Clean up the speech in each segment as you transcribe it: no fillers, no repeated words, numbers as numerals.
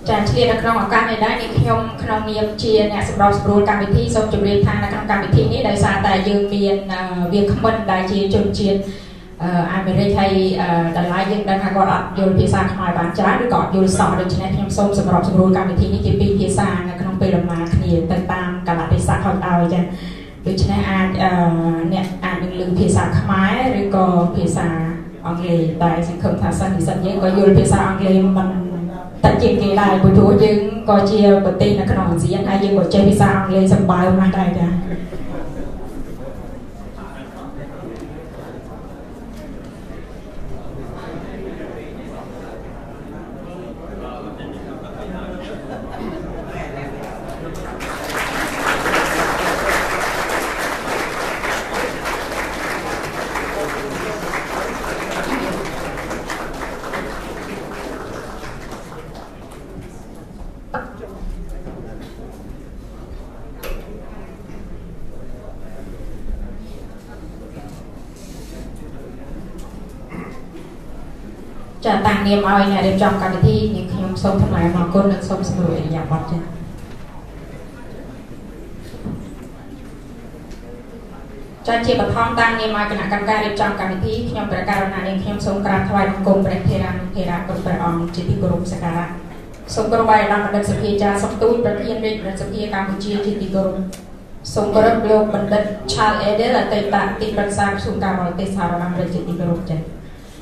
ចាឆ្លៀតនៅក្នុងឱកាសនេះដែរនេះខ្ញុំក្នុងនាមជាអ្នកសម្របសម្រួលកម្មវិធីសូមជម្រាបថានៅក្នុងកម្មវិធីនេះដោយសារតែយើងមានវាគ្មិនដែលជាជនជាតិអាមេរិកហើយតម្លៃយើងដឹងថាគាត់អត់យល់ភាសាខ្មែរបានច្រើនឬក៏អត់យល់សោះដូច្នេះខ្ញុំសូមសម្របសម្រួលកម្មវិធីនេះជាពីរភាសានៅក្នុងពេលដំណើរគ្នាទៅតាមកាលៈទេសៈហត់ឲ្យចឹងដូច្នេះអាចអ្នកអាចនឹងលើភាសាខ្មែរឬក៏ភាសាអង់គ្លេសតែសង្ឃឹមថាសិស្សនិស្សិតយើងក៏យល់ភាសាអង់គ្លេសមិនតែជាងគេដែរព្រោះយើងក៏ជាប្រទេសនៅក្នុងអាស៊ានហើយយើងក៏ចេះភាសាអង់គ្លេសសម្បើមណាស់ដែរចាចាតាំងនាមឲ្យអ្នករៀបចំកម្មវិធីនេះខ្ញុំសូមថ្លែងអរគុណនិងសូមសម្រួលអរិយាប័ត្រចាជាបឋមតាំងនាមឲ្យគណៈកម្មការរៀបចំកម្មវិធីខ្ញុំព្រះករុណានាងខ្ញុំសូមក្រាបថ្វាយបង្គំព្រះថេរានុថេរៈគុណព្រះអង្គជាទីគោរពសក្ការៈសូមគោរពអាយដាមបណ្ឌិតសភាចាសុខទូលប្រធានរាជរដ្ឋសភាកម្ពុជាជាទីគោរពសូមគោរពលោកបណ្ឌិត Charles Edel អតីតទីប្រឹក្សាក្រសួងការបរទេសសហរដ្ឋអាមេរិកជាទីគោរពចា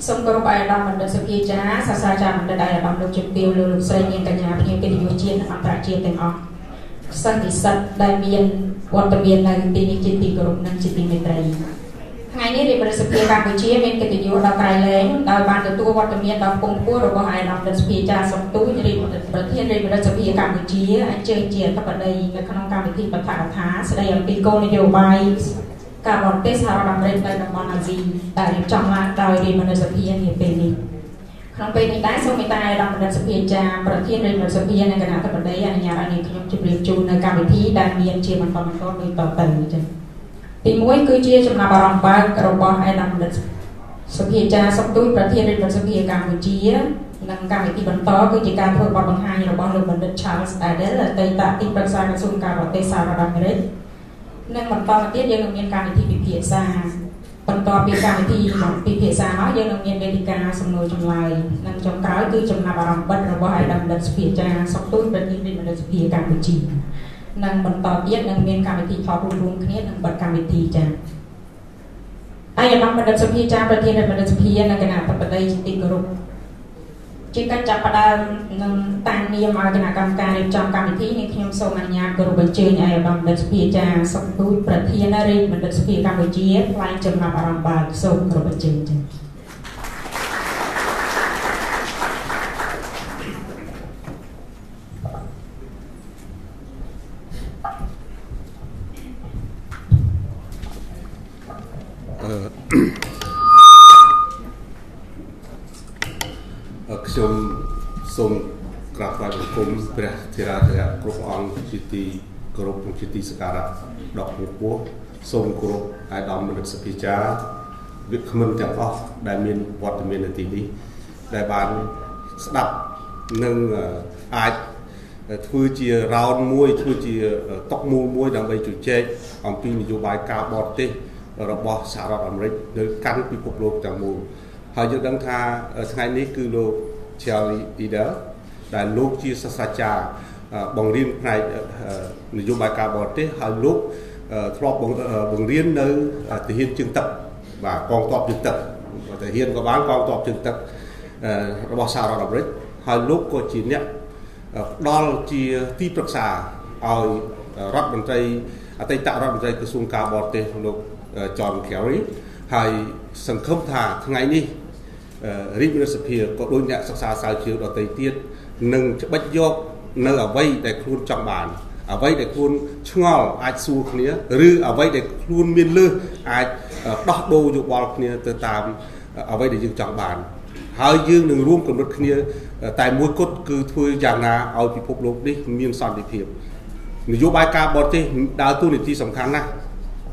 សូមគោរពអាយដាមបណ្ឌិតសភាចាសាស្ត្រាចារ្យបណ្ឌិតអាយដាមលោកជំទាវលោកស្រីនាងកញ្ញាភ្ញៀវកិត្តិយសជាតិនិងអន្តរជាតិទាំងអស់សិស្សនិស្សិតដែលមានវត្តមាននៅទីនេះជាទីគោរពនិងជាទីមេត្រីថ្ងៃនេះរាជរដ្ឋសភាកម្ពុជាមានកិត្តិយសដល់ក្រៃលែងដោយបានទទួលវត្តមានដ៏ពងពោះរបស់អាយដាមបណ្ឌិតសភាចាសុខទូលរាជប្រធានរាជរដ្ឋសភាកម្ពុជាអញ្ជើញជាអធិបតីនៅក្នុងកម្មវិធីបឋមថាស្ដីអំពីគោលនយោបាយការបរទេសសហរដ្ឋអាមេរិកនៅតំបន់អាស៊ីដែលរៀបចំឡើងដោយរាជមន្ត្រីសភានាពេលនេះក្នុងពេលនេះដែរសូមមេត្តាអាយដាមបណ្ឌិតសភាចាប្រធានរាជមន្ត្រីសភានិងគណៈអធិបតីអនុញ្ញាតឲ្យនាងខ្ញុំជម្រាបជូននៅកម្មវិធីដែលមានជាបន្តដូចតទៅចឹងទី1គឺជាចំណាប់អារម្មណ៍បើករបស់អាយដាមបណ្ឌិតសភាចាសុខទូលប្រធានរាជមន្ត្រីសភាកម្ពុជានិងកម្មវិធីបន្តគឺជាការធ្វើបទបង្ហាញរបស់លោកបណ្ឌិត Charles Edel អតីតទីប្រឹក្សាក្រសួងការបរទេសសហរដ្ឋអាមេរិកនិងបន្តមកទៀតយើងនឹងមានកម្មវិធីពិភាក្សាបន្តពីកម្មវិធីពិភាក្សានោះយើងនឹងមានវេទិកាសំណួរចម្លើយនិងចុងក្រោយគឺចំណាប់អារម្មណ៍បិទរបស់អាយដាមបណ្ឌិតសភាចាសុខទូលប្រធានរាជមន្ត្រីសភាកម្ពុជានិងបន្តទៀតនឹងមានកម្មវិធីថតរូបរួមគ្នានិងបិទកម្មវិធីចាអាយដាមបណ្ឌិតសភាចាប្រធានរាជមន្ត្រីសភានិងគណៈអធិបតីជាទីគោរពជាការចាប់ផ្ដើមនឹងតាំងនាមឲ្យគណៈកម្មការរៀបចំកម្មវិធីនេះខ្ញុំសូមអនុញ្ញាតគោរពអញ្ជើញអាយដាមបណ្ឌិតសភាចាសុខទូលប្រធានរាជមន្ត្រីសភាកម្ពុជាថ្លែងចំណាប់អារម្មណ៍បើកសូមគោរពអញ្ជើញចាខ្ញុំសូមក្រាបថ្វាយបង្គំព្រះថេរានុថេរៈគ្រប់អង្គជាទីគោរពនិងជាទីសក្ការៈដ៏ខ្ពស់សូមគោរពអាយដាមបណ្ឌិតសភាចាវិក្កាមទាំងអស់ដែលមានវត្តមាននៅទីនេះដែលបានស្ដាប់និងអាចធ្វើជា round មួយធ្វើជាតុកមូលមួយដើម្បីជជែកអំពីនយោបាយការបរទេសរបស់សហរដ្ឋអាមេរិកនៅកាន់ពិភពលោកទាំងមូលហើយយើងដឹងថាថ្ងៃនេះគឺលោក Charles Edel ដែលលោកជាសាស្ត្រាចារ្យបង្រៀនផ្នែកនយោបាយការបរទេសហើយលោកធ្លាប់បង្រៀននៅទាហានជើងទឹកបាទកងទ័ពជើងទឹកទាហានក៏បានកងទ័ពជើងទឹករបស់សហរដ្ឋអាមេរិកហើយលោកក៏ជាអ្នកផ្ដល់ជាទីប្រឹក្សាឲ្យរដ្ឋមន្ត្រីអតីតរដ្ឋមន្ត្រីក្រសួងការបរទេសលោក John Kerry ហើយសង្ឃឹមថាថ្ងៃនេះរាជរដ្ឋសភាក៏ដូចអ្នកសិក្សាស្រាវជ្រាវដទៃទៀតនឹងច្បិចយកនៅអ្វីដែលខ្លួនចង់បានអ្វីដែលខ្លួនឆ្ងល់អាចសួរគ្នាឬអ្វីដែលខ្លួនមានលើសអាចដោះដូរយោបល់គ្នាទៅតាមអ្វីដែលយើងចង់បានហើយយើងនឹងរួមគំនិតគ្នាតែមួយគត់គឺធ្វើយ៉ាងណាឲ្យពិភពលោកនេះមានសន្តិភាពនយោបាយការបរទេសដើរតួនាទីសំខាន់ណាស់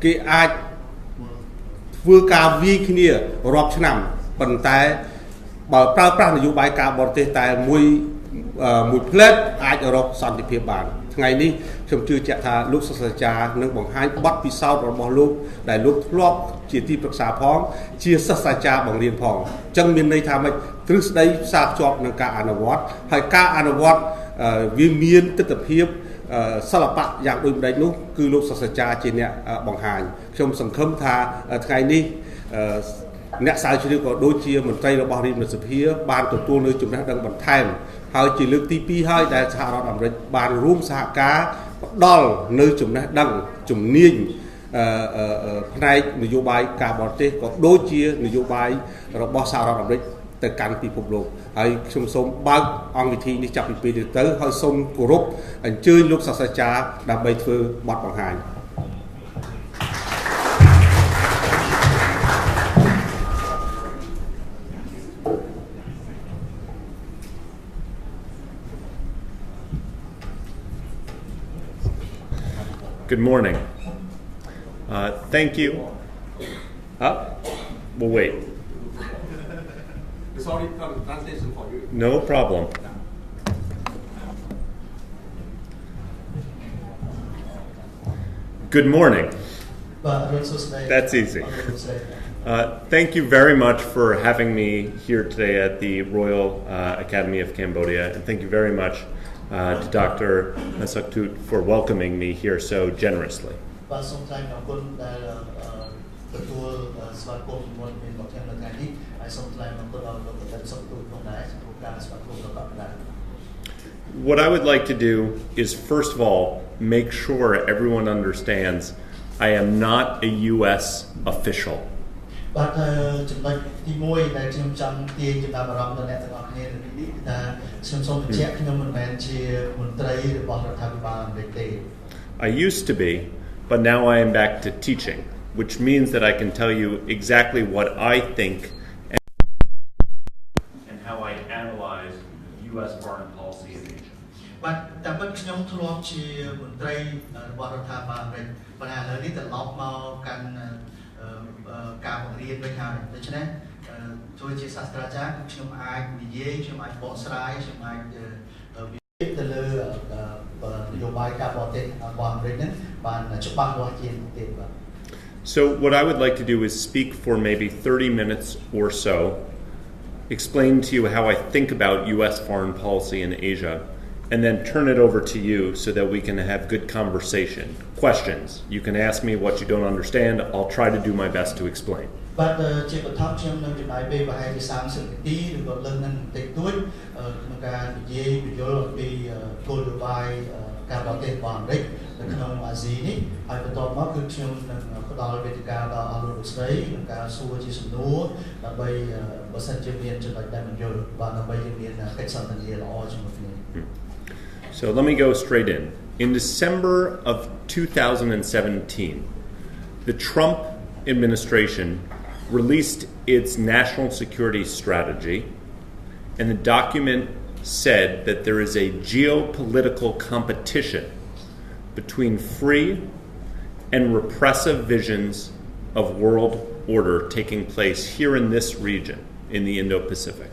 គេអាចធ្វើការវាយគ្នារាប់ឆ្នាំប៉ុន្តែបើប្រើប្រាស់នយោបាយការបរទេសតែមួយ មួយផ្លែតអាចរកសន្តិភាពបានថ្ងៃនេះខ្ញុំជឿជាក់ថាលោកសាស្ត្រាចារ្យនឹងបង្ហាញបទពិសោធន៍របស់លោកដែលលោកធ្លាប់ជាទីប្រឹក្សាផងជាសាស្ត្រាចារ្យបង្រៀនផងអញ្ចឹងមានន័យថាម៉េចទ្រឹស្ដីផ្សារភ្ជាប់នឹងការអនុវត្តហើយការអនុវត្តវាមានទស្សនវិជ្ជាសិល្បៈយ៉ាងដូចម្ដេចនោះគឺលោកសាស្ត្រាចារ្យជាអ្នកបង្ហាញខ្ញុំសង្ឃឹមថាថ្ងៃនេះអ្នកស្រាវជ្រាវក៏ដូចជាមន្ត្រីរបស់រាជរដ្ឋសភាបានទទួលនៅចំណេះដឹងបន្ថែមហើយជាលើកទី2ហើយដែលសហរដ្ឋអាមេរិកបានរួមសហការផ្ដល់នៅចំណេះដឹងជំនាញផ្នែកនយោបាយការបរទេសក៏ដូចជានយោបាយរបស់សហរដ្ឋអាមេរិកទៅកាន់ពិភពលោកហើយខ្ញុំសូមបើកអង្គវិធីនេះចាប់ពីពេលនេះទៅហើយសូមគោរពអញ្ជើញលោកសាស្ត្រាចារ្យដើម្បីធ្វើបទបង្ហាញGood morning. Thank you. We'll wait. Sorry, translation for you. No problem. Good morning. That's easy. Thank you very much for having me here today at the Royal Academy of Cambodia, and thank you very much to Dr. Saktut for welcoming me here so generously. What I would like to do is, first of all, make sure everyone understands I am not a U.S. official. I used to be, but now I am back to teaching, which means that I can tell you exactly what I think and how I analyze U.S. foreign policy in Asia. So what I would like to do is speak for maybe 30 minutes or so, explain to you how I think about U.S. foreign policy in Asia, and then turn it over to you so that we can have good conversation. Questions. You can ask me what you don't understand. I'll try to do my best to explain. So let me go straight in. In December of 2017, the Trump administration released its national security strategy, and the document said that there is a geopolitical competition between free and repressive visions of world order taking place here in this region, in the Indo-Pacific.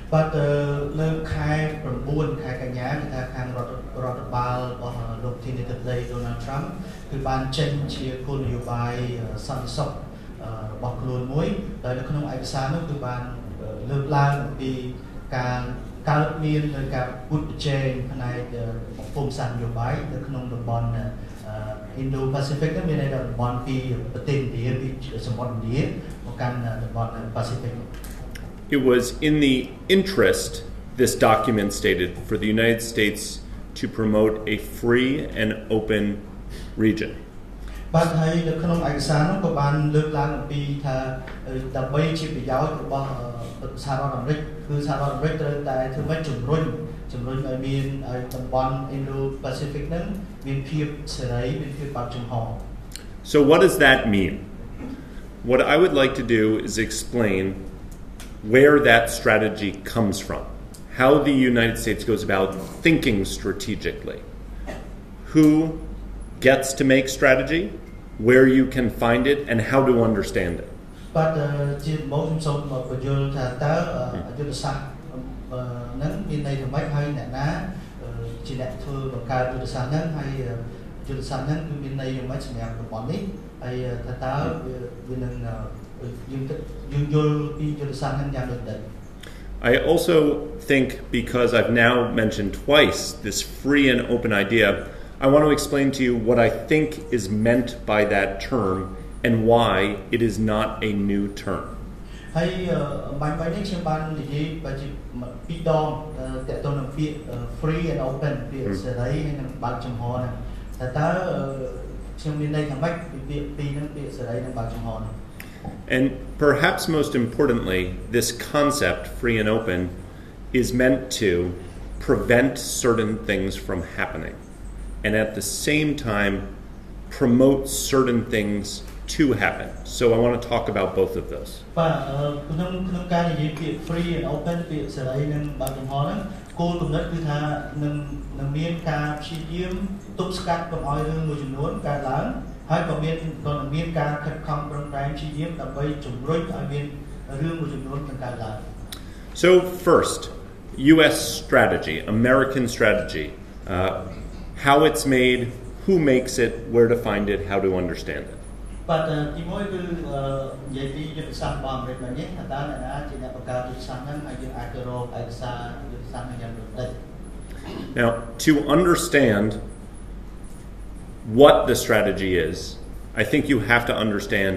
But Donald Trump គឺបានចេញជាគោលនយោបាយសន្តិសុខរបស់ខ្លួនមួយដោយនៅក្នុងឯកសារនោះគឺបានលើកឡើងអំពីការកើតមាននៃការពុតប្រជែងផ្នែកភូមិសាស្ត្រនយោបាយនៅក្នុងតំបន់ Indo-Pacific នោះមានន័យថាតំបន់ពីប្រទេសឥណ្ឌាពីសមុទ្រឥណ្ឌាមកកាន់តំបន់ Pacific. It was in the interest, this document stated, for the United States to promote a free and open region. បាទហើយនៅក្នុងឯកសារនោះក៏បានលើកឡើងអំពីថាដើម្បីជាប្រយោជន៍របស់សហរដ្ឋអាមេរិកគឺសហរដ្ឋអាមេរិកត្រូវតែធ្វើម៉េចជំរុញឲ្យមានតំបន់ Indo-Pacific ហ្នឹងមានភាពសេរីមានភាពបើកចំហ So what does that mean? What I would like to do is explain where that strategy comes from, how the United States goes about thinking strategically, who gets to make strategy, where you can find it, and how to understand it. But ជាមកខ្ញុំសូមបញ្យល់ថាតើយុទ្ធសាស្ត្រ នឹងមានន័យថាម៉េចហើយអ្នកណាជាអ្នកធ្វើបង្កើតយុទ្ធសាស្ត្រហ្នឹងហើយយុទ្ធសាស្ត្រហ្នឹងគឺមានន័យយ៉ាងម៉េចសម្រាប់តំបន់នេះហើយថាតើវានឹងយើងយល់ពីយុទ្ធសាស្ត្រហ្នឹងយ៉ាងដូចម្ដេច I also think, because I've now mentioned twice this free and open idea, I want to explain to you what I think is meant by that term and why it is not a new term. ហើយបាយនេះខ្ញុំបាននិយាយបើជាពីរដងតើតើនឹងពាក្យ free and open ពាក្យសេរីហើយនឹងបើកចំហហ្នឹងតើខ្ញុំមានន័យថាម៉េចពីពាក្យពីរហ្នឹងពាក្យសេរីនិងបើកចំហហ្នឹង And perhaps most importantly, this concept, free and open, is meant to prevent certain things from happening, and at the same time promote certain things to happen. So I want to talk about both of those. បាទក្នុងការនិយាយពាក្យ free and open ពាក្យសេរីនិងបើកចំហហ្នឹងគោលគំនិតគឺថានឹងមានការព្យាយាមទប់ស្កាត់កុំឲ្យរឿងមួយចំនួនកើតឡើងហើយក៏មានការខិតខំប្រឹងប្រែងព្យាយាមដើម្បីជំរុញឲ្យមានរឿងមួយចំនួនកើតឡើង So first, U.S. strategy, American strategy, how it's made, who makes it, where to find it, how to understand it. បាទទីមួយគឺនិយាយពីយុទ្ធសាស្ត្ររបស់អាមេរិកមកនេះថាតើអ្នកណាជាអ្នកបង្កើតយុទ្ធសាស្ត្រហ្នឹងហើយយើងអាចទៅរកឯកសារយុទ្ធសាស្ត្រហ្នឹងយ៉ាងដូចម្ដេច Now, to understand what the strategy is, I think you have to understand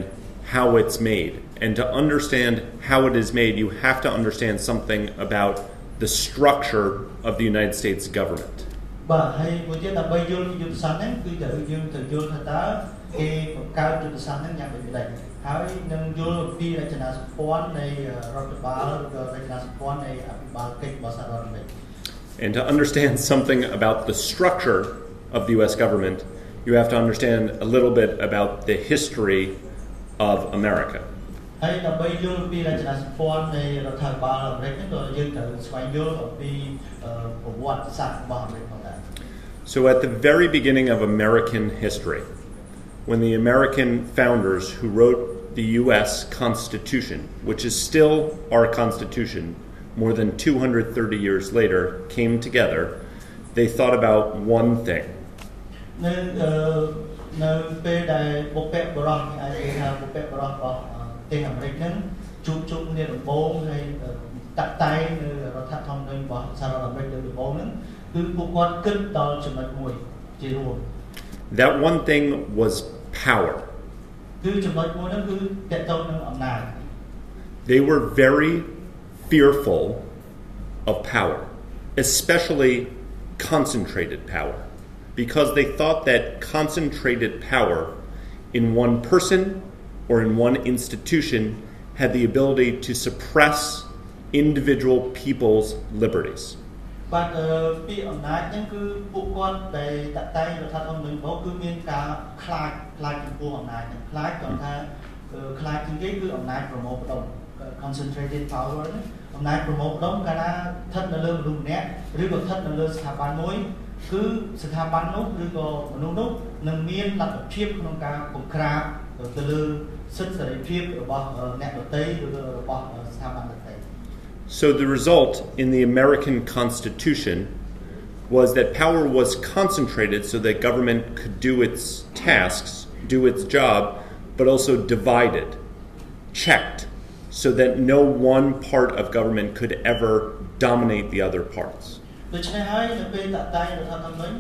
how it's made. And to understand how it is made, you have to understand something about the structure of the United States government. បាទហើយមួយទៀតដើម្បីយល់យុទ្ធសាស្ត្រហ្នឹងគឺយើងត្រូវយល់ថាតើគេបង្កើតយុទ្ធសាស្ត្រហ្នឹងយ៉ាងដូចម្ដេចហើយនឹងយល់ពីរចនាសម្ព័ន្ធនៃរដ្ឋបាលឬរចនាសម្ព័ន្ធនៃអភិបាលកិច្ចរបស់សហរដ្ឋអាមេរិក And to understand something about the structure of the U.S. government, you have to understand a little bit about the history of America. ហើយដើម្បីយល់ពីរចនាសម្ព័ន្ធនៃរដ្ឋាភិបាលអាមេរិកហ្នឹងក៏យើងត្រូវស្វែងយល់អំពីប្រវត្តិសាស្ត្ររបស់អាមេរិកផងដែរ So at the very beginning of American history, when the American founders who wrote the U.S. Constitution, which is still our Constitution, more than 230 years later, came together, they thought about one thing. នៅពេលដែលបុព្វបុរសអាចនិយាយថាបុព្វបុរសរបស់ប្រទេសអាមេរិកហ្នឹងជួបគ្នាដំបូងហើយតាក់តែងនៅរដ្ឋធម្មនុញ្ញរបស់សហរដ្ឋអាមេរិកលើដំបូងហ្នឹងគឺពួកគាត់គិតដល់ចំណុចមួយជារួម That one thing was power. គឺចំណុចមួយហ្នឹងគឺតកតងនឹងអំណាច They were very fearful of power, especially concentrated power, because they thought that concentrated power in one person or in one institution had the ability to suppress individual people's liberties. បាទពីអំណាចហ្នឹងគឺពួកគាត់ដែលតាក់តែងរដ្ឋធម្មនុញ្ញរបស់គឺមានការខ្លាចចំពោះអំណាចហ្នឹងខ្លាចគាត់ថាខ្លាចជាងគេគឺអំណាចប្រមូលផ្ដុំ concentrated power ហ្នឹងអំណាចប្រមូលផ្ដុំកាលណាស្ថិតនៅលើមនុស្សម្នាក់ឬក៏ស្ថិតនៅលើស្ថាប័នមួយគឺស្ថាប័ននោះឬក៏មនុស្សនោះនឹងមានលទ្ធភាពក្នុងការបង្ក្រាបទៅលើសិទ្ធិសេរីភាពរបស់អ្នកដទៃឬរបស់ស្ថាប័នដទៃ So the result in the American Constitution was that power was concentrated so that government could do its tasks, do its job, but also divided, checked, so that no one part of government could ever dominate the other parts. ដូច្នេះហើយនៅពេលតាក់តែងរដ្ឋធម្មនុញ្ញ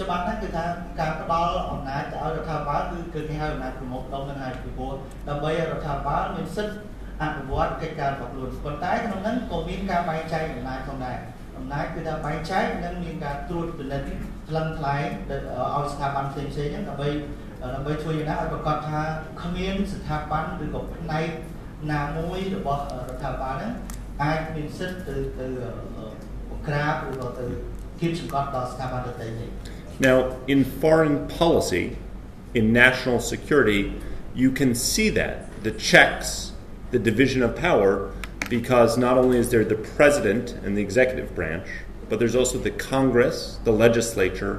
ច្បាប់ហ្នឹងគឺថាការផ្ដល់អំណាចទៅឲ្យរដ្ឋាភិបាលគឺគេហៅអំណាចប្រមូលផ្ដុំហ្នឹងហើយពីព្រោះដើម្បីឲ្យរដ្ឋាភិបាលមានសិទ្ធិអនុវត្តកិច្ចការរបស់ខ្លួនប៉ុន្តែក្នុងហ្នឹងក៏មានការបែងចែកអំណាចផងដែរអំណាចគឺថាបែងចែកនិងមានការត្រួតពិនិត្យថ្លឹងថ្លែងឲ្យស្ថាប័នផ្សេងៗហ្នឹងដើម្បីជួយយ៉ាងណាឲ្យប្រកាសថាគ្មានស្ថាប័នឬក៏ផ្នែកណាមួយរបស់រដ្ឋាភិបាលហ្នឹងអាចមានសិទ្ធិទៅក្រាបឬក៏ទៅគៀបសង្កត់ដល់ស្ថាប័នដទៃនេះ Now, in foreign policy, in national security, you can see that, the checks, the division of power, because not only is there the president and the executive branch, but there's also the Congress, the legislature,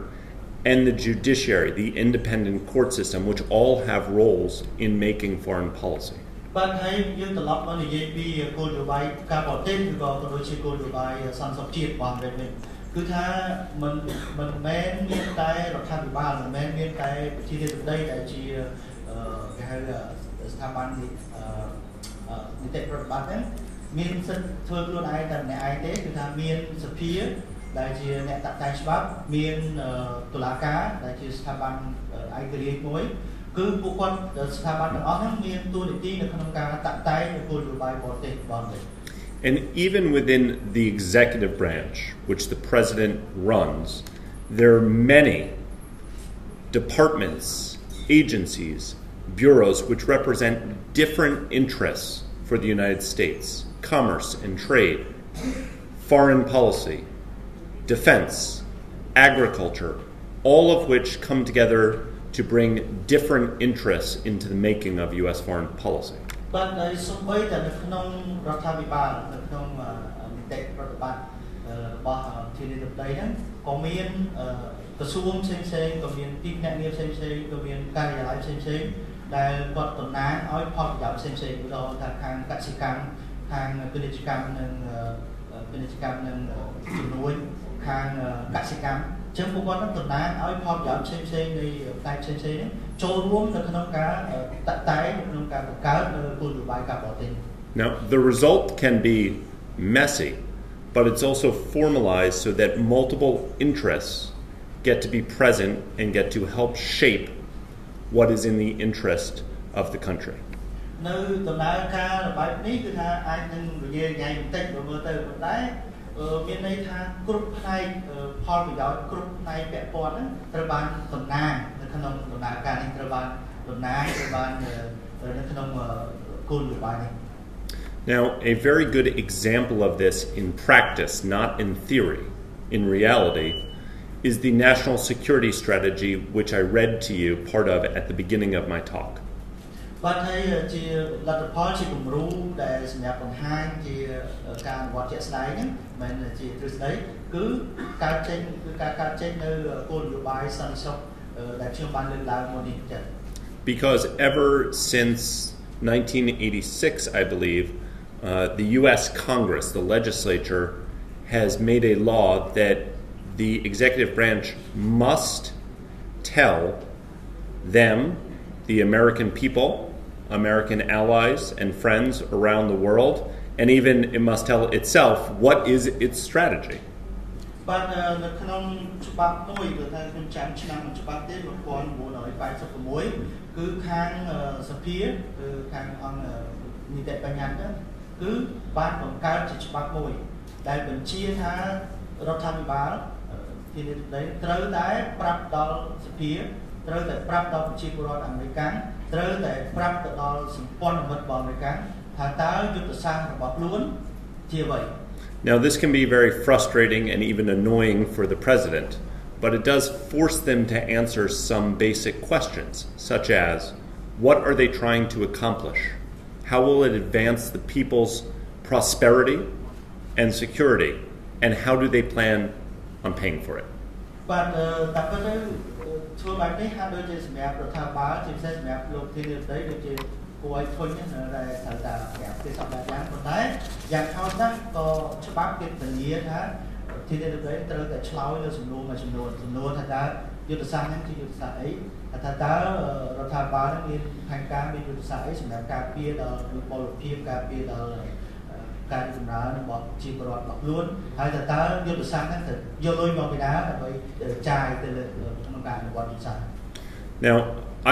and the judiciary, the independent court system, which all have roles in making foreign policy. បាទហើយយើងត្រឡប់មកនិយាយពីគោលនយោបាយការបរទេសឬក៏ក៏ដូចជាគោលនយោបាយសន្តិសុខជាតិរបស់អាមេរិកវិញគឺថាមិនមែនមានតែរដ្ឋាភិបាលមិនមែនមានតែប្រជាធិបតេយ្យដែលជាគេហៅស្ថាប័ននីតិប្រតិបត្តិហ្នឹងមានសិទ្ធិធ្វើខ្លួនឯងតែម្នាក់ឯងទេគឺថាមានសភាដែលជាអ្នកតាក់តែងច្បាប់មានតុលាការដែលជាស្ថាប័នឯករាជ្យមួយគឺពួកគាត់ស្ថាប័នទាំងអស់ហ្នឹងមានតួនាទីនៅក្នុងការតាក់តែងគោលនយោបាយបរទេសរបស់អាមេរិក And even within the executive branch, which the president runs, there are many departments, agencies, bureaus which represent different interests for the United States: commerce and trade, foreign policy, defense, agriculture, all of which come together to bring different interests into the making of U.S. foreign policy. បាទហើយសូម្បីតែនៅក្នុងរដ្ឋាភិបាលនៅក្នុងនីតិប្រតិបត្តិរបស់ធានាធិបតេយ្យហ្នឹងក៏មានក្រសួងផ្សេងៗក៏មានទីភ្នាក់ងារផ្សេងៗក៏មានការិយាល័យផ្សេងៗដែលគាត់តំណាងឲ្យផលប្រយោជន៍ផ្សេងៗឧទាហរណ៍ថាខាងកសិកម្មខាងពាណិជ្ជកម្មនិងជំនួយខាងកសិកម្មចឹងពួកគាត់នឹងតំណាងឲ្យផលប្រយោជន៍ផ្សេងៗនៃតែផ្សេងៗនេះចូលរួមនៅក្នុងការតាក់តែងនៅក្នុងការបង្កើតនៅគោលនយោបាយការបរទេស Now, the result can be messy, but it's also formalized so that multiple interests get to be present and get to help shape what is in the interest of the country. នៅដំណើរការបែបនេះគឺថាអាចនឹងនិយាយបន្តិចមើលទៅប៉ុន្តែមានន័យថាគ្រប់ផ្នែកផលប្រយោជន៍គ្រប់ផ្នែកពាក់ព័ន្ធហ្នឹងត្រូវបានតំណាងនៅក្នុងដំណើរការនេះត្រូវបានតំណាងត្រូវបាននៅក្នុងគោលនយោបាយនេះ Now, a very good example of this in practice, not in theory, in reality, is the national security strategy which I read to you part of at the beginning of my talk. បាទហើយជាលទ្ធផលជាគំរូដែលសម្រាប់បង្ហាញជាការអនុវត្តជាក់ស្ដែងហ្នឹងមិនមែនជាទ្រឹស្ដីគឺការចេញនៅគោលនយោបាយសន្តិសុខដែលខ្ញុំបានលើកឡើងមុននេះចា៎ Because ever since 1986, I believe, the U.S. Congress, the legislature, has made a law that the executive branch must tell them, the American people, American allies and friends around the world, and even it must tell itself what is its strategy. បាទនៅក្នុងច្បាប់មួយគឺថាខ្ញុំចាំឆ្នាំច្បាប់ទេ1986គឺខាងសភាគឺខាងអង្គនីតិបញ្ញត្តិគឺបានបង្កើតជាច្បាប់មួយដែលបញ្ជាថារដ្ឋាភិបាលធានាធិបតេយ្យត្រូវតែប្រាប់ដល់សភាត្រូវតែប្រាប់ដល់ប្រជាពលរដ្ឋអាមេរិកត្រូវតែប្រាប់ទៅដល់សម្ព័ន្ធមិត្តរបស់អាមេរិកថាតើយុទ្ធសាស្ត្ររបស់ខ្លួនជាអ្វី Now, this can be very frustrating and even annoying for the president, but it does force them to answer some basic questions, such as, what are they trying to accomplish? How will it advance the people's prosperity and security? And how do they plan on paying for it? បាទតែប៉ុន្តែធ្វើបែបនេះហាក់ដូចជាសម្រាប់រដ្ឋាភិបាលជាពិសេសសម្រាប់លោកធានាធិបតេយ្យដូចជាគួរឲ្យធុញណាដែលត្រូវតែប្រាប់គេសពបែបយ៉ាងប៉ុន្តែយ៉ាងហោចណាស់ក៏ច្បាប់គេធានាថាធានាធិបតេយ្យត្រូវតែឆ្លើយលើសំណួរមួយចំនួនថាតើយុទ្ធសាស្ត្រហ្នឹងជាយុទ្ធសាស្ត្រអីថាតើរដ្ឋាភិបាលនឹងមានផែនការមានយុទ្ធសាស្ត្រអីសម្រាប់ការពារដល់ពលភាពការពារដល់ការចម្រើនរបស់ជីវរដ្ឋរបស់ខ្លួនហើយតើយុទ្ធសាស្ត្រហ្នឹងត្រូវយកលុយមកពីណាដើម្បីចាយទៅលើក្នុងការអនុវត្តយុទ្ធសាស្ត្រ Now,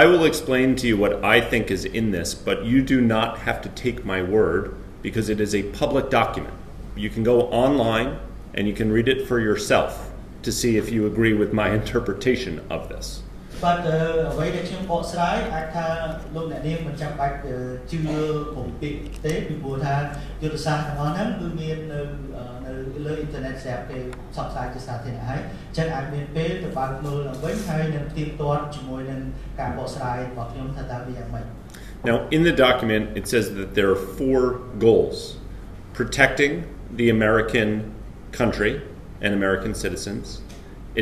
I will explain to you what I think is in this, but you do not have to take my word because it is a public document. You can go online and you can read it for yourself to see if you agree with my interpretation of this. បាទអ្វីដែលខ្ញុំបកស្រាយអាចថាលោកអ្នកនាងមិនចាំបាច់ជឿผมពេកទេពីព្រោះថាយុទ្ធសាស្ត្រទាំងអស់ហ្នឹងគឺមាននៅលើអ៊ីនធឺណិតស្រាប់គេផ្សព្វផ្សាយជាសាធារណៈហើយអញ្ចឹងអាចមានពេលទៅបើកមើលឡើងវិញហើយនឹងទៀងទាត់ជាមួយនឹងការបកស្រាយរបស់ខ្ញុំថាតើវាយ៉ាងម៉េច Now, in the document, it says that there are 4 goals: protecting the American country and American citizens,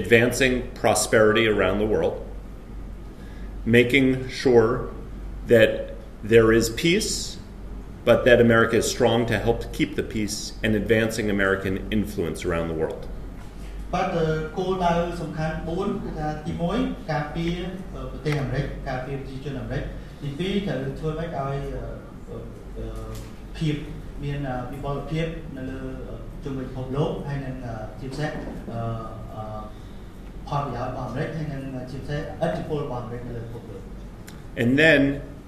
advancing prosperity around the world, making sure that there is peace but that America is strong to help keep the peace and advancing American influence around the world. បាទគោលដៅសំខាន់4គឺថាទី1ការពារប្រទេសអាមេរិកការពារប្រជាជនអាមេរិកទី2ត្រូវធ្វើម៉េចឲ្យភាពមានវិបលភាពនៅលើជុំវិញពិភពលោកហើយនឹងជាពិសេសផលប្រយោជន៍របស់អាមេរិកហើយនឹងជាពិសេសឥទ្ធិពលរបស់អាមេរិកនៅលើពិភពលោក And then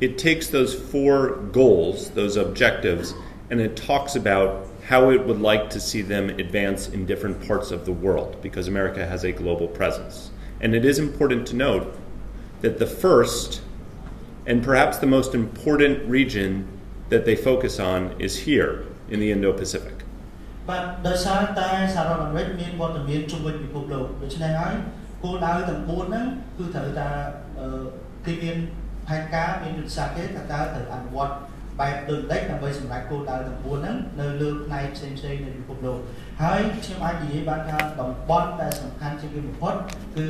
it takes those 4 goals, those objectives, and it talks about how it would like to see them advance in different parts of the world, because America has a global presence. And it is important to note that the first and perhaps the most important region that they focus on is here in the Indo-Pacific. បាទដោយសារតែសហរដ្ឋអាមេរិកមានវត្តមានជុំវិញពិភពលោកដូច្នេះហើយគោលដៅទាំង4ហ្នឹងគឺត្រូវតែគេមានផែនការមានយុទ្ធសាស្ត្រគេថាតើត្រូវអនុវត្តបែបដូចដេចដើម្បីសម្រេចគោលដៅទាំង4ហ្នឹងនៅលើផ្នែកផ្សេងៗនៃពិភពលោកហើយខ្ញុំអាចនិយាយបានថាតំបន់ដែលសំខាន់ជាងគេបំផុតគឺ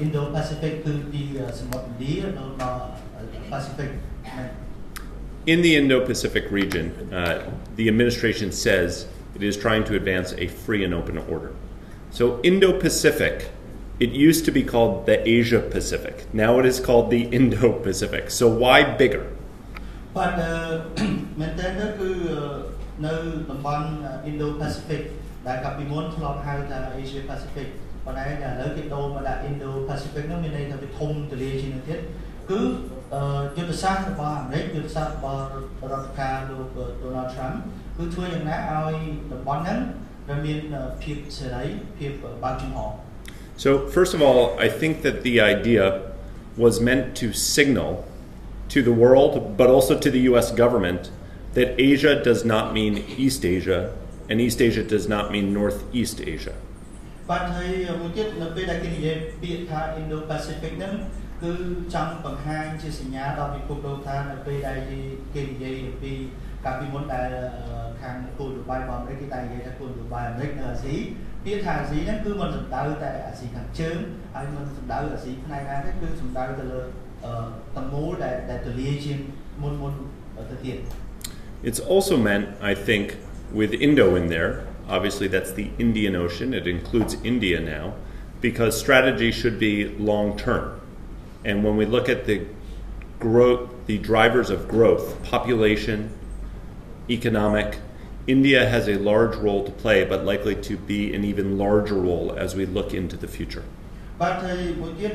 Indo-Pacific គឺពីសមុទ្រឥណ្ឌាដល់ Pacific. In the Indo-Pacific region, the administration says it is trying to advance a free and open order. So Indo-Pacific, it used to be called the Asia-Pacific. Now it is called the Indo-Pacific. So why bigger? បាទមែនតើគឺនៅតំបន់ Indo-Pacific ដែលកាលពីមុនធ្លាប់ហៅថា Asia-Pacific ប៉ុន្តែឥឡូវគេដូរមកដាក់ Indo-Pacific នោះមានន័យថាវាធំទូលាយជាងនេះទៀតគឺយុទ្ធសាស្ត្ររបស់អាមេរិកយុទ្ធសាស្ត្ររបស់រដ្ឋការលោក Donald Trump គឺធ្វើយ៉ាងណាឲ្យតំបន់ហ្នឹងវាមានភាពសេរីភាពបើកចំហ So first of all, I think that the idea was meant to signal to the world, but also to the US government, that Asia does not mean East Asia, and East Asia does not mean Northeast Asia. បាទហើយមួយទៀតនៅពេលដែលគេនិយាយពាក្យថា Indo-Pacific ហ្នឹងគឺចង់បង្ហាញជាសញ្ញាដល់ពិភពលោកថានៅពេលដែលគេនិយាយពីកាលពីមុនដែលខាងគោលនយោបាយរបស់អាមេរិកគេតែនិយាយថាគោលនយោបាយអាមេរិកនៅអាស៊ីពាក្យថាអាស៊ីហ្នឹងគឺមិនសំដៅតែអាស៊ីខាងជើងហើយមិនសំដៅអាស៊ីផ្នែកណាទេគឺសំដៅទៅលើទាំងមូលដែលទូលាយជាងមុនទៅទៀត It's also meant, I think, with Indo in there, obviously that's the Indian Ocean, it includes India now, because strategy should be long-term. And when we look at the growth, the drivers of growth, population, economic, India has a large role to play, but likely to be an even larger role as we look into the future. បាទហើយមួយទៀត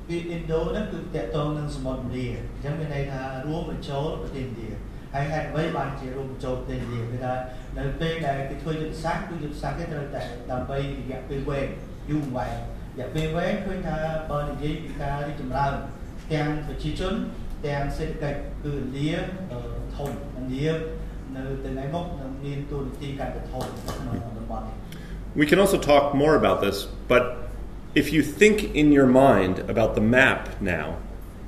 ពី Indo ហ្នឹងគឺតកតងនឹងសមុទ្រឥណ្ឌាអញ្ចឹងមានន័យថារួមបញ្ចូលប្រទេសឥណ្ឌាហើយហេតុអ្វីបានជារួមបញ្ចូលប្រទេសឥណ្ឌាគឺថានៅពេលដែលគេធ្វើយុទ្ធសាស្ត្រគឺយុទ្ធសាស្ត្រគេត្រូវតែដើម្បីរយៈពេលវែងយូរអង្វែងរយៈពេលវែងឃើញថាបើនិយាយពីការរីកចម្រើនទាំងប្រជាជនទាំងសេដ្ឋកិច្ចគឺឥណ្ឌាធំឥណ្ឌានៅថ្ងៃមុខនឹងមានទូនាទីកាន់តែធំក្នុងតំបន់នេះ We can also talk more about this, but if you think in your mind about the map now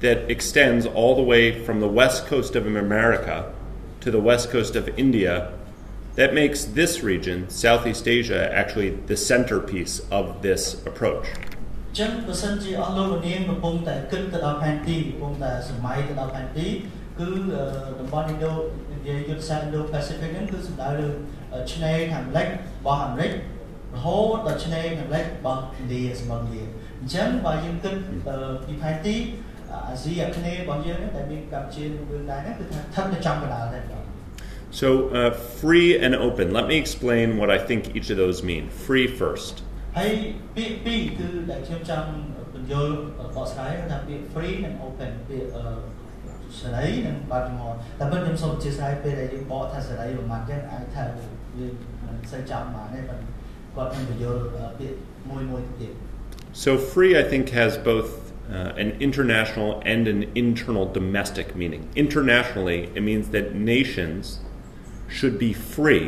that extends all the way from the west coast of America to the west coast of India, that makes this region, Southeast Asia, actually the centerpiece of this approach. ចឹងបើសិនជាអស់លោកនាងកំពុងតែគិតទៅដល់ផែនទីកំពុងតែសម័យទៅដល់ផែនទីគឺតំបន់ Indo និយាយយុទ្ធសាស្ត្រ Indo-Pacific ហ្នឹងគឺសំដៅលើឆ្នេរខាងលិចរបស់អាមេរិករហូតដល់ឆ្នេរខាងលិចរបស់ឥណ្ឌាសមុទ្រឥណ្ឌាអញ្ចឹងបើយើងគិតពីផែនទីអាស៊ីអាគ្នេយ៍របស់យើងដែលមានកម្ពុជានិងវៀតណាមហ្នឹងគឺថាស្ថិតនៅចំកណ្ដាលតែម្ដង So free and open. Let me explain what I think each of those mean. Free first. ហើយពាក្យពីរគឺដែលខ្ញុំចង់បញ្យល់បកស្រាយថាពាក្យ free និង open ពាក្យសេរីនិងបើកចំហតែពេលខ្ញុំសូមអធិស្ឋានពេលដែលយើងបកថាសេរីប្រហែលចឹងអាចថាវាមិនសូវចាំបានទេប៉ុន្តែគាត់នឹងបញ្យល់ពាក្យមួយទៀត So free, I think, has both an international and an internal domestic meaning. Internationally, it means that nations should be free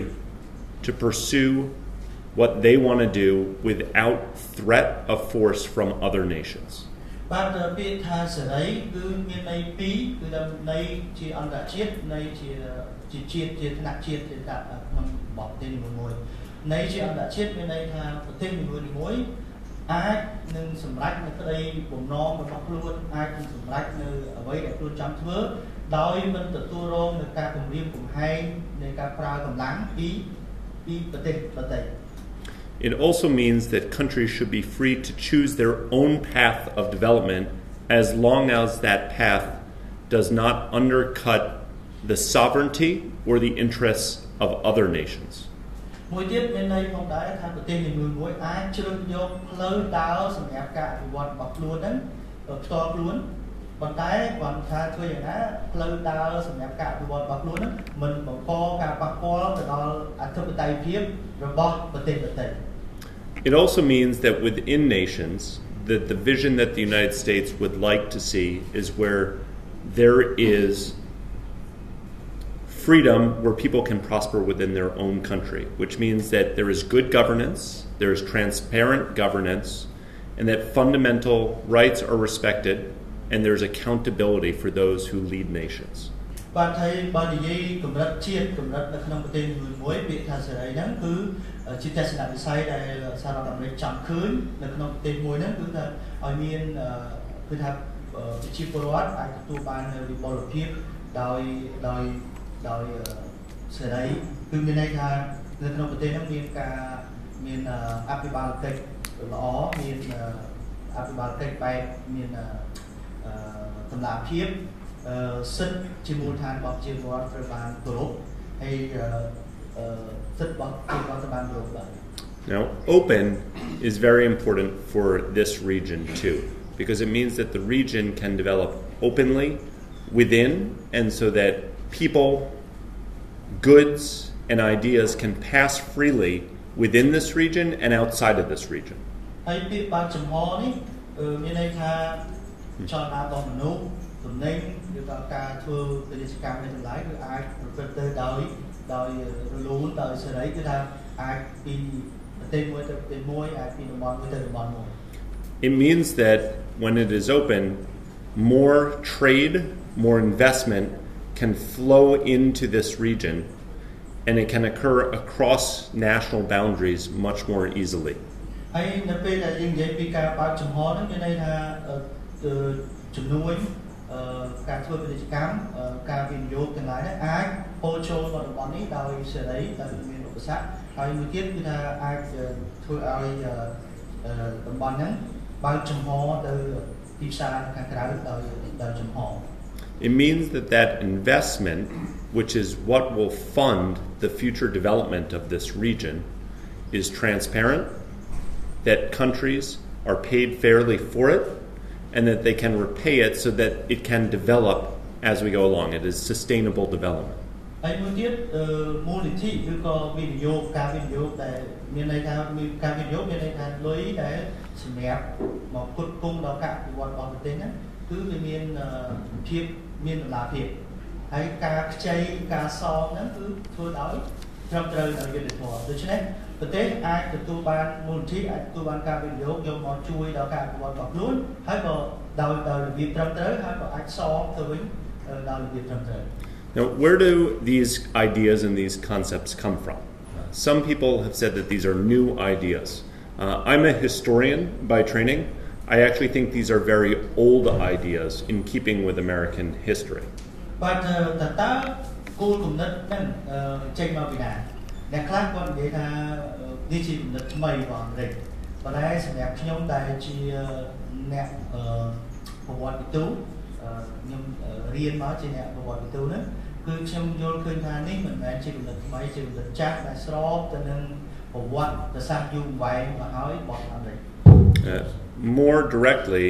to pursue what they want to do without threat of force from other nations. បាទពាក្យថាសេរីគឺមានន័យពីរគឺន័យជាអន្តរជាតិន័យជាជាតិជាថ្នាក់ជាតិជាក្នុងប្រទេសនីមួយៗន័យជាអន្តរជាតិមានន័យថាប្រទេសនីមួយៗ អាចនឹងសម្រេចនៅក្តីបំណងរបស់ខ្លួនអាចនឹងសម្រេចនៅអ្វីដែលខ្លួនចង់ធ្វើដោយមិនទទួលរងនឹងការគំរាមកំហែងនៃការប្រើកម្លាំងពីប្រទេសដទៃ It also means that countries should be free to choose their own path of development as long as that path does not undercut the sovereignty or the interests of other nations. មួយទៀតមានន័យផងដែរថាប្រទេសនីមួយៗអាចជ្រើសយកផ្លូវដើរសម្រាប់ការអភិវឌ្ឍរបស់ខ្លួនហ្នឹងផ្ទាល់ខ្លួនប៉ុន្តែគាត់ថាធ្វើយ៉ាងណាផ្លូវដើរសម្រាប់ការអភិវឌ្ឍរបស់ខ្លួនហ្នឹងមិនបង្កការប៉ះពាល់ទៅដល់អធិបតេយ្យភាពរបស់ប្រទេសដទៃ It also means that within nations, that the vision that the United States would like to see is where there is freedom where people can prosper within their own country, which means that there is good governance, there is transparent governance, and that fundamental rights are respected, and there's accountability for those who lead nations. បាទហើយបើនិយាយកម្រិតជាតិកម្រិតនៅក្នុងប្រទេសមួយពាក្យថាសេរីហ្នឹងគឺជាទស្សនវិស័យដែលសហរដ្ឋអាមេរិកចង់ឃើញនៅក្នុងប្រទេសមួយហ្នឹងគឺថាឲ្យមានគឺថាប្រជាពលរដ្ឋអាចទទួលបានវិបុលភាពដោយសេរីគឺមានន័យថានៅក្នុងប្រទេសហ្នឹងមានអភិបាលកិច្ចល្អមានអភិបាលកិច្ចបែបមានតម្លាភាពសិទ្ធិជាមូលដ្ឋានរបស់ប្រជាពលរដ្ឋត្រូវបានគោរពហើយសិទ្ធិរបស់ប្រជាពលរដ្ឋត្រូវបានគោរពបាទ Now, open is very important for this region too, because it means that the region can develop openly within, and so that people, goods, and ideas can pass freely within this region and outside of this region. ហើយពាក្យបានចំហនេះមានន័យថាចលនារបស់មនុស្សទំនិញឬក៏ការធ្វើពាណិជ្ជកម្មនៃតម្លៃគឺអាចប្រព្រឹត្តទៅដោយរលូនដោយសេរីគឺថាអាចពីប្រទេសមួយទៅប្រទេសមួយអាចពីតំបន់មួយទៅតំបន់មួយ It means that when it is open, more trade, more investment can flow into this region, and it can occur across national boundaries much more easily. ហើយនៅពេលដែលយើងនិយាយពីការបើកចំហហ្នឹងមានន័យថាជំនួយការធ្វើពាណិជ្ជកម្មការវិនិយោគទាំងឡាយហ្នឹងអាចហូរចូលមកតំបន់នេះដោយសេរីដោយមានឧបសគ្គហើយមួយទៀតគឺថាអាចធ្វើឲ្យតំបន់ហ្នឹងបើកចំហទៅទីផ្សារខាងក្រៅដោយចំហ It means that investment, which is what will fund the future development of this region, is transparent, that countries are paid fairly for it, and that they can repay it so that it can develop as we go along. It is sustainable development. ហើយមួយទៀតមូលនិធិឬក៏វិនិយោគការវិនិយោគដែលមានន័យថាការវិនិយោគមានន័យថាលុយដែលសម្រាប់មកផ្គត់ផ្គង់ដល់ការអភិវឌ្ឍរបស់ប្រទេសហ្នឹងគឺវាមានភាពមានតម្លាភាពហើយការខ្ចីការសងហ្នឹងគឺធ្វើដោយត្រឹមត្រូវដោយយុត្តិធម៌ដូច្នេះប្រទេសអាចទទួលបានមូលនិធិអាចទទួលបានការវិនិយោគយកមកជួយដល់ការអភិវឌ្ឍរបស់ខ្លួនហើយក៏ដោយរបៀបត្រឹមត្រូវហើយក៏អាចសងទៅវិញដោយរបៀបត្រឹមត្រូវ Now, where do these ideas and these concepts come from? Some people have said that these are new ideas. I'm a historian by training. I actually think these are very old ideas in keeping with American history. But តើគោលគំនិតហ្នឹងចេញមកពីណាអ្នកខ្លះគាត់និយាយថានេះជាគំនិតថ្មីរបស់អាមេរិកប៉ុន្តែសម្រាប់ខ្ញុំដែលជាអ្នកប្រវត្តិវិទូខ្ញុំរៀនមកជាអ្នកប្រវត្តិវិទូហ្នឹងគឺខ្ញុំយល់ឃើញថានេះមិនមែនជាគំនិតថ្មីជាគំនិតចាស់ដែលស្របទៅនឹងប្រវត្តិសាស្ត្រយូរអង្វែងមកហើយរបស់អាមេរិក More directly,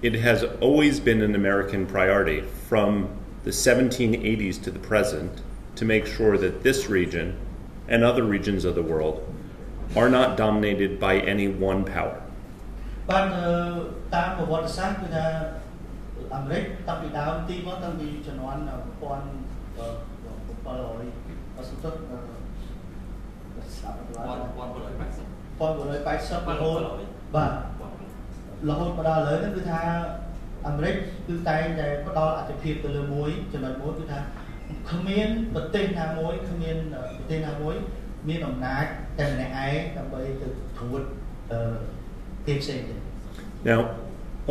it has always been an American priority from the 1780s to the present to make sure that this region and other regions of the world are not dominated by any one power. បាទតាមប្រវត្តិសាស្ត្រគឺថាអាមេរិកតាំងពីដើមទីមកតាំងពីជំនាន់1700សុទ្ធស្ដាប់បាទរហូតមកដល់ឥឡូវហ្នឹងគឺថាអាមេរិកគឺតែងតែផ្ដល់អត្ថប្រយោជន៍ទៅលើមួយចំណុចមួយគឺថាគ្មានប្រទេសណាមួយគ្មានប្រទេសណាមួយមានអំណាចតែម្នាក់ឯងដើម្បីទៅត្រួត ទេផ្សេងទេ Now,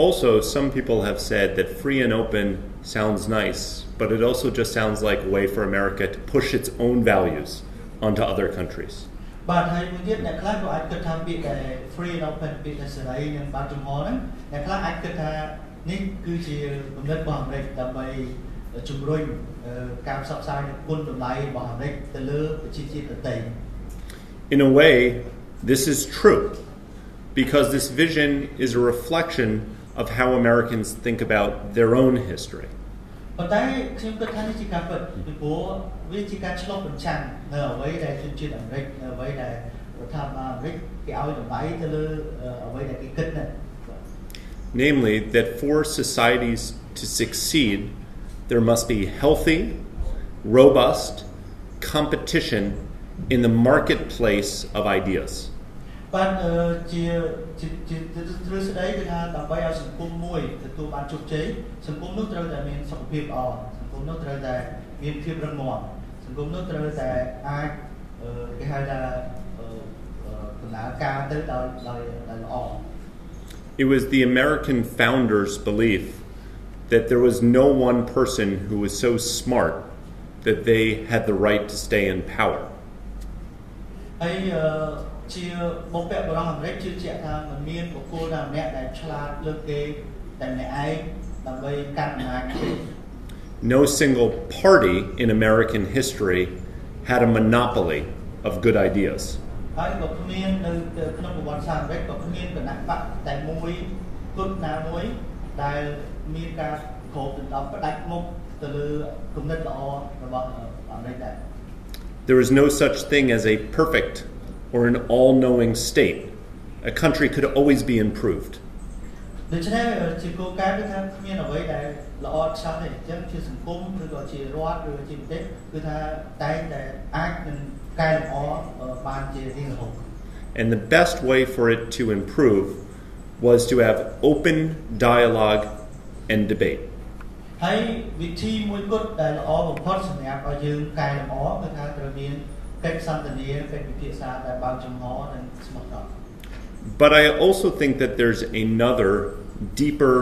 also, some people have said that free and open sounds nice, but it also just sounds like a way for America to push its own values onto other countries. បាទហើយមួយទៀតអ្នកខ្លះក៏អាចគិតថាពាក្យដែល free and open ពាក្យដែលសេរីនិងបើកចំហហ្នឹងអ្នកខ្លះអាចគិតថានេះគឺជាគំនិតរបស់អាមេរិកដើម្បីជំរុញការផ្សព្វផ្សាយនូវគុណតម្លៃរបស់អាមេរិកទៅលើប្រជាជាតិដទៃ In a way, this is true, because this vision is a reflection of how Americans think about their own history. ប៉ុន្តែខ្ញុំគិតថានេះជាការពិតពីព្រោះវាជាការឆ្លុះបញ្ចាំងនៅអ្វីដែលជនជាតិអាមេរិកនៅអ្វីដែលរដ្ឋាភិបាលអាមេរិកគេឲ្យតម្លៃទៅលើអ្វីដែលគេគិតហ្នឹង Namely, that for societies to succeed, there must be healthy, robust competition in the marketplace of ideas. បាទជាទ្រឹស្ដីគឺថាដើម្បីឲ្យសង្គមមួយទទួលបានជោគជ័យសង្គមនោះត្រូវតែមានសុខភាពល្អសង្គមនោះត្រូវតែមានភាពរឹងមាំសង្គមនោះត្រូវតែអាចគេហៅថាដំណើរការទៅដោយល្អ It was the American founders' belief that there was no one person who was so smart that they had the right to stay in power. ហើយជាបុព្វបុរសអាមេរិកជឿជាក់ថាមិនមានបុគ្គលណាម្នាក់ដែលឆ្លាតលើគេតែម្នាក់ឯងដើម្បីកាន់អំណាច No single party in American history had a monopoly of good ideas. ហើយក៏គ្មាននៅក្នុងប្រវត្តិសាស្ត្រអាមេរិកក៏គ្មានគណៈបកតែមួយគត់ណាមួយដែលមានការគ្របដណ្ដប់ផ្ដាច់មុខទៅលើគំនិតល្អរបស់អាមេរិកដែរ There is no such thing as a perfect or an all-knowing state. A country could always be improved. ដូច្នេះជាគោលការណ៍គឺថាគ្មានអ្វីដែលល្អឆ្លាតទេអញ្ចឹងជាសង្គមឬក៏ជារដ្ឋឬជាប្រទេសគឺថាតែងតែអាចនឹងកែលម្អបានជារៀងរហូត And the best way for it to improve was to have open dialogue and debate. ហើយវិធីមួយគត់ដែលល្អបំផុតសម្រាប់ឲ្យយើងកែលម្អគឺថាត្រូវមានកិច្ចសន្ទនាកិច្ចពិភាក្សាដែលបើកចំហនិងស្មោះត្រង់ But I also think that there's another deeper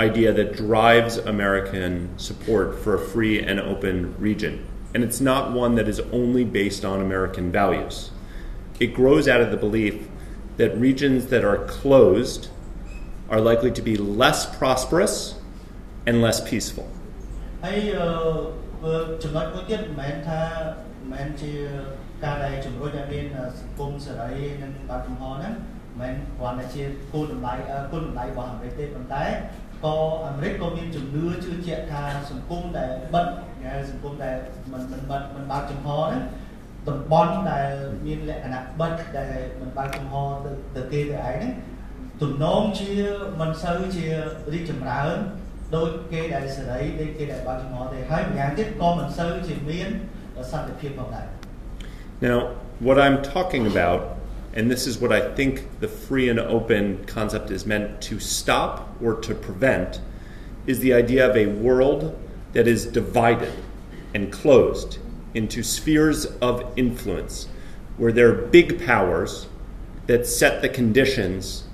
idea that drives American support for a free and open region. And it's not one that is only based on American values. It grows out of the belief that regions that are closed are likely to be less prosperous and less peaceful. ហើយចំណុចមួយទៀតមិនមែនជាការដែលជំរុញឲ្យមានសង្គមសេរីនិងបើកចំហហ្នឹងមិនគ្រាន់តែជាគោលតម្លៃរបស់អាមេរិកទេប៉ុន្តែក៏អាមេរិកក៏មានជំនឿជឿជាក់ថាសង្គមដែលបិទសង្គមដែលមិនបើកចំហហ្នឹងតំបន់ដែលមានលក្ខណៈបិទដែលមិនបើកចំហទៅគេទៅឯងហ្នឹងទំនងជាមិនសូវជារីកចម្រើនដោយគេដែលសេរីដូចគេដែលបើកចំហទេហើយម្យ៉ាងទៀតក៏មិនសូវជាមានសន្តិភាពផងដែរ Now, what I'm talking about, and this is what I think the free and open concept is meant to stop or to prevent, is the idea of a world that is divided and closed into spheres of influence, where there are big powers that set the conditions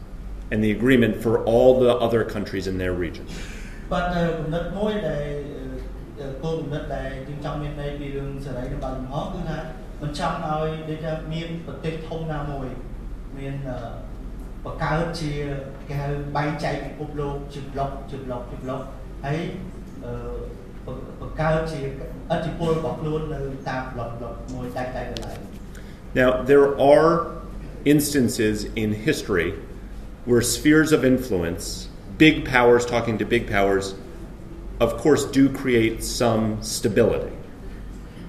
and the agreement for all the other countries in their region. បាទគំនិតមួយដែលគោលគំនិតដែលយើងចង់មានន័យពីរឿងសេរីនិងបើកចំហគឺថាមិនចង់ឲ្យដូចថាមានប្រទេសធំណាមួយមានបង្កើតជាគេហៅបែងចែកពិភពលោកជាប្លុកហើយបង្កើតជាឥទ្ធិពលរបស់ខ្លួននៅតាមប្លុកមួយតែកន្លែង Now, there are instances in history where spheres of influence, big powers talking to big powers, of course, do create some stability.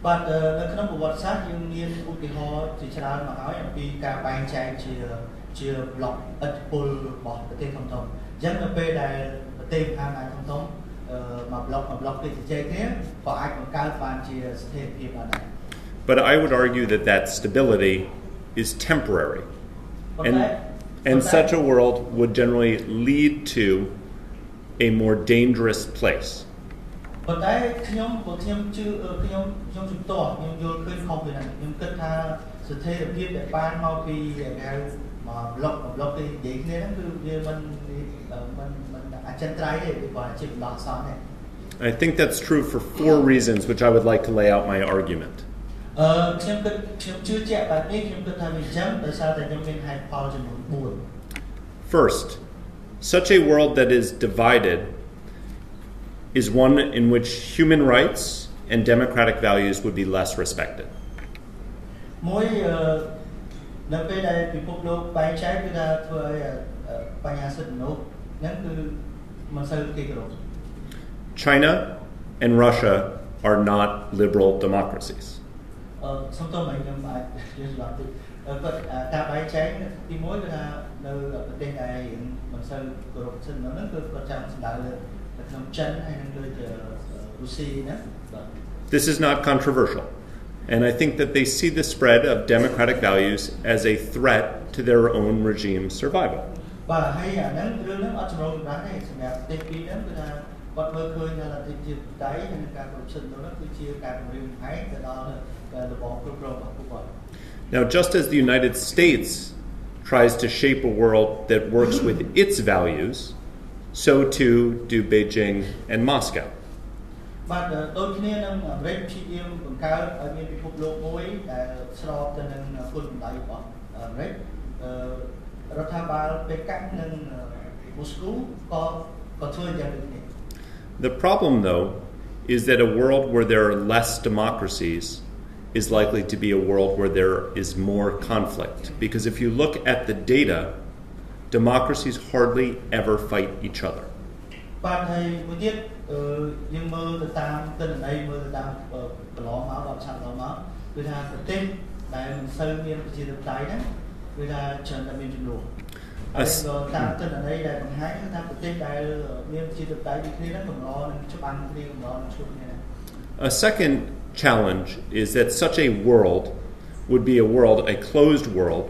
បាទនៅក្នុងប្រវត្តិសាស្ត្រយើងមានឧទាហរណ៍ជាច្រើនមកហើយអំពីការបែងចែកជាប្លុកឥទ្ធិពលរបស់ប្រទេសធំៗអញ្ចឹងនៅពេលដែលប្រទេសខាងធំៗមកប្លុកគេជជែកគ្នាក៏អាចបង្កើតបានជាស្ថិរភាពបានដែរ But I would argue that that stability is temporary. And such a world would generally lead to a more dangerous place. ប៉ុន្តែខ្ញុំជំទាស់ខ្ញុំយល់ឃើញខុសពីហ្នឹងខ្ញុំគិតថាស្ថិរភាពដែលបានមកពីគេហៅម block ទេនិយាយគ្នាហ្នឹងគឺវាមិនអចិន្ត្រៃយ៍ទេវាគាត់ជាបណ្ដោះអាសន្នទេ I think that's true for 4 reasons, which I would like to lay out my argument. ខ្ញុំជឿជាក់បែបនេះខ្ញុំគិតថាវាអញ្ចឹងដោយសារតែខ្ញុំមានហេតុផលចំនួន 4 First, such a world that is divided is one in which human rights and democratic values would be less respected. មួយនៅពេលដែលពិភពលោកបែងចែកគឺថាធ្វើឲ្យបញ្ហាសិទ្ធិមនុស្សហ្នឹងគឺមិនសូវគេគោរព China and Russia are not liberal democracies. សំទោសមកខ្ញុំអាចនិយាយឡើងតិចគាត់ការបែងចែកទី1គឺថានៅប្រទេសដែលមិនសូវគោរពសិទ្ធិមនុស្សហ្នឹងគឺគាត់ចាំស្ដៅលើក្នុងចិនហើយនឹងដូចរុស្ស៊ីណាបាទ This is not controversial, and I think that they see the spread of democratic values as a threat to their own regime's survival. បាទហើយអាហ្នឹងរឿងហ្នឹងអត់ចម្រូងចម្រាសទេសម្រាប់ប្រទេសពីរហ្នឹងគឺថាគាត់មើលឃើញថាលទ្ធិជាតិដៃនិងការគ្រប់សិទ្ធិនោះគឺជាការគម្រាមកំហែងទៅដល់របបគ្រប់គ្រងរបស់ពួកគាត់ Now, just as the United States tries to shape a world that works with its values, so too do Beijing and Moscow. បាទដូចគ្នានឹងអាមេរិកព្យាយាមបង្កើតឲ្យមានពិភពលោកមួយដែលស្របទៅនឹងគោលបំណងរបស់អាមេរិករដ្ឋាភិបាលប៉េកាំងនិងមូស្គូក៏ធ្វើយ៉ាងដូចគ្នា The problem, though, is that a world where there are less democracies is likely to be a world where there is more conflict. Because if you look at the data, democracies hardly ever fight each other. បាទហើយមួយទៀតយើងមើលទៅតាមទិន្នន័យមើលទៅតាមកន្លងមកដល់ឆាប់ដល់មកគឺថាប្រទេសដែលមិនសូវមានប្រជាធិបតេយ្យហ្នឹងគឺថាច្រើនតែមានចំនួនហើយតាមទិន្នន័យដែលបង្ហាញគឺថាប្រទេសដែលមានប្រជាធិបតេយ្យដូចគ្នាហ្នឹងកម្រនឹងច្បាំងគ្នាកម្រនឹងជួបគ្នា A second challenge is that such a world would be a closed world,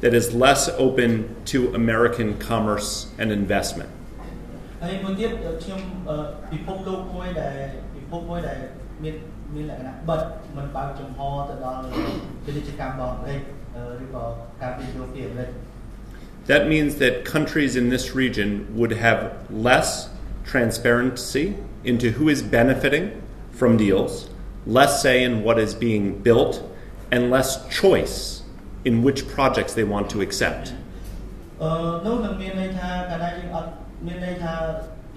that is less open to American commerce and investment. ហើយមួយទៀតខ្ញុំពិភពលោកមួយដែលមានលក្ខណៈបិទមិនបើកចំហទៅដល់ពាណិជ្ជកម្មរបស់អាមេរិកឬក៏ការវិនិយោគពីអាមេរិក That means that countries in this region would have less transparency into who is benefiting from deals, less say in what is being built, and less choice in which projects they want to accept. នោះនឹងមានន័យថាកាលណាយើងអត់មានន័យថា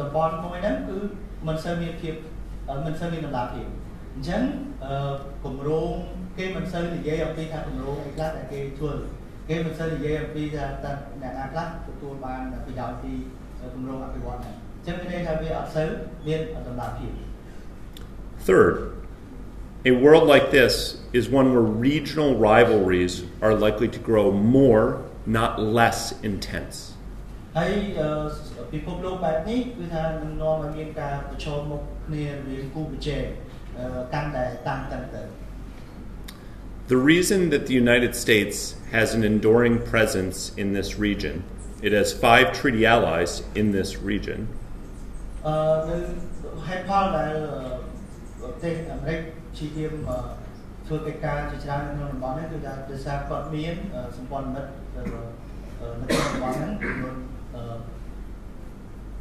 តំបន់មួយហ្នឹងគឺមិនសូវមានភាពមិនសូវមានតម្លាភាពអញ្ចឹងគម្រោងគេមិនសូវនិយាយអំពីថាគម្រោងអីខ្លះដែលគេធ្វើគេមិនសូវនិយាយអំពីថាតើអ្នកណាខ្លះទទួលបានប្រយោជន៍ពីគម្រោងអភិវឌ្ឍន៍ហ្នឹងអញ្ចឹងមានន័យថាវាអត់សូវមានតម្លាភាព Third, a world like this is one where regional rivalries are likely to grow more, not less intense. ហើយពិភពលោកបែបនេះគឺថានឹងនាំឲ្យមានការប្រឈមមុខគ្នារវាងគូប្រជែងកាន់តែតាំងទៅ The reason that the United States has an enduring presence in this region, it has 5 treaty allies in this region. នៅហេតុផលដែលប្រទេសអាមេរិកព្យាយាមធ្វើកិច្ចការជាច្រើនក្នុងតំបន់នេះគឺថាដោយសារគាត់មានសម្ព័ន្ធមិត្តនៅក្នុងតំបន់ហ្នឹង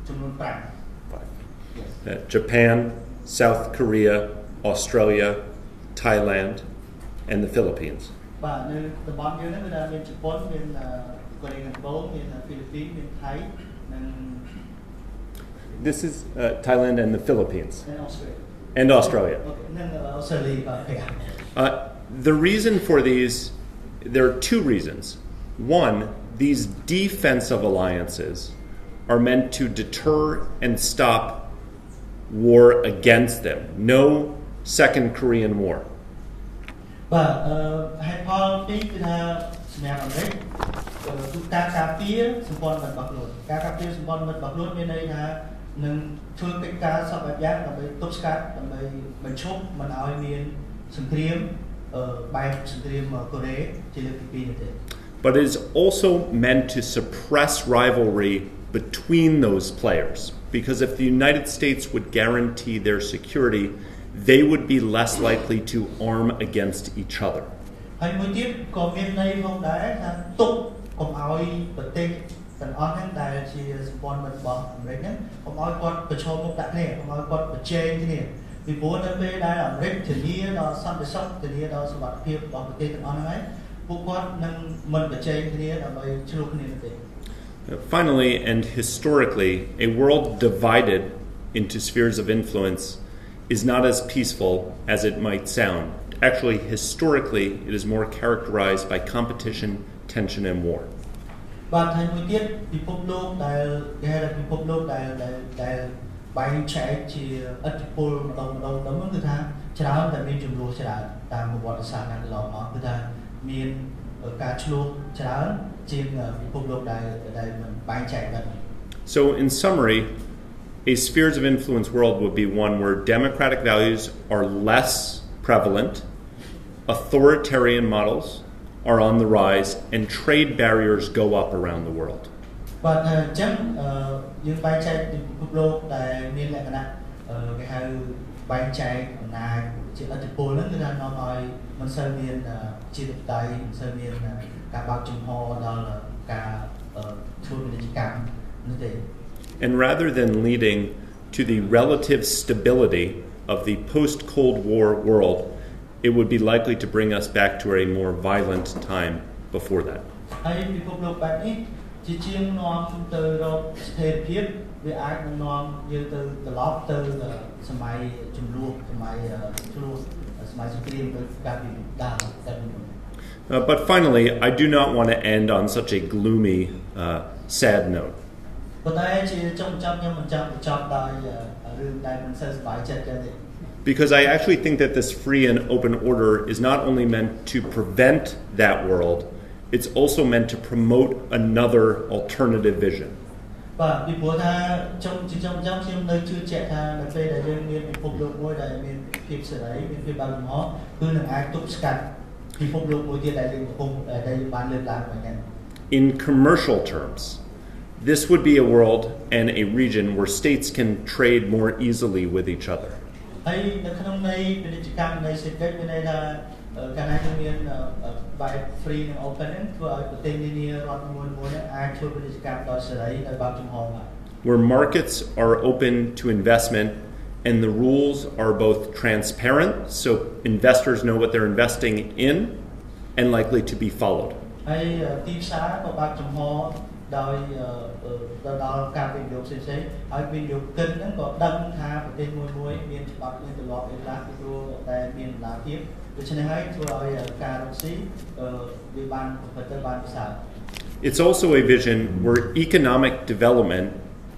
ចំនួន 5 Japan, South Korea, Australia, Thailand, and the Philippines. បាទនៅតំបន់យើងហ្នឹងគឺថាមានជប៉ុនមានកូរ៉េខាងត្បូងមានហ្វីលីពីនមានថៃនិង This is Thailand and the Philippines. And Australia. And Australia. The reason for these, there are 2 reasons. One, these defensive alliances are meant to deter and stop war against them. No Second Korean War. បាទហេតុផលទីគឺថាសម្រាប់អាមេរិកគឺការការពារសម្ព័ន្ធមិត្តរបស់ខ្លួនការការពារសម្ព័ន្ធមិត្តរបស់ខ្លួនមានន័យថានឹងធ្វើកិច្ចការសពបែបយ៉ាងដើម្បីទប់ស្កាត់ដើម្បីបញ្ឈប់មិនឲ្យមានសង្គ្រាមបែបសង្គ្រាមកូរ៉េជាលើកទី 2 នេះទេ But it is also meant to suppress rivalry between those players. Because if the United States would guarantee their security, they would be less likely to arm against each other. ហើយមួយទៀតក៏មានន័យផងដែរថាទប់ កុំឲ្យប្រទេសទាំងអស់ហ្នឹងដែលជាសម្ព័ន្ធមិត្តរបស់អាមេរិកហ្នឹងកុំឲ្យគាត់ប្រឈមមុខដាក់គ្នាកុំឲ្យគាត់ប្រជែងគ្នាពីព្រោះនៅពេលដែលអាមេរិកធានាដល់សន្តិសុខធានាដល់សុវត្ថិភាពរបស់ប្រទេសទាំងអស់ហ្នឹងហើយពួកគាត់នឹងមិនប្រជែងគ្នាដើម្បីឆ្លោះគ្នាទេ Finally, and historically, a world divided into spheres of influence is not as peaceful as it might sound. Actually, historically, it is more characterized by competition, tension, and war. បាទហើយមួយទៀតពិភពលោកដែលគេហៅថាពិភពលោកដែលបែងចែកជាឥទ្ធិពលម្ដងហ្នឹងគឺថាច្រើនតែមានចំនួនច្រើនតាមប្រវត្តិសាស្ត្រកន្លងមកគឺថាមានការឆ្លោះច្រើនជាងពិភពលោកដែលមិនបែងចែកបាន So, in summary, a spheres of influence world would be one where democratic values are less prevalent, authoritarian models are on the rise, and trade barriers go up around the world. បាទអញ្ចឹងយើងបែងចែកពិភពលោកដែលមានលក្ខណៈគេហៅបែងចែកអំណាចជាឥទ្ធិពលហ្នឹងគឺថានាំឲ្យមិនសូវមានជាតបតៃមិនសូវមានការបើកចំហដល់ការធ្វើពាណិជ្ជកម្មនោះទេ And rather than leading to the relative stability of the post-Cold War world, it would be likely to bring us back to a more violent time before that. ហើយពិភពលោកបែបនេះជាជាងនាំទៅរកស្ថិរភាពវាអាចនឹងនាំយើងទៅត្រឡប់ទៅសម័យចំនួនសម័យឆ្លោះសម័យសង្គ្រាមទៅការពីដើមតែ But finally, I do not want to end on such a gloomy, sad note. ប៉ុន្តែជាចុងចប់ខ្ញុំមិនចង់បញ្ចប់ដោយរឿងដែលមិនសូវសប្បាយចិត្តទេ Because I actually think that this free and open order is not only meant to prevent that world, it's also meant to promote another alternative vision. បាទពីព្រោះថាចុងខ្ញុំនៅជឿជាក់ថានៅពេលដែលយើងមានពិភពលោកមួយដែលមានភាពសេរីមានភាពបើកចំហគឺនឹងអាចទប់ស្កាត់ពិភពលោកមួយទៀតដែលយើងកំពុងដែលបានលើកឡើងមកហ្នឹង In commercial terms, this would be a world and a region where states can trade more easily with each other. ហើយនៅក្នុងន័យពាណិជ្ជកម្មនៃសេដ្ឋកិច្ចមានន័យថាកាលណាយើងមានបែប free និង open ហ្នឹងធ្វើឲ្យប្រទេសនានារដ្ឋមួយៗអាចធ្វើពាណិជ្ជកម្មដោយសេរីដោយបើកចំហបាន Where markets are open to investment and the rules are both transparent, so investors know what they're investing in, and likely to be followed. ហើយទីផ្សារក៏បើកចំហដោយដល់ការវិនិយោគផ្សេងៗហើយវិនិយោគិនហ្នឹងក៏ដឹងថាប្រទេសមួយមានច្បាប់មានទម្លាប់អីខ្លះពីព្រោះតែមានតម្លាភាពដូច្នេះហើយធ្វើឲ្យការរកស៊ីវាបានប្រព្រឹត្តទៅបានប្រសើរ It's also a vision where economic development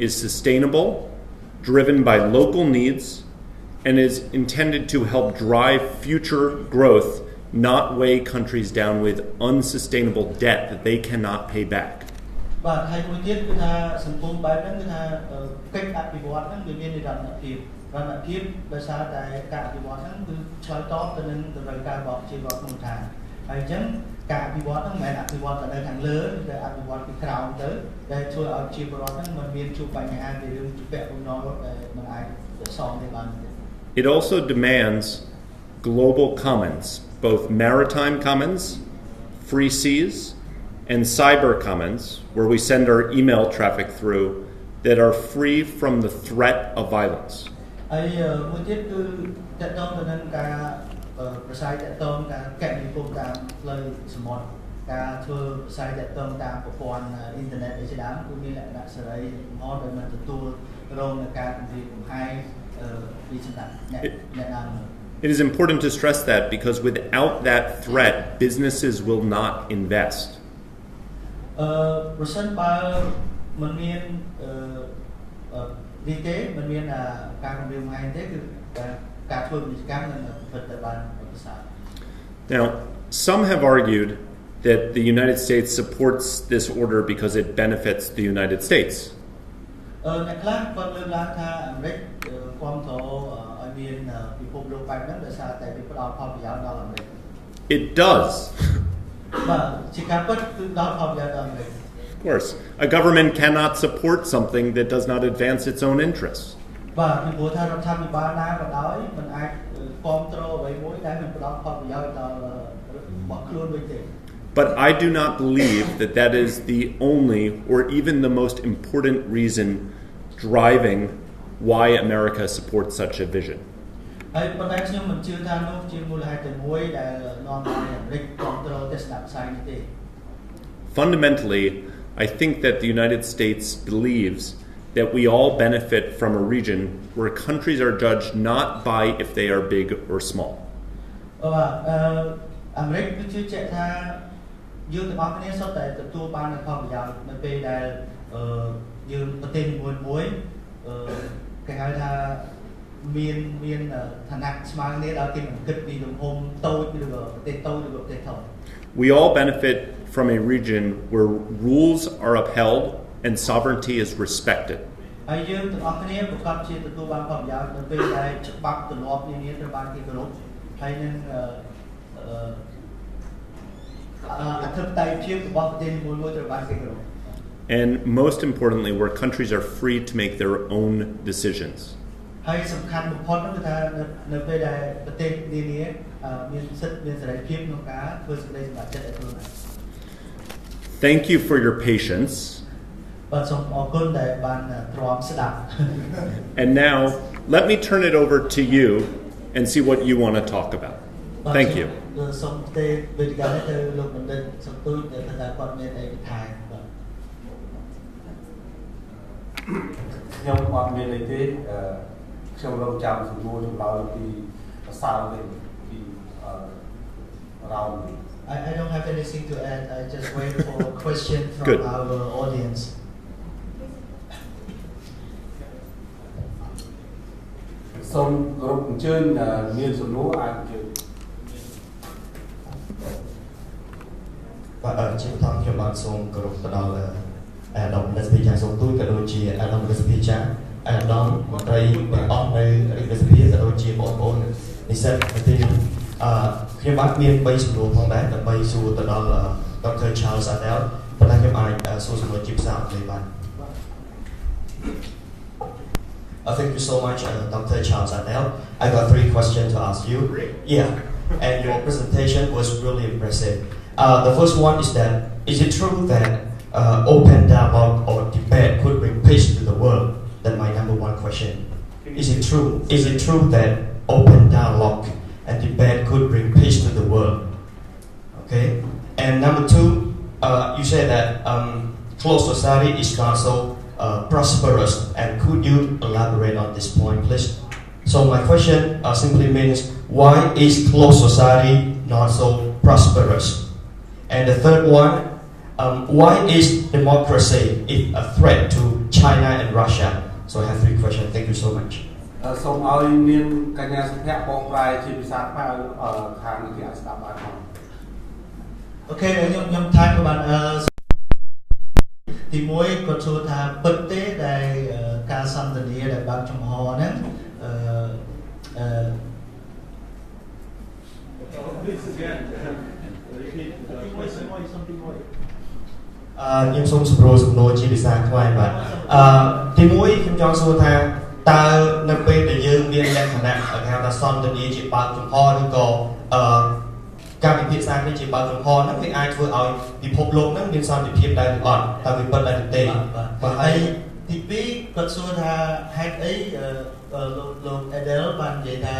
is sustainable, driven by local needs, and is intended to help drive future growth, not weigh countries down with unsustainable debt that they cannot pay back. បាទហើយមួយទៀតគឺថាសង្គមបែបហ្នឹងគឺថាកិច្ចអភិវឌ្ឍហ្នឹងវាមាននិរន្តរភាពដោយសារតែការអភិវឌ្ឍហ្នឹងគឺឆ្លើយតបទៅនឹងតម្រូវការរបស់ប្រជាពលរដ្ឋក្នុងឋានហើយអញ្ចឹងការអភិវឌ្ឍហ្នឹងមិនមែនអភិវឌ្ឍតែនៅខាងលើតែអភិវឌ្ឍពីក្រោមទៅដែលធ្វើឲ្យប្រជាពលរដ្ឋហ្នឹងមិនមានជួបបញ្ហាពីរឿងជាពាក់បំណុលដែលមិនអាចសងទេបាន It also demands global commons, both maritime commons, free seas, and cyber commons, where we send our email traffic through, that are free from the threat of violence. ហើយមួយទៀតគឺតកតងទៅនឹងការប្រស័យតកតងការកែនិគមតាមផ្លូវសមុទ្រការធ្វើប្រស័យតកតងតាមប្រព័ន្ធអ៊ីនធឺណិតជាដើមគឺមានលក្ខណៈសេរីកំហុសដោយមិនទទួលរងនឹងការគំរាមកំហែងពីសំណាក់អ្នកណា It is important to stress that because without that threat, businesses will not invest. ប្រសិនបើមិនមាននេះទេមិនមានការគំរាមកំហែងទេគឺការធ្វើពាណិជ្ជកម្មនឹងប្រព្រឹត្តទៅបានប្រសើរ Now, some have argued that the United States supports this order because it benefits the United States. អ្នកខ្លះគាត់លើកឡើងថាអាមេរិកគាំទ្រឲ្យមានពិភពលោកបែបហ្នឹងដោយសារតែវាផ្ដល់ផលប្រយោជន៍ដល់អាមេរិក It does. បាទជាការពិតគឺផ្ដល់ផលប្រយោជន៍ដល់អាមេរិក Of course, a government cannot support something that does not advance its own interests. បាទពីព្រោះថារដ្ឋាភិបាលណាក៏ដោយមិនអាចគាំទ្រអ្វីមួយដែលមិនផ្ដល់ផលប្រយោជន៍ដល់របស់ខ្លួនវិញទេ But I do not believe that that is the only or even the most important reason driving why America supports such a vision. Fundamentally, I think that the United States believes that we all benefit from a region where countries are judged not by if they are big or small. We all benefit from a region where rules are upheld and sovereignty is respected. And most importantly, where countries are free to make their own decisions. Thank you for your patience. And now, let me turn it over to you and see what you want to talk about. Thank you. I don't have anything to add. I just wait for a question from Good. our audience. Dr. Charles Adele, but I have social chips out. Thank you so much, Dr. Charles Adele. I got 3 questions to ask you. Yeah, and your presentation was really impressive. The first one is that, is it true that open dialogue or debate could bring peace to the world? That's my number 1 question. Is it true? Is it true that open dialogue and debate could bring peace to the world? Okay. And number 2, you said that closed society is not so prosperous. And could you elaborate on this point, please? So my question simply means, why is closed society not so prosperous? And the third one, why is democracy a threat to China and Russia? So I have 3 questions. Thank you so much. Okay, ខ្ញុំថាក៏បានទី1គាត់សួរថាពិតទេដែលការសន្ទនាដែលបើកចំហហ្នឹងខ្ញុំសូមសម្រួលសំណួរជាភាសាខ្មែរបាទទី1ខ្ញុំចង់សួរថាតើនៅពេលដែលយើងមានលក្ខណៈគេហៅថាសន្ទនាជាបើកចំហឬក៏ការពិភាក្សាគ្នាជាបើកចំហហ្នឹងវាអាចធ្វើឲ្យពិភពលោកហ្នឹងមានសន្តិភាពដែរឬអត់តើវាពិតដែរទេបាទហើយទី2គាត់សួរថាហេតុអីលោក Adele បាននិយាយថា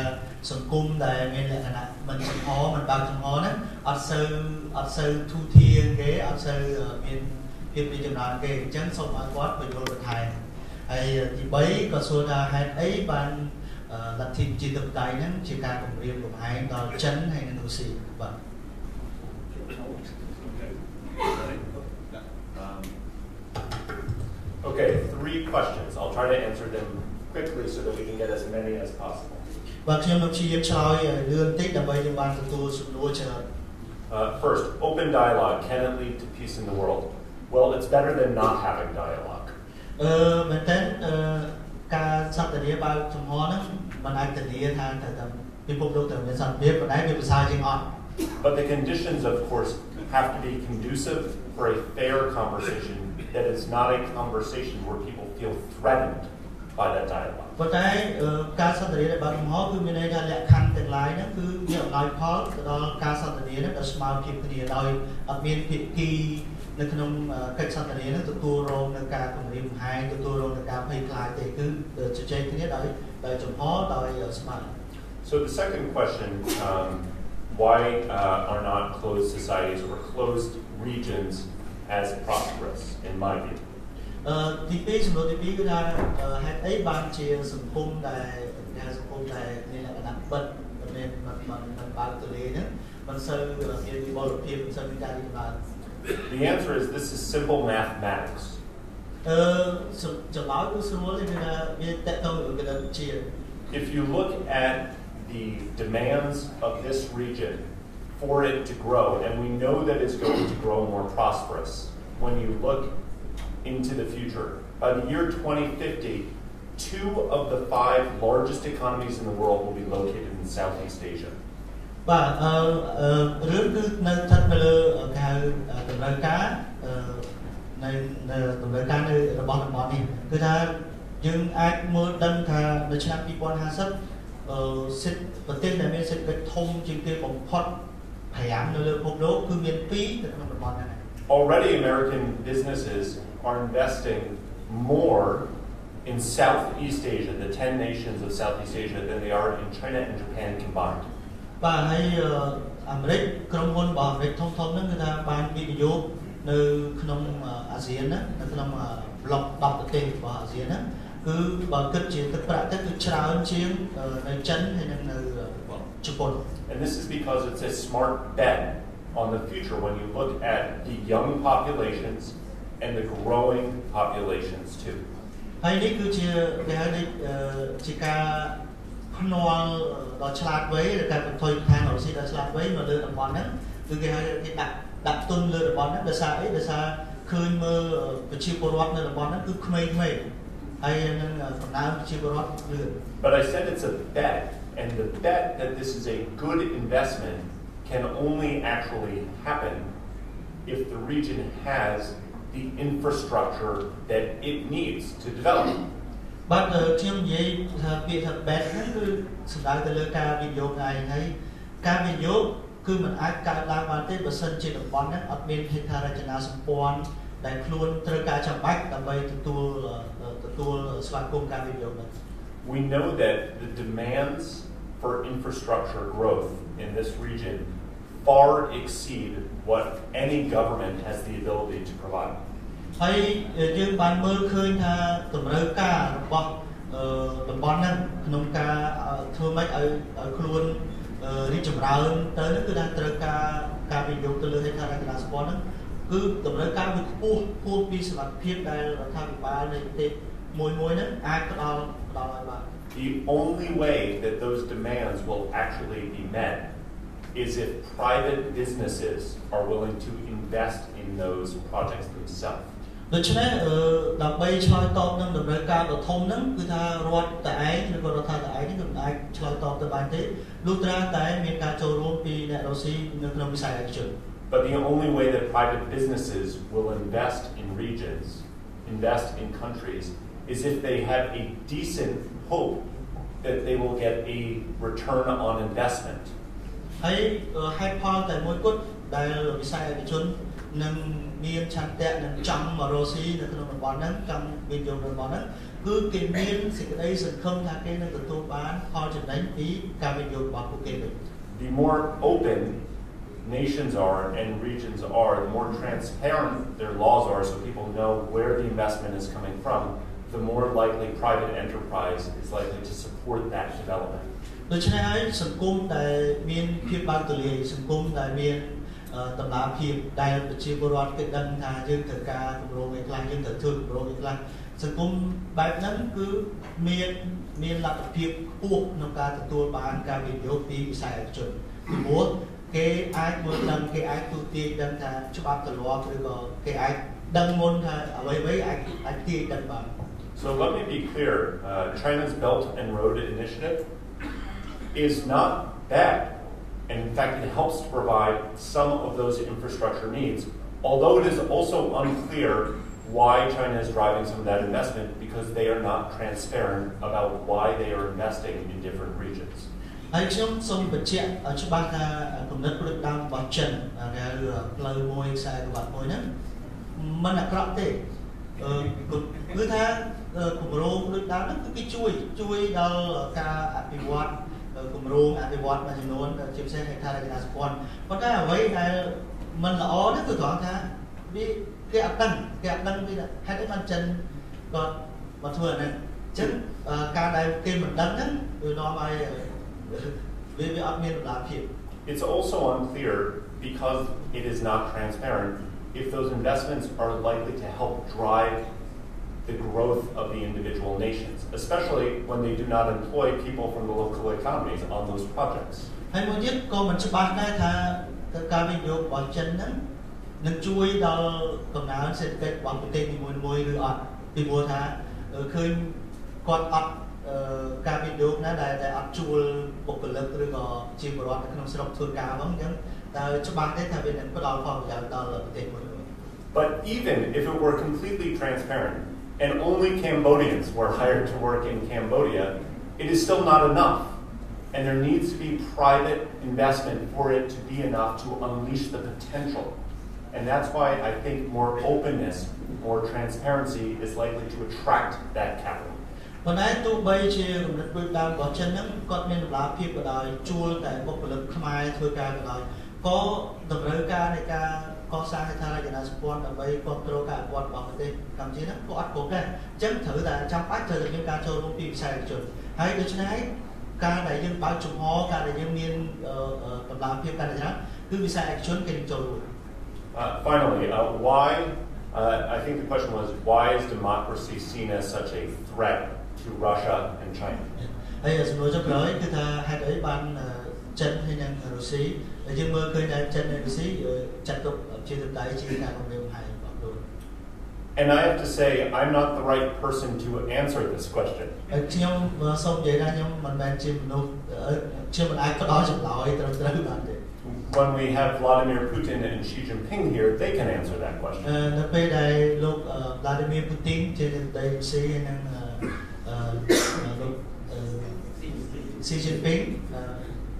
សង្គមដែលមានលក្ខណៈមិនចំហមិនបើកចំហហ្នឹងអត់សូវទូធាគេអត់សូវមានភាពរីកចម្រើនគេអញ្ចឹងសូមឲ្យគាត់បញ្យល់បន្ថែមហើយទី3ក៏សួរថាហេតុអីបានលទ្ធិប្រជាធិបតេយ្យហ្នឹងជាការគម្រាមកំហែងដល់ចិនហើយនិងរុស្ស៊ីបាទ Okay, 3 questions. I'll try to answer them quickly so that we can get as many as possible. បាទខ្ញុំនឹងព្យាយាមឆ្លើយលឿនតិចដើម្បីយើងបានទទួលសំណួរច្រើន First, open dialogue, can it lead to peace in the world? Well, it's better than not having dialogue. មែនតើការសន្ទនាបើកចំហហ្នឹងមិនអាចធានាថាតែពិភពលោកត្រូវមានសន្តិភាពប៉ុន្តែវាប្រសើរជាងអត់ But the conditions, of course, have to be conducive for a fair conversation that is not a conversation where people feel threatened by that dialogue. ប៉ុន្តែការសន្ទនាដែលបើកចំហគឺមានន័យថាលក្ខខណ្ឌទាំងឡាយហ្នឹងគឺមានអំណោយផលទៅដល់ការសន្ទនាហ្នឹងដែលស្មើភាពគ្នាដោយអត់មានភាគីនៅក្នុងកិច្ចសន្ទនាហ្នឹងទទួលរងនឹងការគំរាមកំហែងទទួលរងនឹងការភ័យខ្លាចទេគឺជជែកគ្នាដោយចំហដោយស្មើ So the second question, why are not closed societies or closed regions as prosperous, in my view? ទី2សំណួរទី2គឺថាហេតុអីបានជាសង្គមដែលសង្គមដែលមានលក្ខណៈបិទមានមិនបើកទូលាយហ្នឹងមិនសូវមានវិបលភាពមិនសូវមានការរីកចម្រើន The answer is this is simple mathematics. ចម្លើយគឺស្រួលទេគឺថាវាតកតងនឹងគណិតវិទ្យា If you look at the demands of this region for it to grow, and we know that it's going to grow more prosperous, when you look into the future, by the year 2050, 2 of the 5 largest economies in the world will be located in Southeast Asia. បាទរឿងគឺនៅស្ថិតនៅលើគេហៅតម្រូវការនៅតម្រូវការនៅរបស់តំបន់នេះគឺថាយើងអាចមើលដឹងថានៅឆ្នាំ2050សិទ្ធិប្រទេសដែលមានសេដ្ឋកិច្ចធំជាងគេបំផុត5នៅលើពិភពលោកគឺមាន2នៅក្នុងតំបន់ហ្នឹង Already American businesses are investing more in Southeast Asia, the 10 nations of Southeast Asia, than they are in China and Japan combined. បាទហើយអាមេរិកក្រុមហ៊ុនរបស់អាមេរិកធំៗហ្នឹងគឺថាបានវិនិយោគនៅក្នុងអាស៊ានណានៅក្នុងប្លុក10ប្រទេសរបស់អាស៊ានណាគឺបើគិតជាទឹកប្រាក់ទៅគឺច្រើនជាងនៅចិនហើយនិងនៅជប៉ុន And this is because it's a smart bet on the future when you look at the young populations and the growing populations too. ហើយនេះគឺជាគេហៅជាការភ្នាល់ដ៏ឆ្លាតវៃឬការបន្ថយឋានរុស្ស៊ីដ៏ឆ្លាតវៃនៅលើតំបន់ហ្នឹងគឺគេហៅគេដាក់ទុនលើតំបន់ហ្នឹងដោយសារអីដោយសារឃើញមើលប្រជាពលរដ្ឋនៅតំបន់ហ្នឹងគឺក្មេងៗហើយនឹងបណ្ដាប្រជាពលរដ្ឋលឿន But I said it's a bet, and the bet that this is a good investment can only actually happen if the region has the infrastructure that it needs to develop. បាទខ្ញុំនិយាយថាពាក្យថា bet ហ្នឹងគឺសំដៅទៅលើការវិនិយោគឯងហើយការវិនិយោគគឺมันអាចកើតឡើងបានទេបើសិនជាតំបន់ហ្នឹងអត់មានហេដ្ឋារចនាសម្ព័ន្ធដែលខ្លួនត្រូវការចាំបាច់ដើម្បីទទួលស្វាគមន៍ការវិនិយោគហ្នឹង We know that the demands for infrastructure growth in this region far exceed what any government has the ability to provide. ហើយយើងបានមើលឃើញថាតម្រូវការរបស់តំបន់ហ្នឹងក្នុងការធ្វើម៉េចឲ្យខ្លួនរីកចម្រើនទៅហ្នឹងគឺថាត្រូវការវិនិយោគទៅលើហេដ្ឋារចនាសម្ព័ន្ធហ្នឹងគឺតម្រូវការវាខ្ពស់ពីសមត្ថភាពដែលរដ្ឋាភិបាលនៃប្រទេសមួយហ្នឹងអាចផ្ដល់ឲ្យបាន The only way that those demands will actually be met is if private businesses are willing to invest in those projects themselves. ដូច្នេះដើម្បីឆ្លើយតបនឹងតម្រូវការដ៏ធំហ្នឹងគឺថារដ្ឋតែឯងឬក៏រដ្ឋាភិបាលឯងគឺមិនអាចឆ្លើយតបទៅបានទេលុះត្រាតែមានការចូលរួមពីអ្នករុស្ស៊ីនៅក្នុងវិស័យឯកជន But the only way that private businesses will invest in regions, invest in countries, is if they have a decent hope that they will get a return on investment. ហើយហេតុផលតែមួយគត់ដែលវិស័យឯកជននឹងមានឆន្ទៈនឹងចង់មករកស៊ីនៅក្នុងតំបន់ហ្នឹងចង់វិនិយោគនៅតំបន់ហ្នឹងគឺគេមានសេចក្តីសង្ឃឹមថាគេនឹងទទួលបានផលចំណេញពីការវិនិយោគរបស់ពួកគេវិញ The more open nations are and regions are, the more transparent their laws are so people know where the investment is coming from, the more likely private enterprise is likely to support that development. ដូច្នេះហើយសង្គមដែលមានភាពបើកទូលាយសង្គមដែលមានតម្លាភាពដែលប្រជាពលរដ្ឋគេដឹងថាយើងត្រូវការគម្រោងឯខ្លះយើងត្រូវធ្វើគម្រោងឯខ្លះសង្គមបែបហ្នឹងគឺមានលទ្ធភាពខ្ពស់ក្នុងការទទួលបានការវិនិយោគពីវិស័យឯកជនពីព្រោះគេអាចមើលដឹងគេអាចទូទាញដឹងថាច្បាប់ទម្លាប់ឬក៏គេអាចដឹងមុនថាអ្វីៗអាចទាញដឹងបាន So let me be clear, China's Belt and Road Initiative is not bad. And in fact, it helps to provide some of those infrastructure needs, although it is also unclear why China is driving some of that investment because they are not transparent about why they are investing in different regions. ហើយខ្ញុំសូមបញ្ជាក់ច្បាស់ថាគំនិតព្រឹកដើមរបស់ចិនដែលផ្លូវមួយខ្សែក្រវ៉ាត់មួយហ្នឹងមិនអាក្រក់ទេគឺថាគម្រោងព្រឹកដើមហ្នឹងគឺគេជួយដល់ការអភិវឌ្ឍគម្រោងអភិវឌ្ឍមួយចំនួនជាពិសេសហេដ្ឋារចនាសម្ព័ន្ធប៉ុន្តែអ្វីដែលមិនល្អនេះគឺត្រង់ថាវាគេអត់ដឹងពីហេតុអីបានចិនគាត់មកធ្វើអាហ្នឹងអញ្ចឹងការដែលគេមិនដឹងហ្នឹងគឺនាំឲ្យវាអត់មានតម្លាភាព It's also unclear because it is not transparent if those investments are likely to help drive the growth of the individual nations, especially when they do not employ people from the local economies on those projects. ហើយមួយទៀតក៏មិនច្បាស់ដែរថាការវិនិយោគរបស់ចិនហ្នឹងនឹងជួយដល់កំណើនសេដ្ឋកិច្ចរបស់ប្រទេសនីមួយៗឬអត់ពីព្រោះថាឃើញគាត់អត់ការវិនិយោគណាដែលអត់ជួលបុគ្គលិកឬក៏ជាពលរដ្ឋនៅក្នុងស្រុកធ្វើការហ្នឹងអញ្ចឹងតើច្បាស់ទេថាវានឹងផ្ដល់ផលប្រយោជន៍ដល់ប្រទេសមួយ But even if it were completely transparent and only Cambodians were hired to work in Cambodia, it is still not enough. And there needs to be private investment for it to be enough to unleash the potential. And that's why I think more openness, more transparency is likely to attract that capital. ប៉ុន្តែទោះបីជាគំនិតព្រឹកដើមរបស់ចិនហ្នឹងគាត់មានតម្លាភាពក៏ដោយជួលតែបុគ្គលិកខ្មែរធ្វើការក៏ដោយក៏តម្រូវការនៃការកសាងហេដ្ឋារចនាសម្ព័ន្ធដើម្បីគ្រប់គ្រងការអភិវឌ្ឍរបស់ប្រទេសកម្ពុជាហ្នឹងក៏អត់គ្រប់ដែរអញ្ចឹងត្រូវតែចាំបាច់ត្រូវតែមានការចូលរួមពីវិស័យឯកជនហើយដូច្នេះការដែលយើងបើកចំហការដែលយើងមានតម្លាភាពកាន់តែច្រើនគឺវិស័យឯកជនគេនឹងចូលរួម Finally, why I think the question was why is democracy seen as such a threat to Russia and China? ហើយសំណួរចុងក្រោយគឺថាហេតុអីបានចិនហើយនិងរុស្ស៊ីដែលយើងមើលឃើញថាចិននិងរុស្ស៊ីចាត់ទុកជាទិដ្ឋាជាការគំរាមកំហែងរបស់ខ្លួន And I have to say I'm not the right person to answer this question. ខ្ញុំសូមនិយាយថាខ្ញុំមិនមែនជាមនុស្សខ្ញុំមិនអាចផ្ដល់ចម្លើយត្រឹមត្រូវបានទេ When we have Vladimir Putin and Xi Jinping here, they can answer that question. នៅពេលដែលលោក Vladimir Putin ជានាយករដ្ឋមន្ត្រីរុស្ស៊ីនិងលោក Xi Jinping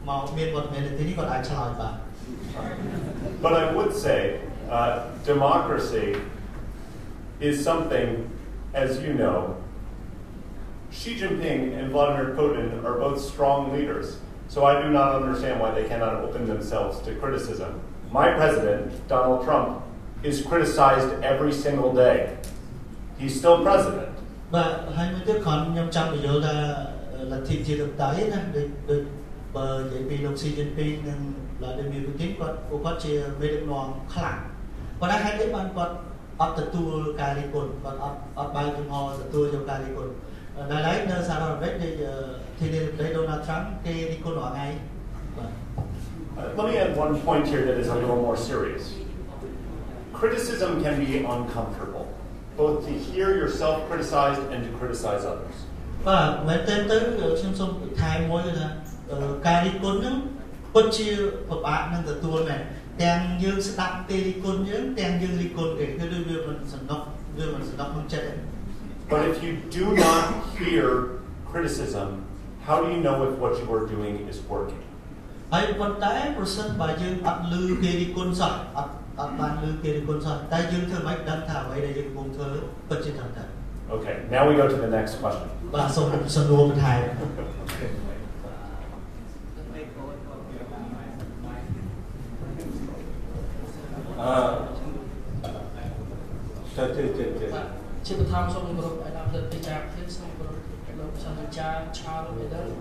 មកមានវត្តមាននៅទីនេះគាត់អាចឆ្លើយបាន But I would say democracy is something, as you know, Xi Jinping and Vladimir Putin are both strong leaders. So I do not understand why they cannot open themselves to criticism. My president, Donald Trump, is criticized every single day. He's still president. បាទហើយមួយទៀតខ្ញុំចង់បញ្យល់ថាលទ្ធិជាតិតៃណាដូចបើនិយាយពីលោក Xi Jinping និង Vladimir Putin គាត់ជាមេដឹកនាំខ្លាំងប៉ុន្តែហេតុអីបានគាត់អត់ទទួលការរិះគន់គាត់អត់បើកចំហទទួលយកការរិះគន់ដែលឡែកនៅសហរដ្ឋអាមេរិកដែលធានារដ្ឋមន្ត្រី Donald Trump គេរិះគន់រាល់ថ្ងៃបាទ Let me add one point here that is a little more serious. Criticism can be uncomfortable, both to hear yourself criticized and to criticize others. បាទមែនទេទៅខ្ញុំសូមថែមមួយគឺថាការរិះគន់ហ្នឹងពិតជាពិបាកនឹងទទួលមែនទាំងយើងស្ដាប់គេរិះគន់យើងទាំងយើងរិះគន់គេគឺដូចវាមិនសំណុកក្នុងចិត្តទេ But if you do not hear criticism, how do you know if what you are doing is working? ហើយប៉ុន្តែប្រសិនបើយើងអត់ឮគេរិះគន់សោះអត់បានឮគេរិះគន់សោះតែយើងធ្វើមិនដឹងថាអ្វីដែលយើងកំពុងធ្វើពិតជាត្រឹមត្រូវ Okay, now we go to the next question. បាទសូមសំណួរបន្ថែម ជាបឋមសូមគោរពឲ្យដល់ទៅពិចារណាសូមគោរពលោកសាស្ត្រាចារ្យឆាលពីដល់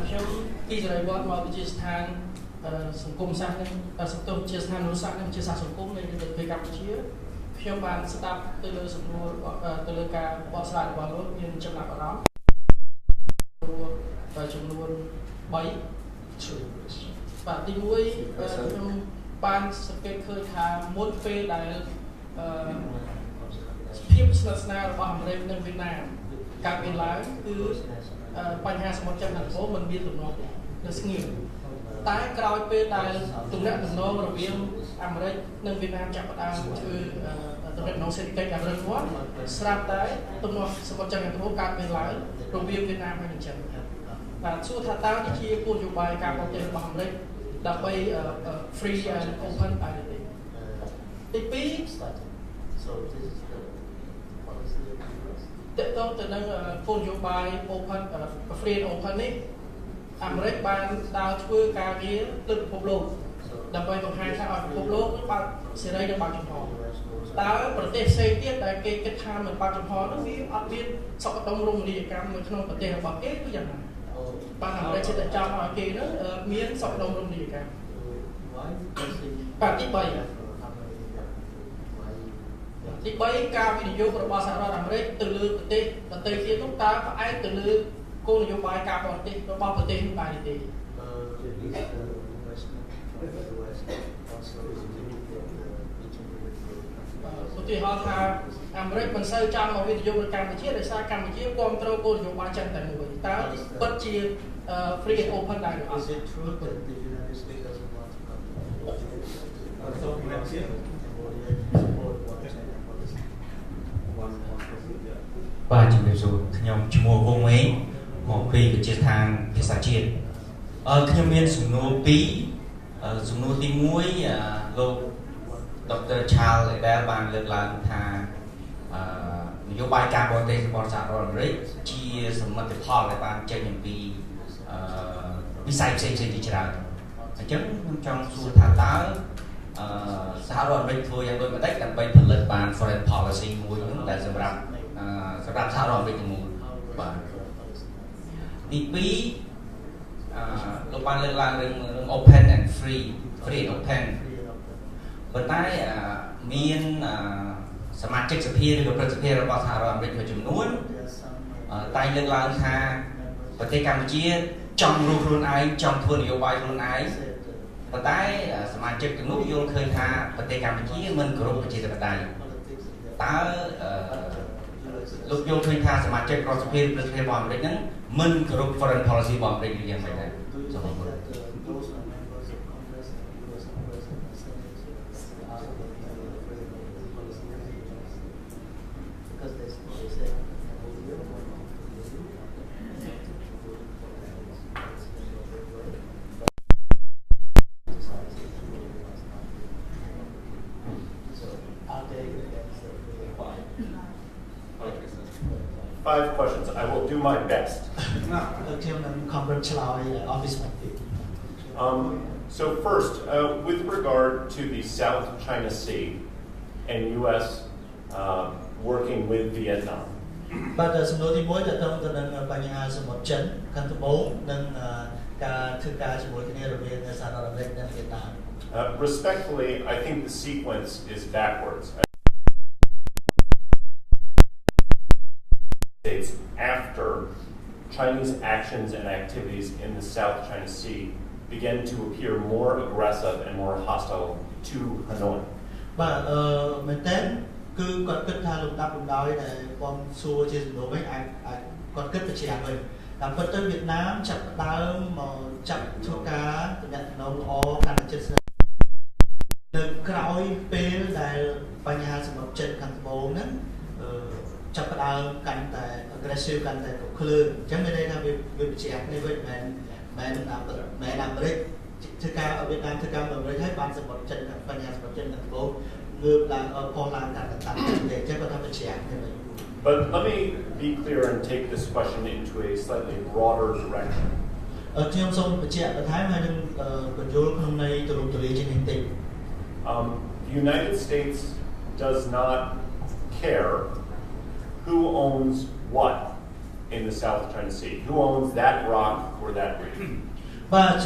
ខ្ញុំពីសេរីវត្តមកវិទ្យាស្ថានសង្គមសាស្ត្រនិងសង្គមជាស្ថានមនុស្សសាស្ត្រនិងជាសាស្ត្រសង្គមនៃប្រទេសកម្ពុជាខ្ញុំបានស្ដាប់ទៅលើសំណួរទៅលើការបកស្រាយរបស់លោកមានចំណាប់អារម្មណ៍ចំនួន3បាទទី1ខ្ញុំបានសង្កេតឃើញថាមុនពេលដែលភាពស្និទ្ធស្នាលរបស់អាមេរិកនិងវៀតណាមកើតមានឡើងគឺបញ្ហាសមុទ្រចិនខាងត្បូងមិនមានទំនាស់នៅស្ងៀមតែក្រោយពេលដែលទំនាក់ទំនងរវាងអាមេរិកនិងវៀតណាមចាប់ផ្ដើមធ្វើ តំណែងសេដ្ឋកិច្ចអាមេរិកគាត់ស្រាប់តែទំនាស់សមុទ្រចិនខាងត្បូងកើតមានឡើងរវាងវៀតណាមហើយនិងចិនបាទសួរថាតើនេះជាគោលនយោបាយការបរទេសរបស់អាមេរិកដើម្បី free and open ដែរទេទី2តើតើទៅនឹងគោលនយោបាយ open free and open នេះអាមេរិកបានដើរធ្វើការងារលើពិភពលោកដើម្បីបង្ហាញថាឲ្យពិភពលោកបើកសេរីនិងបើកចំហតើប្រទេសផ្សេងទៀតដែលគេគិតថាមិនបើកចំហនោះវាអត់មានសុខដុមរមណីយកម្មនៅក្នុងប្រទេសរបស់គេគឺយ៉ាងណាបាទអាមេរិកចិត្តតែចង់ឲ្យគេនោះមានសុខដុមរមណីយកម្មបាទទី3ការវិនិយោគរបស់សហរដ្ឋអាមេរិកទៅលើប្រទេសដទៃទៀតនោះតើផ្អែកទៅលើគោលនយោបាយការបរទេសរបស់ប្រទេសនោះដែរទេឧទាហរណ៍ថាអាមេរិកមិនសូវចង់មកវិនិយោគនៅកម្ពុជាដោយសារកម្ពុជាគ្រប់គ្រងគោលនយោបាយចិនតែមួយតើពិតជា free and open ដែរឬអត់ Is it true that the United States doesn't want to come toបាទជំរាបសួរខ្ញុំឈ្មោះវងមេមកពីវិទ្យាស្ថានភាសាជាតិខ្ញុំមានសំណួរ2សំណួរទី1លោកដុកទ័រ Charles Ledel បានលើកឡើងថានយោបាយការបរទេសរបស់សហរដ្ឋអាមេរិកជាសមិទ្ធផលដែលបានចេញអំពីវិស័យផ្សេងៗជាច្រើនអញ្ចឹងខ្ញុំចង់សួរថាតើសហរដ្ឋអាមេរិកធ្វើយ៉ាងដូចម្តេចដើម្បីផលិតបាន foreign policy មួយនោះដែលសម្រាប់សហរដ្ឋអាមេរិកទាំងមូលបាទទី2លោកបានលើកឡើងរឿង open and free and open ប៉ុន្តែមានសមាជិកសភាឬក៏ព្រឹទ្ធសភារបស់សហរដ្ឋអាមេរិកមួយចំនួនតែលើកឡើងថាប្រទេសកម្ពុជាចង់រស់ខ្លួនឯងចង់ធ្វើនយោបាយខ្លួនឯងប៉ុន្តែសមាជិកទាំងនោះយល់ឃើញថាប្រទេសកម្ពុជាមិនគោរពប្រជាធិបតេយ្យតើលោកយល់ឃើញថាសមាជិករដ្ឋសភាឬព្រឹទ្ធសភារបស់អាមេរិកហ្នឹងមិនគោរព foreign policy របស់អាមេរិកឬយ៉ាងម៉េចដែរសូមអរគុណ 5 questions. I will do my best. So first, with regard to the South China Sea and U.S. Working with Vietnam. Respectfully, I think the sequence is backwards. After Chinese actions and activities in the South China Sea began to appear more aggressive and more hostile to Hanoi. But cứ còn kết tha lục đắp lục đói để con xua trên đồ mấy anh còn kết phải trẻ mình làm phân tới Việt Nam chặt đá mà chặt cho cá nhận nấu ó ăn trên sân được cõi pê là bà nhà sự một trận thằng bố nữa chặt đá cắn tại aggressive cắn tại cục khơi chẳng đây là việc trẻ này vậy mẹ làm đấy thứ ca ở Việt Nam thứ ca mà mới thấy ban sự một trận bà nhà sự một trận thằng bố But let me be clear and take this question into a slightly broader direction. The United States does not care who owns what in the South China Sea, who owns that rock or that reef. What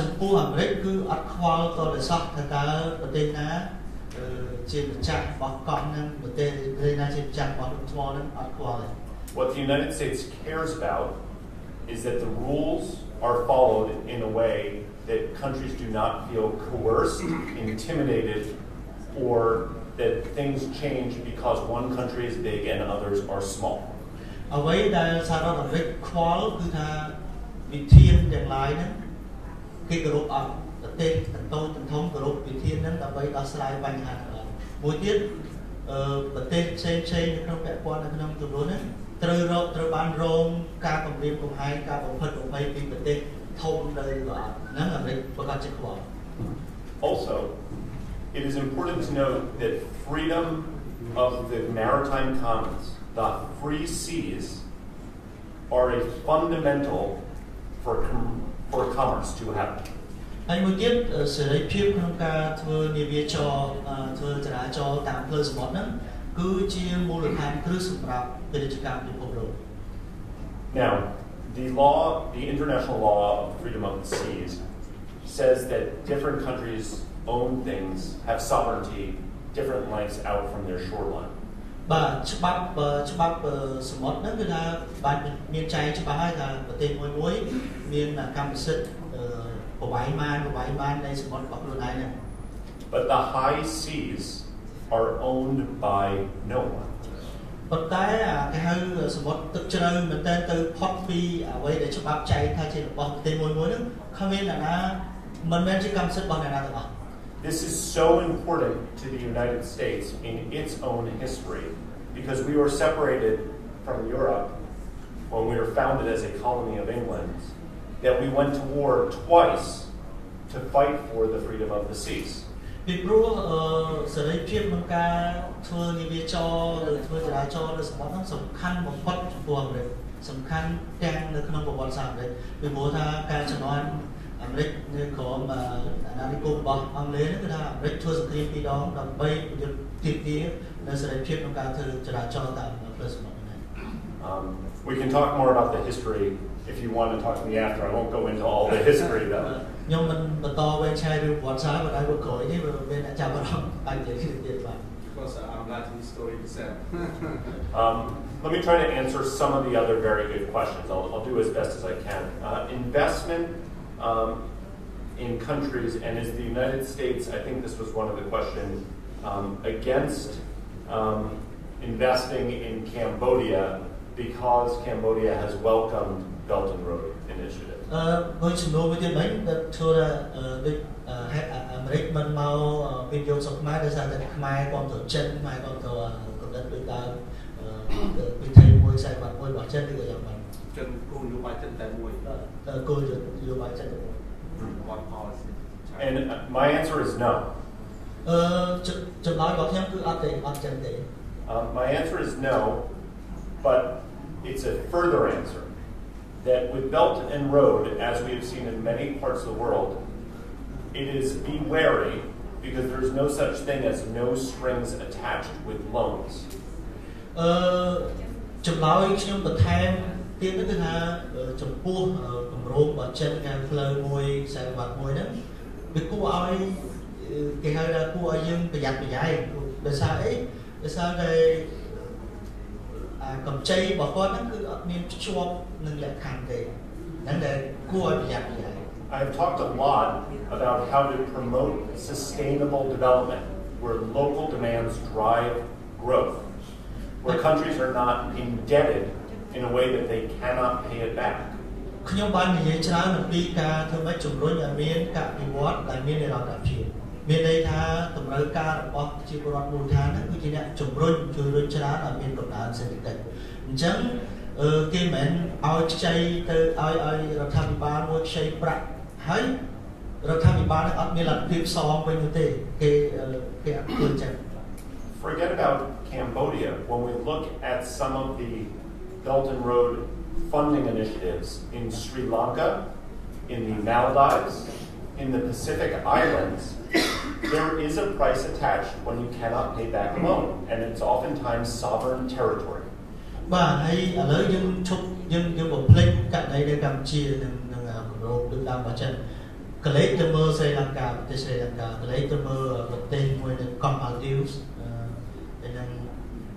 the United States cares about is that the rules are followed in a way that countries do not feel coerced, intimidated, or that things change because one country is big and others are small. ប្រទេសផ្សេងនៅក្នុងពាក់ព័ន្ធនៅក្នុងចំនួនហ្នឹងត្រូវបានរងការគំរាមកំហែងការបំផិតបំភ័យពីប្រទេសធំនៅហ្នឹងអាមេរិកប្រកាសជាខ្វល់ Also, it is important to note that freedom of the maritime commons, the free seas, are a fundamental for commerce to happen. ហើយមួយទៀតសេរីភាពក្នុងការធ្វើនាវាចរធ្វើចរាចរណ៍តាមផ្លូវសមុទ្រហ្នឹងគឺជាមូលដ្ឋានគ្រឹះសម្រាប់ពាណិជ្ជកម្មពិភពលោក Now, the international law of freedom of the seas says that different countries own things, have sovereignty, different lengths out from their shoreline. បាទច្បាប់សមុទ្រហ្នឹងគឺថាបានមានចែងច្បាស់ហើយថាប្រទេសមួយមានកម្មសិទ្ធិប្រវែងបាននៃសមុទ្ររបស់ខ្លួនឯងហ្នឹង But the high seas are owned by no one. ប៉ុន្តែគេហៅសមុទ្រទឹកជ្រៅមែនតើទៅផុតពីអ្វីដែលច្បាប់ចែងថាជារបស់ប្រទេសមួយហ្នឹងគ្មានអ្នកណាមិនមែនជាកម្មសិទ្ធិរបស់អ្នកណាទាំងអស់ This is so important to the United States in its own history because we were separated from Europe when we were founded as a colony of England that we went to war twice to fight for the freedom of the seas. ពីព្រោះសេរីភាពក្នុងការធ្វើនាវាចរឬធ្វើចរាចរណ៍នៅសមុទ្រហ្នឹងសំខាន់បំផុតចំពោះអាមេរិកសំខាន់ទាំងនៅក្នុងប្រវត្តិសាស្ត្រអាមេរិកពីព្រោះថាការជំនាន់អាមេរិកនៅក្រោមអាណានិគមរបស់អង់គ្លេសហ្នឹងគឺថាអាមេរិកធ្វើសង្គ្រាមពីរដងដើម្បីយុទ្ធទាមទារនៅសេរីភាពក្នុងការធ្វើចរាចរណ៍តាមផ្លូវសមុទ្រហ្នឹង We can talk more about the history if you want to talk to me after. I won't go into all the history though. ខ្ញុំមិនបន្តវែងឆាយរឿងប្រវត្តិសាស្ត្របើឲ្យវាក្រោយនេះវាមានអ្នកចាប់អារម្មណ៍អាចនិយាយទៀតបាទ Because I'm glad to the story itself. Let me try to answer some of the other very good questions. I'll do as best as I can. Investment in countries, and as the United States, I think this was one of the questions, against investing in Cambodia because Cambodia has welcomed Belt and Road Initiative. ដោយចំនួនមួយទៀតមិញដែលធ្វើដូចអាមេរិកមិនមកវិនិយោគស្រុកខ្មែរដោយសារតែខ្មែរគ្រប់គ្រងចិនខ្មែរគ្រប់គ្រងកម្រិតដូចដើមវិធីមួយខ្សែបាត់មួយរបស់ចិនឬក៏យ៉ាងម៉េចចិនគោលនយោបាយចិនតែមួយគោលនយោបាយចិនតែមួយ And my answer is no. ចម្លើយរបស់ខ្ញុំគឺអត់ចិនទេ My answer is no, but it's a further answer. That with Belt and Road, as we have seen in many parts of the world, it is be wary because there's no such thing as no strings attached with loans. ចម្លើយខ្ញុំបន្ថែមទៀតគឺថាចំពោះគម្រោងរបស់ចិនខាងផ្លូវមួយខ្សែបាត់មួយហ្នឹងវាគួរឲ្យគេហៅថាគួរឲ្យយើងប្រយ័ត្នប្រយែងដោយសារអីដោយសារតែកម្ចីរបស់គាត់ហ្នឹងគឺអត់មានភ្ជាប់នឹងលក្ខខណ្ឌទេហ្នឹងដែលគួរឲ្យប្រយ័ត្នប្រយែង I've talked a lot about how to promote sustainable development where local demands drive growth, where countries are not indebted in a way that they cannot pay it back. ខ្ញុំបាននិយាយច្រើនអំពីការធ្វើម៉េចជំរុញឲ្យមានការអភិវឌ្ឍដែលមាននិរន្តរភាពមានន័យថាតម្រូវការរបស់ប្រជាពលរដ្ឋមូលដ្ឋានហ្នឹងគឺជាអ្នកជំរុញជួយរុញច្រានឲ្យមានកំណើនសេដ្ឋកិច្ចអញ្ចឹងគេមិនឲ្យខ្ចីទៅឲ្យរដ្ឋាភិបាលមួយខ្ចីប្រាក់ហើយរដ្ឋាភិបាលហ្នឹងអត់មានលទ្ធភាពសងវិញទេគេអត់ធ្វើអញ្ចឹង Forget about Cambodia. When we look at some of the Belt and Road funding initiatives in Sri Lanka, in the Maldives, in the Pacific Islands, there is a price attached when you cannot pay back a loan, and it's oftentimes sovereign territory. បាទហើយឥឡូវយើងបំភ្លេចករណីនៅកម្ពុជានឹងគម្រោងដូចតាមបើចឹងកលេចទៅមើលស្រីលង្កាប្រទេសស្រីលង្កាកលេចទៅមើលប្រទេសមួយនៅកោះ Maldives ហើយនឹង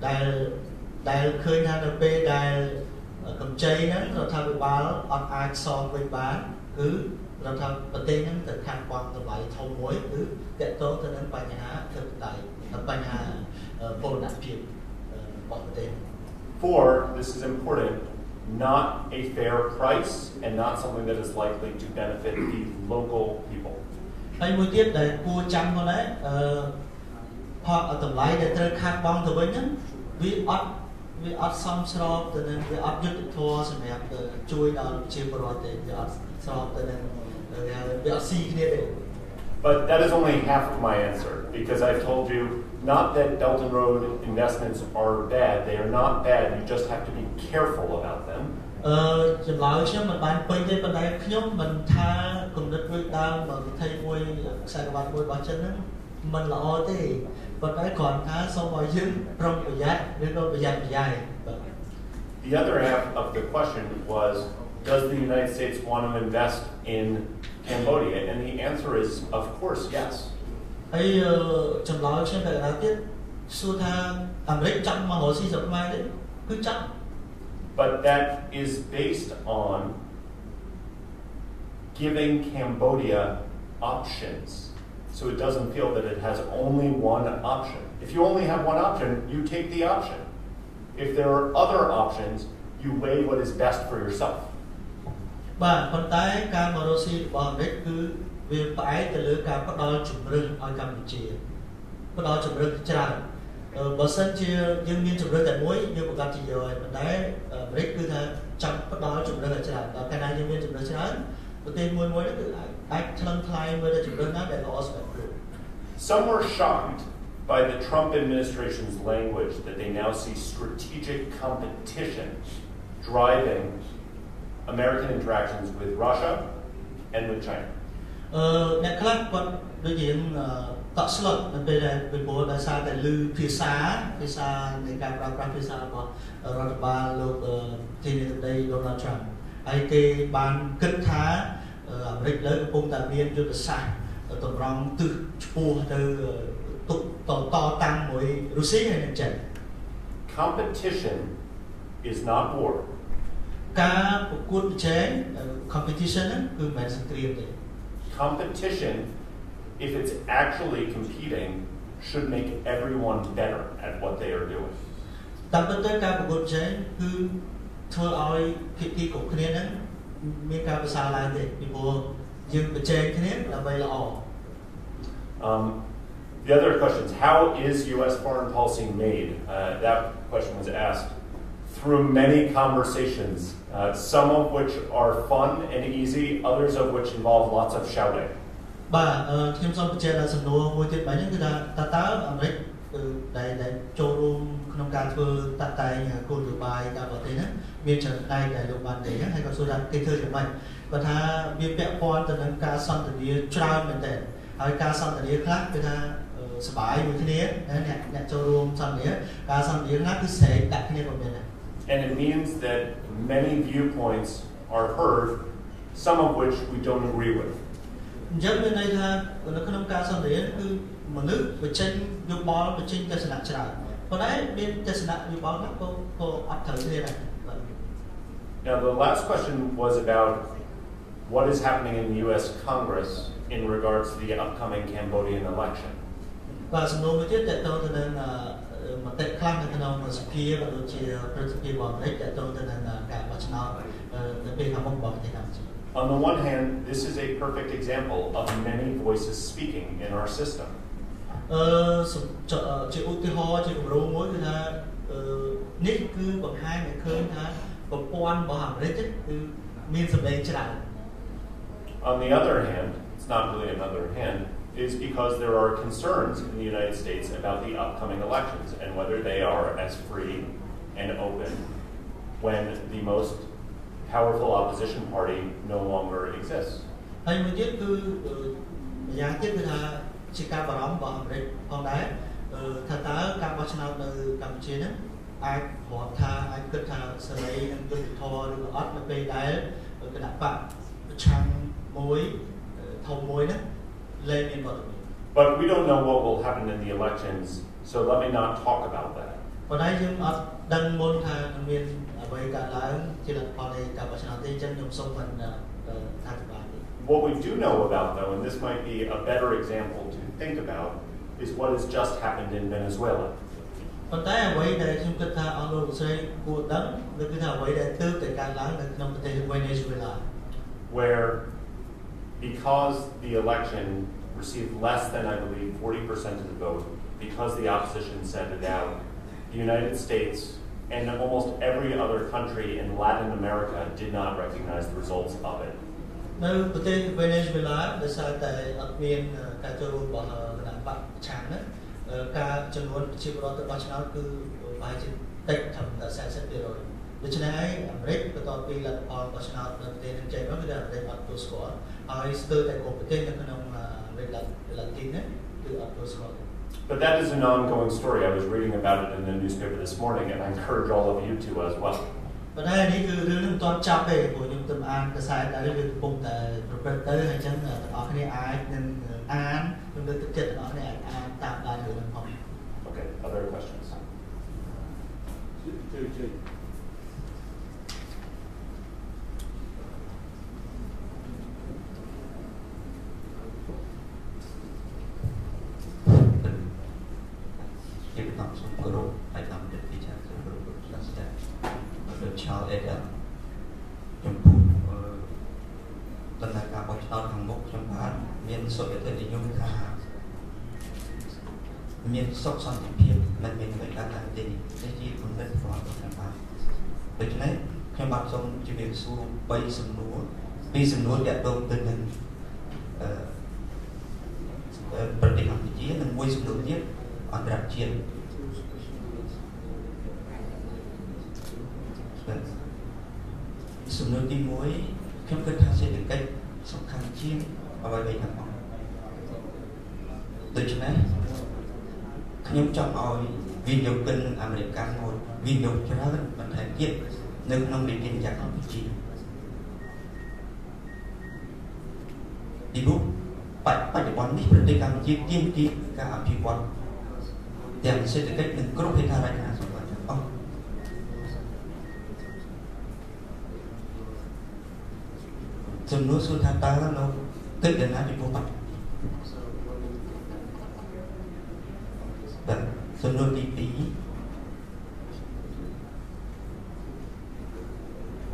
ដែលឃើញថានៅពេលដែលកម្ចីហ្នឹងរដ្ឋាភិបាលអត់អាចសងវិញបានគឺរដ្ឋាភិបាលប្រទេសហ្នឹងទៅខាត់បងតម្លៃធំមួយគឺតកតងទៅនឹងបញ្ហាធិបតេយ្យបញ្ហាពលរដ្ឋភាពរបស់ប្រទេស For, this is important, not a fair price and not something that is likely to benefit the local people. ហើយមួយទៀតដែលគួរចាំផងដែរ ở tầm lái để tới khát bóng từ bên nhá vì ớt xong sọp từ nên vì ớt nhất thua sẽ mẹ chui đào chiều bờ rồi thì ớt sọp từ nên vì ớt xì kia đấy. But that is only half of my answer, because I've told you not that Belt and Road investments are bad. They are not bad. You just have to be careful about them. Chừng lại chứ mình bàn pin đây bên đây nhóm mình tha cùng đất với đam mà thay môi xài bàn môi bàn chân á mình là o thế bên đấy còn tha so với dưới trong thời gian đến đâu thời gian dài. The other half of the question was, does the United States want to invest in Cambodia? And the answer is, of course, yes. Ấy chừng lại chứ phải là tiếp xu tha America chậm mà họ xây dựng mai đấy cứ chậm. But that is based on giving Cambodia options. So it doesn't feel that it has only one option. If you only have one option, you take the option. If there are other options, you weigh what is best for yourself. Và phần tái Cambodia bọn đấy cứ vì phải từ lứa cả bắt đầu chụp rừng ở Campuchia, bắt đầu chụp rừng tràn. Bờ sân chia dương miên chụp rừng tại muối như một chỉ rồi mình đấy đấy cứ thế chậm bắt đầu chụp rừng ở tràn. Cái này dương miên chụp rừng tràn. Đầu tiên muối nó cứ ai thăng thay mới chụp rừng nó để nó Some were shocked by the Trump administration's language that they now see strategic competition driving American interactions with Russia and with China. Nè khác còn đối diện tạo slot bên bên bộ đại sa tại lư phía xaในการปราบปรามphía xa của รัฐบาลលោកที่ในđây Donald Trump ហើយគេបានគិតថាអាមេរិកលើកំពុងតែមានយុទ្ធសាស្ត្រតម្រង់ទិសឆ្ពោះទៅទុកតតាំងមួយរុស្ស៊ីហើយនឹងចិន Competition is not war. ការប្រកួតប្រជែង competition ហ្នឹងគឺមិនមែនសង្គ្រាមទេ Competition, if it's actually competing, should make everyone better at what they are doing. តាមពិតទៅការប្រកួតប្រជែងគឺធ្វើឲ្យភាគីគ្រប់គ្នាហ្នឹងមានការប្រសើរឡើងទេពីព្រោះយើងប្រជែងគ្នាដើម្បីល្អ The other questions, how is U.S. foreign policy made? That question was asked through many conversations, some of which are fun and easy, others of which involve lots of shouting. បាទខ្ញុំសូមបញ្ជាក់ដល់សំណួរមួយទៀតបែបនេះគឺថាតើអាមេរិកដែលចូលរួមក្នុងការធ្វើតាក់តែងគោលនយោបាយការបរទេសហ្នឹងមានចំណុចដែលលោកបាននិយាយហើយក៏សួរថាគេធ្វើយ៉ាងម៉េចគាត់ថាវាពាក់ព័ន្ធទៅនឹងការសន្ទនាច្រើនមែនទែនហើយការសន្ទនាខ្លះគឺថាសប្បាយមួយគ្នាអ្នកចូលរួមសន្ទនាការសន្ទនាខ្លះគឺស្រែកដាក់គ្នាក៏មានដែរ And it means that many viewpoints are heard, some of which we don't agree with. អញ្ចឹងមានន័យថានៅក្នុងការសន្ទនាគឺមនុស្សបញ្ចេញយោបល់បញ្ចេញទស្សនៈច្រើនប៉ុន្តែមានទស្សនៈយោបល់ខ្លះក៏អត់ត្រូវគ្នាដែរ Now the last question was about what is happening in the U.S. Congress in regards to the upcoming Cambodian election. បាទសំណួរមួយទៀតតើតើទៅនឹងមតិខ្លះនៅក្នុងសភាក៏ដូចជាព្រឹទ្ធសភារបស់អាមេរិកតើទៅនឹងការបោះឆ្នោតនៅពេលខាងមុខរបស់ប្រទេសកម្ពុជា On the one hand, this is a perfect example of many voices speaking in our system. ជាឧទាហរណ៍ជាគំរូមួយគឺថានេះគឺបង្ហាញឲ្យឃើញថាប្រព័ន្ធរបស់អាមេរិកគឺមានសម្លេងច្រើន On the other hand, it's not really another hand, is because there are concerns in the United States about the upcoming elections and whether they are as free and open when the most powerful opposition party no longer exists. ហើយមួយទៀតគឺម្យ៉ាងទៀតគឺថាជាការបារម្ភរបស់អាមេរិកផងដែរថាតើការបោះឆ្នោតនៅកម្ពុជាហ្នឹងអាចរាប់ថាអាចគិតថាសេរីនិងយុត្តិធម៌ឬក៏អត់នៅពេលដែលគណៈបកប្រឆាំងមួយធំមួយហ្នឹងលែងមានវត្តមាន But we don't know what will happen in the elections, so let me not talk about that. ប៉ុន្តែយើងអត់ដឹងមុនថានឹងមានអ្វីកើតឡើងជាលទ្ធផលនៃការបោះឆ្នោតទេអញ្ចឹងខ្ញុំសូមមិនថាទៅបានទេ What we do know about, though, and this might be a better example to think about, is what has just happened in Venezuela. ប៉ុន្តែអ្វីដែលខ្ញុំគិតថាអស់លោកស្រីគួរដឹងគឺថាអ្វីដែលទើបតែកើតឡើងនៅក្នុងប្រទេស Venezuela where because the election received less than, I believe, 40% of the vote, because the opposition sent it out, the United States and almost every other country in Latin America did not recognize the results of it. នៅប្រទេស Venezuela ដោយសារតែអត់មានការចូលរួមរបស់គណៈបកប្រឆាំងហ្នឹងការចំនួនប្រជាពលរដ្ឋទៅបោះឆ្នោតគឺប្រហែលជាតិចត្រឹមតែ 40% ដូច្នេះហើយអាមេរិកបន្ទាប់ពីលទ្ធផលបោះឆ្នោតនៅប្រទេសនឹងចេញមកគឺអាមេរិកអត់ទទួលស្គាល់ហើយស្ទើរតែគ្រប់ប្រទេសនៅក្នុងអាមេរិកឡាទីនហ្នឹងគឺអត់ទទួលស្គាល់ But that is an ongoing story. I was reading about it in the newspaper this morning, and I encourage all of you to as well. ប៉ុន្តែនេះគឺរឿងនឹងមិនទាន់ចប់ទេព្រោះខ្ញុំទៅអានខ្សែតែរឿងកំពុងតែប្រព្រឹត្តទៅហើយអញ្ចឹងទាំងអស់គ្នាអាចនឹងអានខ្ញុំលើកទឹកចិត្តទាំងអស់គ្នាអាចអានតាមដានរឿងហ្នឹងផង Okay, other questions? Child at ចំពោះដំណើរការបោះឆ្នោតខាងមុខខ្ញុំបាទមានសុខចិត្តនិយមថាមានសុខសន្តិភាពមិនមានអ្វីកើតឡើងទេនេះជាគំនិតរបស់ខ្ញុំបាទដូច្នេះខ្ញុំបាទសូមជម្រាបសួរ3សំណួរ2សំណួរទាក់ទងទៅនឹងប្រទេសកម្ពុជានិងមួយសំណួរទៀតអន្តរជាតិ សំណួរទី1ខ្ញុំគិតថាសេដ្ឋកិច្ចសំខាន់ជាងអ្វីៗទាំងអស់ដូច្នេះខ្ញុំចង់ឲ្យវិនិយោគិនអាមេរិកមួយវិនិយោគច្រើនបន្ថែមទៀតនៅក្នុងវិនិយោគកម្ពុជាទីនោះបច្ចុប្បន្ននេះប្រទេសកម្ពុជាទាមទារការអភិវឌ្ឍទាំងសេដ្ឋកិច្ចនិងគ្រប់ហេដ្ឋារចនាសម្ព័ន្ធទាំងអស់ ចំនួនសួរថាតើលោកគិតយ៉ាងណាចំពោះបាត់បាទសំណួរទី2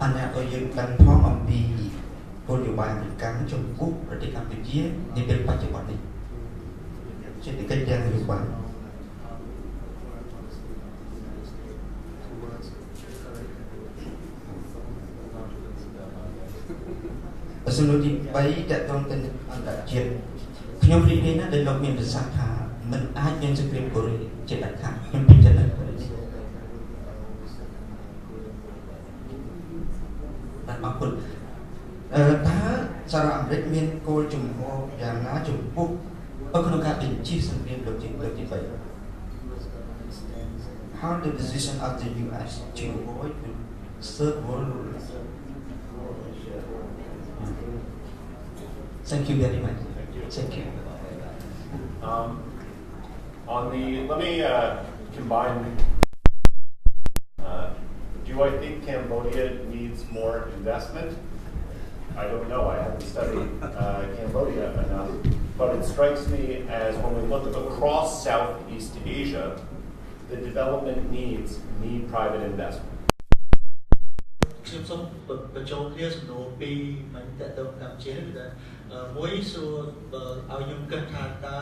អាញាឲ្យយើងដឹងផងអំពីគោលនយោបាយអាមេរិកចំពោះប្រទេសកម្ពុជានាពេលបច្ចុប្បន្ននេះសេដ្ឋកិច្ចយ៉ាងនយោបាយ សំណួរទី3តើតើទៅអន្តរជាតិខ្ញុំរីករាយណាស់ដែលលោកមានប្រសាសន៍ថាមិនអាចមានសង្គ្រាមកូរ៉េជាដាច់ខាតខ្ញុំពិចារណាបាទអរគុណតើសារអាមេរិកមានគោលជំហរយ៉ាងណាចំពោះក្នុងការបញ្ជិះសង្គ្រាមលោកទី3 How the decision of the US to avoid the third world war Thank you very much. Thank you. Let me combine. Do I think Cambodia needs more investment? I don't know. I haven't studied Cambodia enough, but it strikes me as when we look across Southeast Asia, the development needs need private investment. ខ្ញុំសូមបញ្ចូលគ្នាសំណួរពីរមិនតើទៅកម្ពុជាគឺថាមួយសួរឲ្យខ្ញុំគិតថាតើ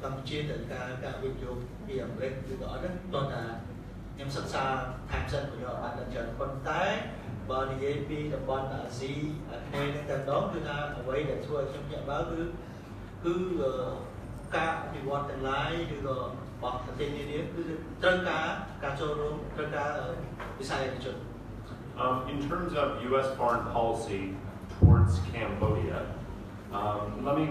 កម្ពុជាត្រូវការវិនិយោគពីអាមេរិកឬក៏អត់ទេតោះថាខ្ញុំសិក្សាថែមសិនខ្ញុំអត់បានច្រើនប៉ុន្តែបើនិយាយពីតំបន់អាស៊ីអាគ្នេយ៍នេះតែម្ដងគឺថាអ្វីដែលធ្វើឲ្យខ្ញុំញាក់បើគឺការអភិវឌ្ឍទាំងឡាយឬក៏របស់ប្រទេសនានាគឺត្រូវការចូលរួមត្រូវការវិស័យឯកជន In terms of U.S. foreign policy towards Cambodia, let me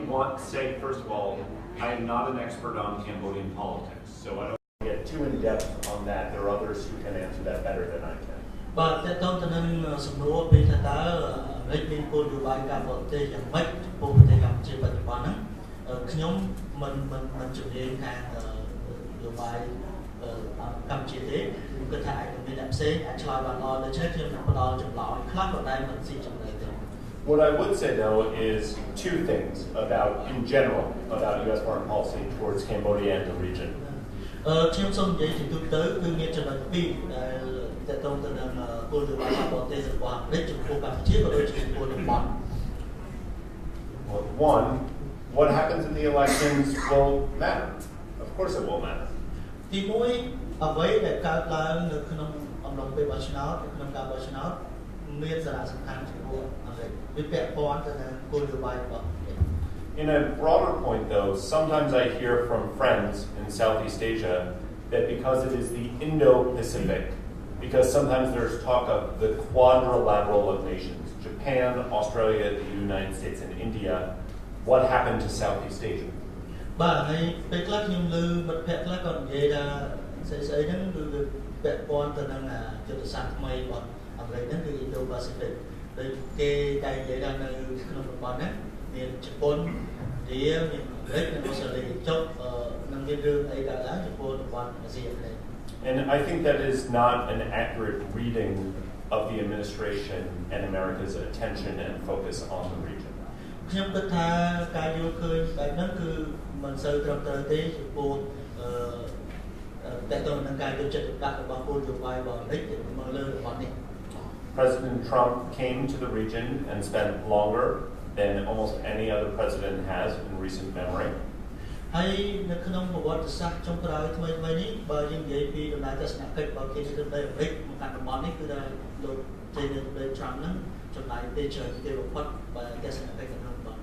say, first of all, I am not an expert on Cambodian politics, so I don't want to get too in-depth on that. There are others who can answer that better than I can. But that don't know some more because let me go to buy Cambodia and make people take up to the one. ខ្ញុំមិនជំនាញខាងនយោបាយកម្ពុជាទេគឺថាអាចមានអ្នកផ្សេងអាចឆ្លើយបានល្អដូច្នេះខ្ញុំនឹងផ្ដល់ចម្លើយខ្លះក៏តែមិនស៊ីចំណេះទេ What I would say though is two things about in general about US foreign policy towards Cambodia and the region. ខ្ញុំសូមនិយាយជាទូទៅគឺមានចំណុចពីរដែលតើតើទៅនឹងគោលនយោបាយបរទេសរបស់អាមេរិកចំពោះកម្ពុជាក៏ដូចជាចំពោះតំបន់ One, what happens in the elections will matter. Of course it will matter. ទី1អ្វីដែលកើតឡើងនៅក្នុងអំឡុងពេលបោះឆ្នោតក្នុងការបោះឆ្នោតមានសារៈសំខាន់ចំពោះអាមេរិកវាពាក់ព័ន្ធទៅនឹងគោលនយោបាយរបស់ In a broader point, though, sometimes I hear from friends in Southeast Asia that because it is the Indo-Pacific, because sometimes there's talk of the quadrilateral of nations, Japan, Australia, the United States, and India, what happened to Southeast Asia? បាទហើយពេលខ្លះខ្ញុំឮមិត្តភ័ក្តិខ្លះក៏និយាយថាស្អីហ្នឹងគឺពាក់ព័ន្ធទៅនឹងយុទ្ធសាស្ត្រថ្មីរបស់អាមេរិកហ្នឹងគឺ Indo-Pacific ដូចគេតែនិយាយថានៅក្នុងតំបន់ហ្នឹងមានជប៉ុនឥណ្ឌាមានអាមេរិកនិងអូស្ត្រាលីចុះនឹងមានរឿងអីកើតឡើងចំពោះតំបន់អាស៊ីអាគ្នេយ៍ And I think that is not an accurate reading of the administration and America's attention and focus on the region. ខ្ញុំគិតថាការយល់ឃើញបែបហ្នឹងគឺមិនសូវត្រឹមត្រូវទេចំពោះតែទៅនឹងការយកចិត្តទុកដាក់របស់គោលនយោបាយរបស់អាមេរិកមកលើតំបន់នេះ President Trump came to the region and spent longer than almost any other president has in recent memory. ហើយនៅក្នុងប្រវត្តិសាស្ត្រចុងក្រោយថ្មីៗនេះបើយើងនិយាយពីដំណើរទស្សនកិច្ចរបស់គេទៅនៅអាមេរិកមកកាន់តំបន់នេះគឺថាលោកប្រធានាធិបតី Trump ហ្នឹងចំណាយពេលច្រើនទេបំផុតបើទស្សនកិច្ចក្នុងតំបន់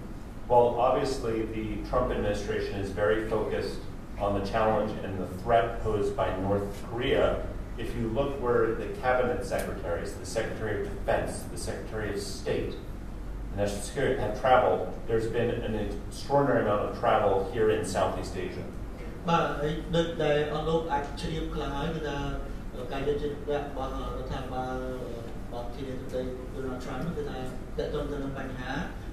Well, obviously the Trump administration is very focused on the challenge and the threat posed by North Korea. If you look where the cabinet secretaries, the Secretary of Defense, the Secretary of State, the National Security have traveled, there's been an extraordinary amount of travel here in Southeast Asia. បាទហើយដូចដែលអស់លោកអាចជ្រាបខ្លះហើយគឺថាការយកចិត្តទុកដាក់របស់រដ្ឋាភិបាលរបស់ប្រធានាធិបតី Donald Trump គឺថាតើតើទៅនឹងបញ្ហា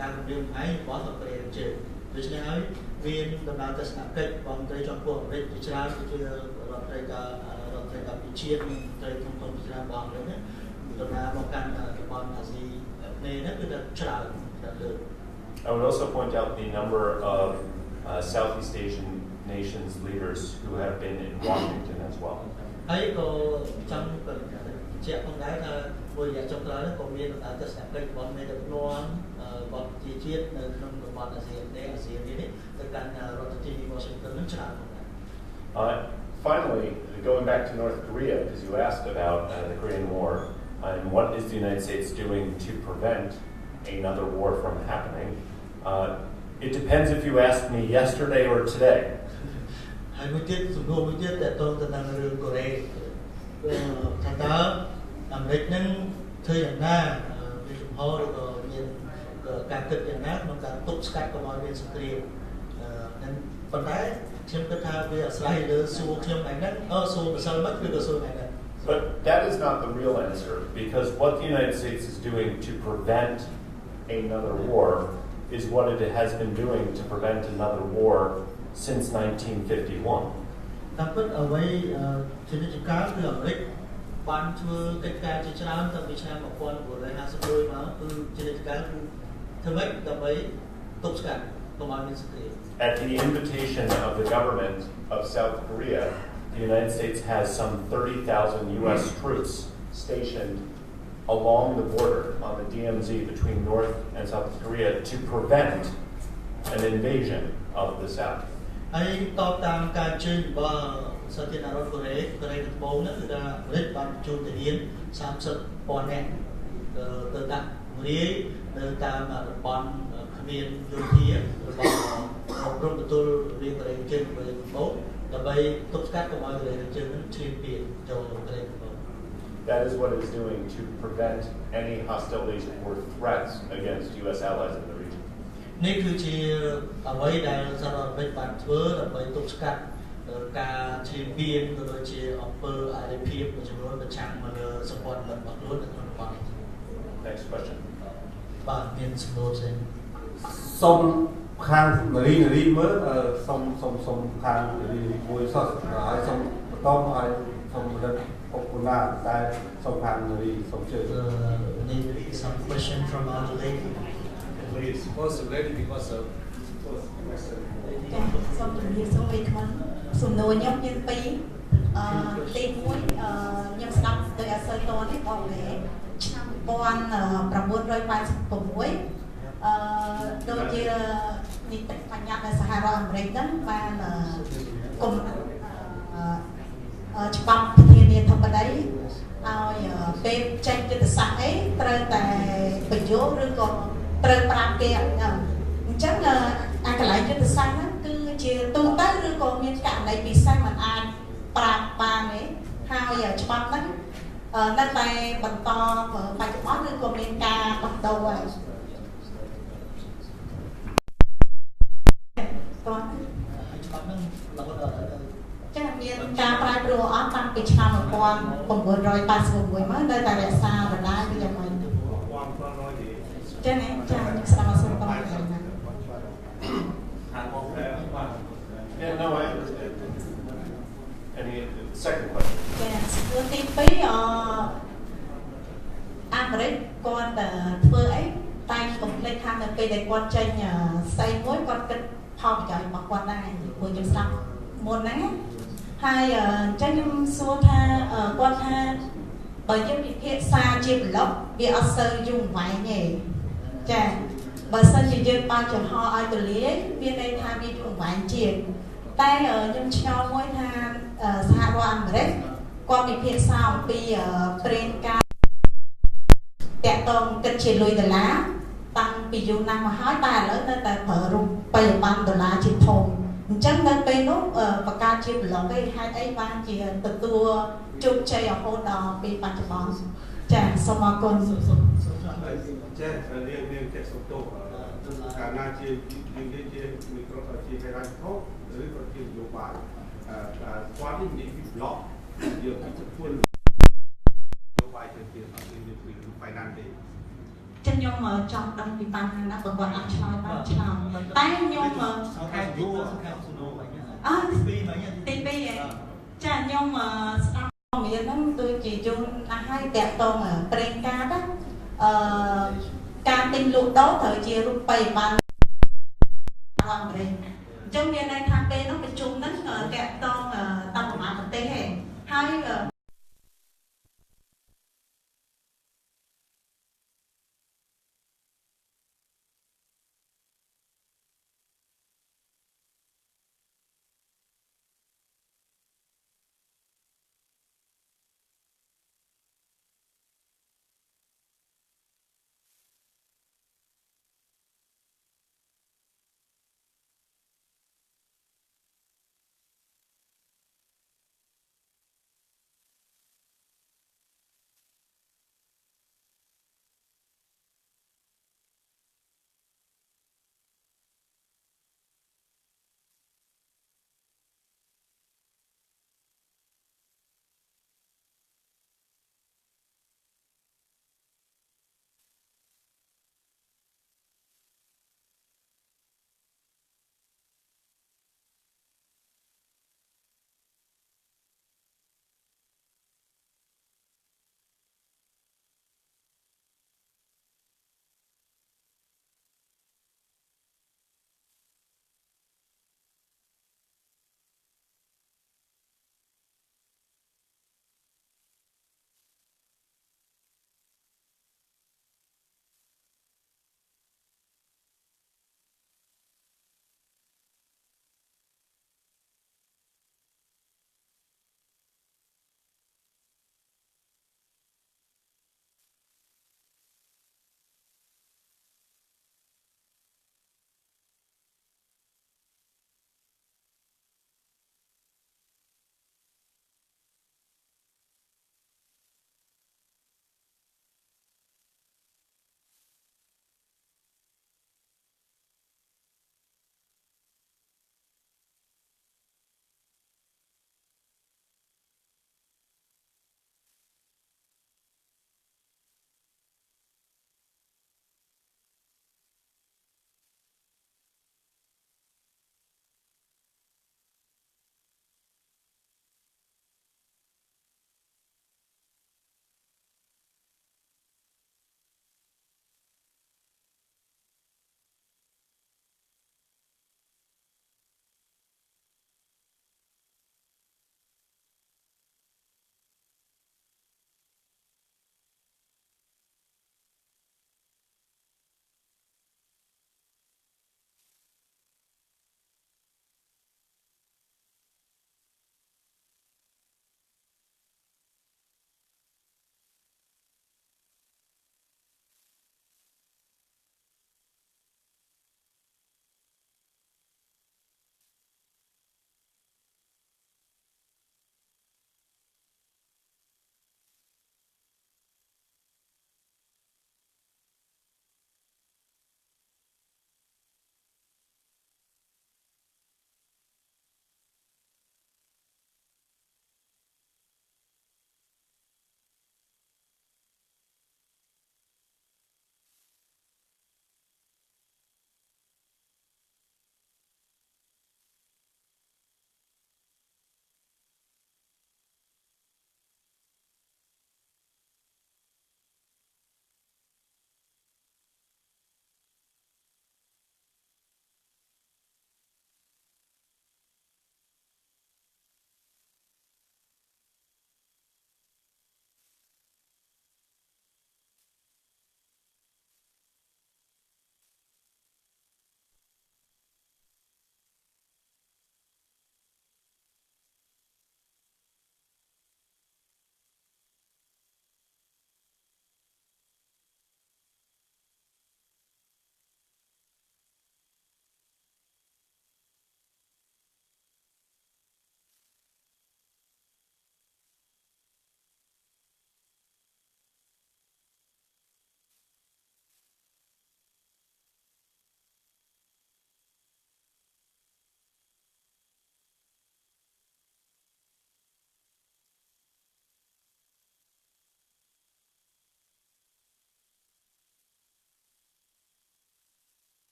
ការគម្រាមកំហែងរបស់សហប្រទេសជើងដូច្នេះហើយមានដំណើរទស្សនកិច្ចរបស់មន្ត្រីជាន់ខ្ពស់អាមេរិកជាច្រើនគឺជារដ្ឋមន្ត្រីការពិជាតិនិងមន្ត្រីធំៗជាច្រើនរបស់អាមេរិកដំណើរមកកាន់តំបន់អាស៊ីអាគ្នេយ៍នេះគឺថាច្រើនលើក I would also point out the number of Southeast Asian nations leaders who have been in Washington as well. ហើយក៏ចង់បញ្ជាក់ផងដែរថាមួយរយៈចុងក្រោយនេះក៏មានដំណើរទស្សនកិច្ចរបស់មេដឹកនាំរបស់ជាជាតិនៅក្នុងតំបន់អាស៊ាននេះទៅកាន់រដ្ឋធានី Washington នឹងច្រើនផងដែរ Finally, going back to North Korea, because you asked about the Korean War and what is the United States doing to prevent another war from happening, it depends if you asked me yesterday or today. ហើយមួយទៀតសំណួរមួយទៀតតើតើទៅនឹងរឿងកូរ៉េថាតើអាមេរិកនឹងធ្វើយ៉ាងណាមានជំហរឬក៏មានការគិតយ៉ាងណាក្នុងការទប់ស្កាត់កុំឲ្យមានសង្គ្រាមនឹងប៉ុន្តែខ្ញុំគិតថាវាអាស្រ័យលើសួរខ្ញុំឯហ្នឹងសួរម្សិលមិញគឺក៏សួរឯហ្នឹង But that is not the real answer, because what the United States is doing to prevent another war is what it has been doing to prevent another war since 1951. តាមពិតអ្វីជានិច្ចកាលគឺអាមេរិកបានធ្វើកិច្ចការជាច្រើនតាំងពីឆ្នាំ1951មកគឺជានិច្ចកាលគឺធ្វើម៉េចដើម្បីទប់ស្កាត់កុំឲ្យមានសង្គ្រាម At the invitation of the government of South Korea, the United States has some 30,000 U.S. troops stationed along the border on the DMZ between North and South Korea to prevent an invasion of the South. ហើយតបតាមការជើញរបស់សាធារណរដ្ឋកូរ៉េត្បូងហ្នឹងគឺថាអាមេរិកបានបញ្ជូនទាហាន 30,000 នាក់ទៅដាក់រាយនៅតាមតំបន់គ្មានយោធារបស់ក្រុមទទួលរាយកូរ៉េជើងទៅត្បូងដើម្បីទប់ស្កាត់កុំឲ្យកូរ៉េជើងហ្នឹងឈានពានចូលកូរ៉េត្បូង That is what it is doing to prevent any hostilities or threats against U.S. allies in the region. នេះគឺជាអ្វីដែលសហរដ្ឋអាមេរិកបានធ្វើដើម្បីទប់ស្កាត់ការឈានពានក៏ដូចជាអំពើអរិយភាពមួយចំនួនប្រឆាំងមកលើសម្ព័ន្ធមិត្តរបស់ខ្លួននៅក្នុងតំបន់នេះ Next question. បាទមានសំណួរផ្សេង សូមខាងនារីមើលសូមខាងនារីមួយសោះហើយសូមបន្តឲ្យសូមរកអបគុណតែសូមខាងនារីសូមជឿ Need some question from our lady. Please, first lady because of សូមជំរាបសួរពីខ្ញុំសំណួរខ្ញុំមានពីរទី1ខ្ញុំស្ដាប់ដោយអសិលតនេះបងលេឆ្នាំ1986ដូចជានីតិបញ្ញត្តិនៅសហរដ្ឋអាមេរិកហ្នឹងបាន គុំច្បាប់ធានាធម្មតាឲ្យពេលចេញយុទ្ធសាស្ត្រអីត្រូវតែបញ្យល់ឬក៏ត្រូវប្រាប់គេអញ្ចឹងអាកន្លែងយុទ្ធសាស្ត្រហ្នឹងគឺជាទូទៅឬក៏មានករណីពិសេសមិនអាចប្រាប់បានទេហើយច្បាប់ហ្នឹងនៅតែបន្តបច្ចុប្បន្នឬក៏មានការបន្តដូរហើយចាមានការប្រែប្រួលអត់តាំងពីឆ្នាំ1986មកនៅតែរក្សាដដែលវាយ៉ាងម៉េចចា៎ចាខ្ញុំស្ដាប់អសូរបងហ្នឹងណា Yeah, no, I understand. Any second question? ចាសួរទី2អាមេរិកគាត់ធ្វើអីតែកុំភ្លេចថានៅពេលដែលគាត់ចេញស្អីមួយគាត់គិតផលប្រយោជន៍របស់គាត់ដែរព្រោះខ្ញុំស្ដាប់មុនហ្នឹងហើយអញ្ចឹងខ្ញុំសួរថាគាត់ថាបើយើងពិភាក្សាជាប្លុកវាអត់សូវយូរវែងទេចាបើសិនជាយើងបើកចំហឲ្យទូលាយមានន័យថាវាយូរវែងជាងតែខ្ញុំឆ្ងល់មួយថាសហរដ្ឋអាមេរិកគាត់ពិភាក្សាអំពីប្រេងកាតតាក់ទងគិតជាលុយដុល្លារតាំងពីយូរណាស់មកហើយតែឥឡូវនៅតែប្រើរូបិយប័ណ្ណដុល្លារជាធំអញ្ចឹងនៅពេលនោះបង្កើតជាប្លុកឯហេតុអីបានជាទទួលជោគជ័យរហូតដល់ពេលបច្ចុប្បន្នចាសូមអរគុណចារៀងចេះសុំទោសកាលណាជាយើងជាមីក្រូជាហេរ៉ាញ់ធំឬក៏ជានយោបាយគាត់នេះនិយាយពីប្លុកយើងគិតធ្វើនយោបាយទៅទៀតអត់មានពី finance ទេចឹងខ្ញុំចង់ដឹងពីបញ្ហាណាបើគាត់អាចឆ្លើយបានឆ្លើយតែខ្ញុំខែយូរខែសុណូអីហ្នឹងទី2ចាខ្ញុំស្ដាប់មានហ្នឹងដូចជាយូរណាស់ហើយតាក់ទងប្រេងកាតការទិញលក់ដូរត្រូវជារូបិយប័ណ្ណអាមេរិកអញ្ចឹងមានន័យថាពេលនោះប្រជុំហ្នឹងតាក់ទងតាមប្រមាណប្រទេសឯងហើយ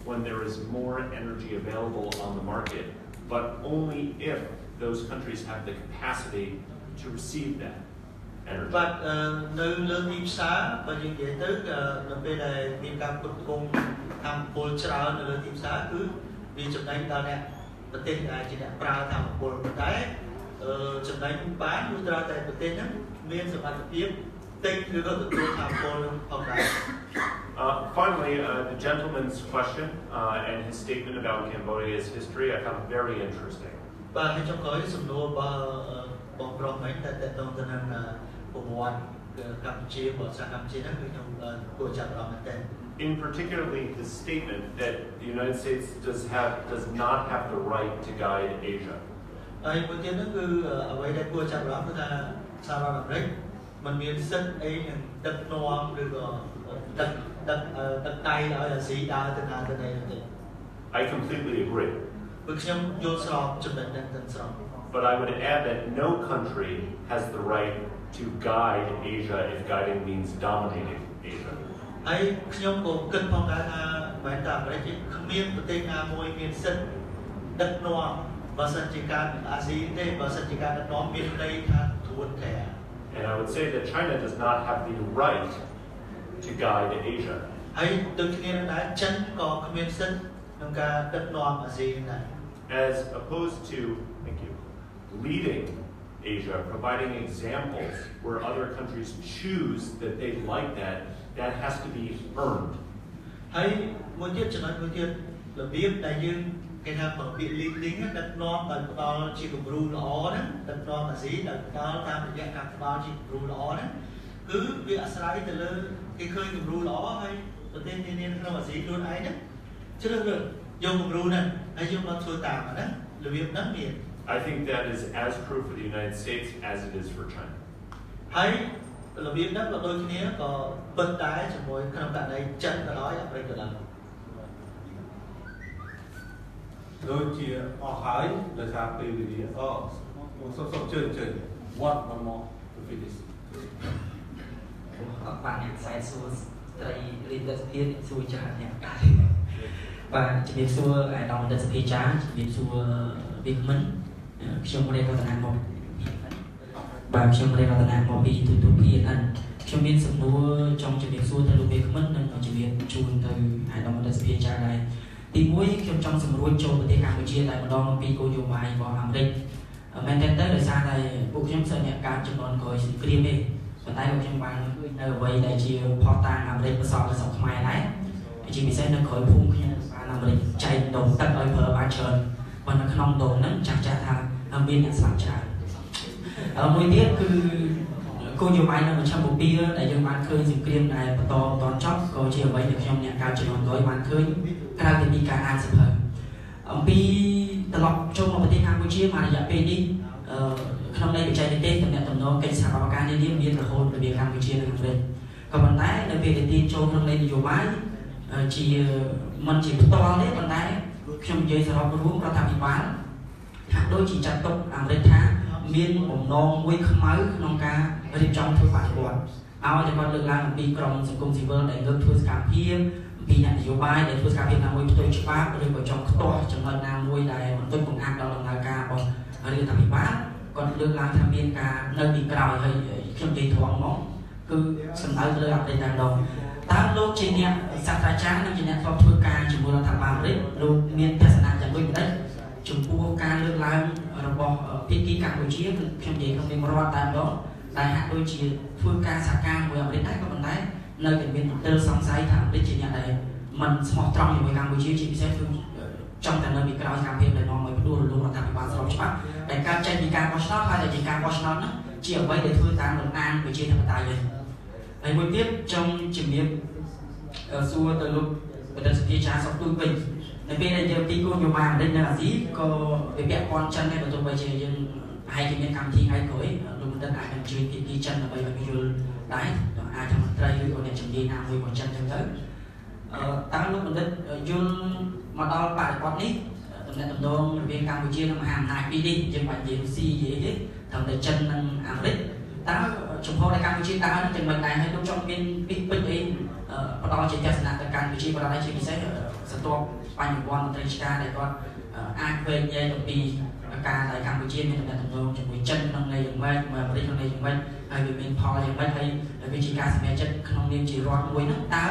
when there is more energy available on the market, but only if those countries have the capacity to receive that energy. But នៅលើទីផ្សារបើយើងនិយាយទៅនៅពេលដែលមានការផ្គត់ផ្គង់ថាមពលច្រើននៅលើទីផ្សារគឺវាចំណេញដល់អ្នកប្រទេសដែលជាអ្នកប្រើថាមពលប៉ុន្តែចំណេញបានគឺត្រូវតែប្រទេសហ្នឹងមានសមត្ថភាពទិញឬក៏ទទួលថាមពលផងដែរ Finally, the gentleman's question and his statement about Cambodia's history I found very interesting. បាទហើយចុងក្រោយសំណួរបងប្រុសមិញតែតើតើទៅនឹងប្រវត្តិកម្ពុជារបស់សហកម្ពុជាហ្នឹងគឺខ្ញុំគួរចាប់អារម្មណ៍មែនទែន In particularly the statement that the United States does not have the right to guide Asia. ហើយមួយទៀតហ្នឹងគឺអ្វីដែលគួរចាប់អារម្មណ៍គឺថាសហរដ្ឋអាមេរិកมันមានសិទ្ធិអីនឹងដឹកនាំឬក៏ដឹកដៃឲ្យអាស៊ីដើរទៅណាទៅណីទេ I completely agree. ព្រោះខ្ញុំយល់ស្របចំណុចហ្នឹងទាំងស្រុង But I would add that no country has the right to guide Asia if guiding means dominating Asia. ហើយខ្ញុំក៏គិតផងដែរថាបែរតែអាមេរិកគ្មានប្រទេសណាមួយមានសិទ្ធិដឹកនាំបើសិនជាការអាស៊ីទេបើសិនជាការដឹកនាំមានន័យថាធួនតែ And I would say that China does not have the right to guide Asia. ហើយដូចគ្នានឹងដែរចិនក៏គ្មានសិទ្ធិក្នុងការដឹកនាំអាស៊ីដែរ As opposed to, thank you, leading Asia, providing examples where other countries choose that they like that has to be earned. ហើយមួយទៀតចំណុចមួយទៀតរបៀបដែលយើងគេថាប្រពាក្យ leading ដឹកនាំដោយផ្ដល់ជាគំរូល្អហ្នឹងដឹកនាំអាស៊ីដោយផ្ដល់តាមរយៈការផ្ដល់ជាគំរូល្អហ្នឹងគឺវាអាស្រ័យទៅលើគេឃើញគំរូល្អហើយប្រទេសនានាក្នុងអាស៊ីខ្លួនឯងហ្នឹងជ្រើសរើសយកគំរូហ្នឹងហើយយកមកធ្វើតាមអាហ្នឹងរបៀបហ្នឹងមាន I think that is as true for the United States as it is for China. ហើយរបៀបហ្នឹងក៏ដូចគ្នាក៏ពិតដែរជាមួយក្នុងករណីចិនក៏ដោយអាមេរិកក៏ដោយ ដូចជាអស់ហើយដោយសារពេលវេលាសូមជឿ what one more to finish បាទអ្នកខ្សែសួរត្រីរៀនទឹកទៀតសួរច្រើនអ្នកដែរបាទជំរាបសួរអាដាមរដ្ឋសភាចាជំរាបសួរវិក្កាមិនខ្ញុំរៀនរតនាមកបាទខ្ញុំរៀនរតនាមកពីទូទូពីអិនខ្ញុំមានសំណួរចង់ជំរាបសួរទៅលោកវិក្កាមិននិងជំរាបជូនទៅអាដាមរដ្ឋសភាចាដែរទី1ខ្ញុំចង់សម្រួលចូលប្រទេសកម្ពុជាតែម្ដងពីគោលនយោបាយរបស់អាមេរិកមែនទេទៅដោយសារតែពួកខ្ញុំសិស្សអ្នកការចំនួនក្រោយសង្គ្រាមទេប៉ុន្តែខ្ញុំបានឃើញនៅអ្វីដែលជាផុសតាងអាមេរិកប្រសពនៅស្រុកខ្មែរដែរជាពិសេសនៅក្រោយភូមិខ្ញុំបានអាមេរិកចែកដងទឹកឲ្យប្រើបានច្រើនប៉ុន្តែក្នុងដងហ្នឹងចាស់ថាមានអ្នកស្លាប់ច្រើនមួយទៀតគឺគោលនយោបាយនៅមជ្ឈមណ្ឌលដែលយើងបានឃើញសង្គ្រាមដែលបន្តចប់ក៏ជាអ្វីដែលខ្ញុំអ្នកការចំនួនក្រោយបានឃើញក្រៅពីការអានសភៅអំពីត្រឡប់ចូលមកប្រទេសកម្ពុជាមករយៈពេលនេះក្នុងន័យបច្ចេកទេសតំណែងតំណងកិច្ចសហប្រតិបត្តិការនានាមានរហូតរបៀបកម្ពុជានិងអាមេរិកក៏ប៉ុន្តែនៅពេលដែលទាញចូលក្នុងន័យនយោបាយជាមិនជាផ្ទាល់ទេប៉ុន្តែខ្ញុំនិយាយសរុបរួមរដ្ឋាភិបាលហាក់ដូចជាចាត់ទុកអាមេរិកថាមានបំណងមួយខ្មៅក្នុងការរៀបចំធ្វើបដិវត្តឲ្យតែគាត់លើកឡើងអំពីក្រមសង្គមស៊ីវិលដែលលើកធ្វើសកម្មភាពពីអ្នកនយោបាយដែលធ្វើសកម្មភាពណាមួយផ្ទុយច្បាប់ឬក៏ចង់ខ្ទាស់ចំណុចណាមួយដែលបន្ទុកបង្អាក់ដល់ដំណើរការរបស់រដ្ឋាភិបាលគាត់លើកឡើងថាមានការនៅពីក្រោយហើយខ្ញុំនិយាយត្រង់មកគឺសំដៅទៅលើអាមេរិកតែម្ដងតើលោកជាអ្នកសាស្ត្រាចារ្យនិងជាអ្នកធ្លាប់ធ្វើការជាមួយរដ្ឋាភិបាលអាមេរិកលោកមានទស្សនៈយ៉ាងដូចម្ដេចចំពោះការលើកឡើងរបស់ភាគីកម្ពុជាខ្ញុំនិយាយក្នុងនាមរដ្ឋតែម្ដងដែលហាក់ដូចជាធ្វើការសហការជាមួយអាមេរិកដែរក៏ប៉ុន្តែនៅតែមានមន្ទិលសង្ស័យថាអាមេរិកជាអ្នកដែលមិនស្មោះត្រង់ជាមួយកម្ពុជាជាពិសេសគឺចង់តែនៅពីក្រោយកម្មភាពដែលនាំឲ្យផ្ដួលរំលំរដ្ឋាភិបាលស្របច្បាប់ដែលការចេញពីការបោះឆ្នោតហើយតែជាការបោះឆ្នោតហ្នឹងជាអ្វីដែលធ្វើតាមលំដានប្រជាធិបតេយ្យវិញហើយមួយទៀតចង់ជំរាបសួរទៅលោកប្រធានសភាចាសុកទូចវិញនៅពេលដែលយើងពីគោលនយោបាយអាមេរិកនៅអាស៊ីក៏វាពាក់ព័ន្ធចិនដែរបើទោះបីជាយើងហើយជាមានកម្មវិធីថ្ងៃក្រោយលោកបណ្ឌិតអាចនឹងជួយពីគីចិនដើម្បីឲ្យយល់ដែរអាចថាមន្ត្រីឬក៏អ្នកជំនាញណាមួយរបស់ចិនចឹងទៅតើលោកបណ្ឌិតយល់មកដល់បរិបទនេះតំណែងតំណងរវាងកម្ពុជានិងមហាអំណាចពីរនេះយើងបាច់និយាយស៊ីនិយាយទេត្រឹមតែចិននិងអាមេរិកតើចំពោះនៅកម្ពុជាតើនឹងចំណុចដែរហើយលោកចង់មានពីពេចអី ផ្ដល់ជាទស្សនៈទៅកាន់វិជាបរទេសជាពិសេសស្ទាប់បញ្ញវន្តមន្ត្រីឆ្កាដែលគាត់អាចឃើញនិយាយអំពីការដែលកម្ពុជាមានដំណើរទំនងជាមួយចិនក្នុងន័យយ៉ាងម៉េចអាមេរិកក្នុងន័យយ៉ាងម៉េចហើយវាមានផលយ៉ាងម៉េចហើយវាជាការសម្រេចចិត្តក្នុងនាមជារដ្ឋមួយហ្នឹងតើ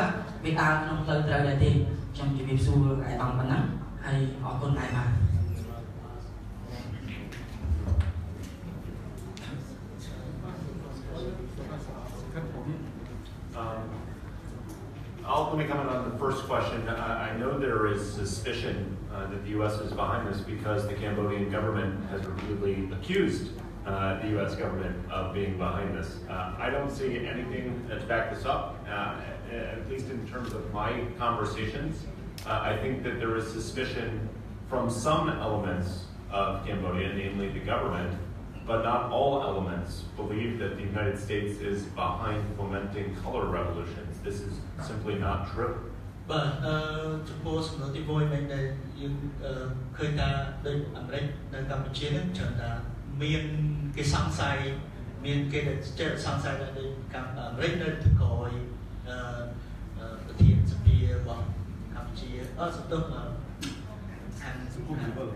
វាដើរក្នុងផ្លូវត្រូវដែរទេខ្ញុំជម្រាបសួរអាយដាមប៉ុណ្ណឹងហើយអរគុណអាយបាទ Let me comment on the first question. I know there is suspicion that the U.S. is behind this because the Cambodian government has repeatedly accused the U.S. government of being behind this. I don't see anything that's backed this up, at least in terms of my conversations. I think that there is suspicion from some elements of Cambodia, namely the government, but not all elements believe that the United States is behind fomenting color revolutions. This is simply not true. But suppose not the boy made that you could the American Cambodia mean cái sang sai mean cái chết sang sai là để American to coi the thiên sự bia bằng Cambodia sự tốt là hàng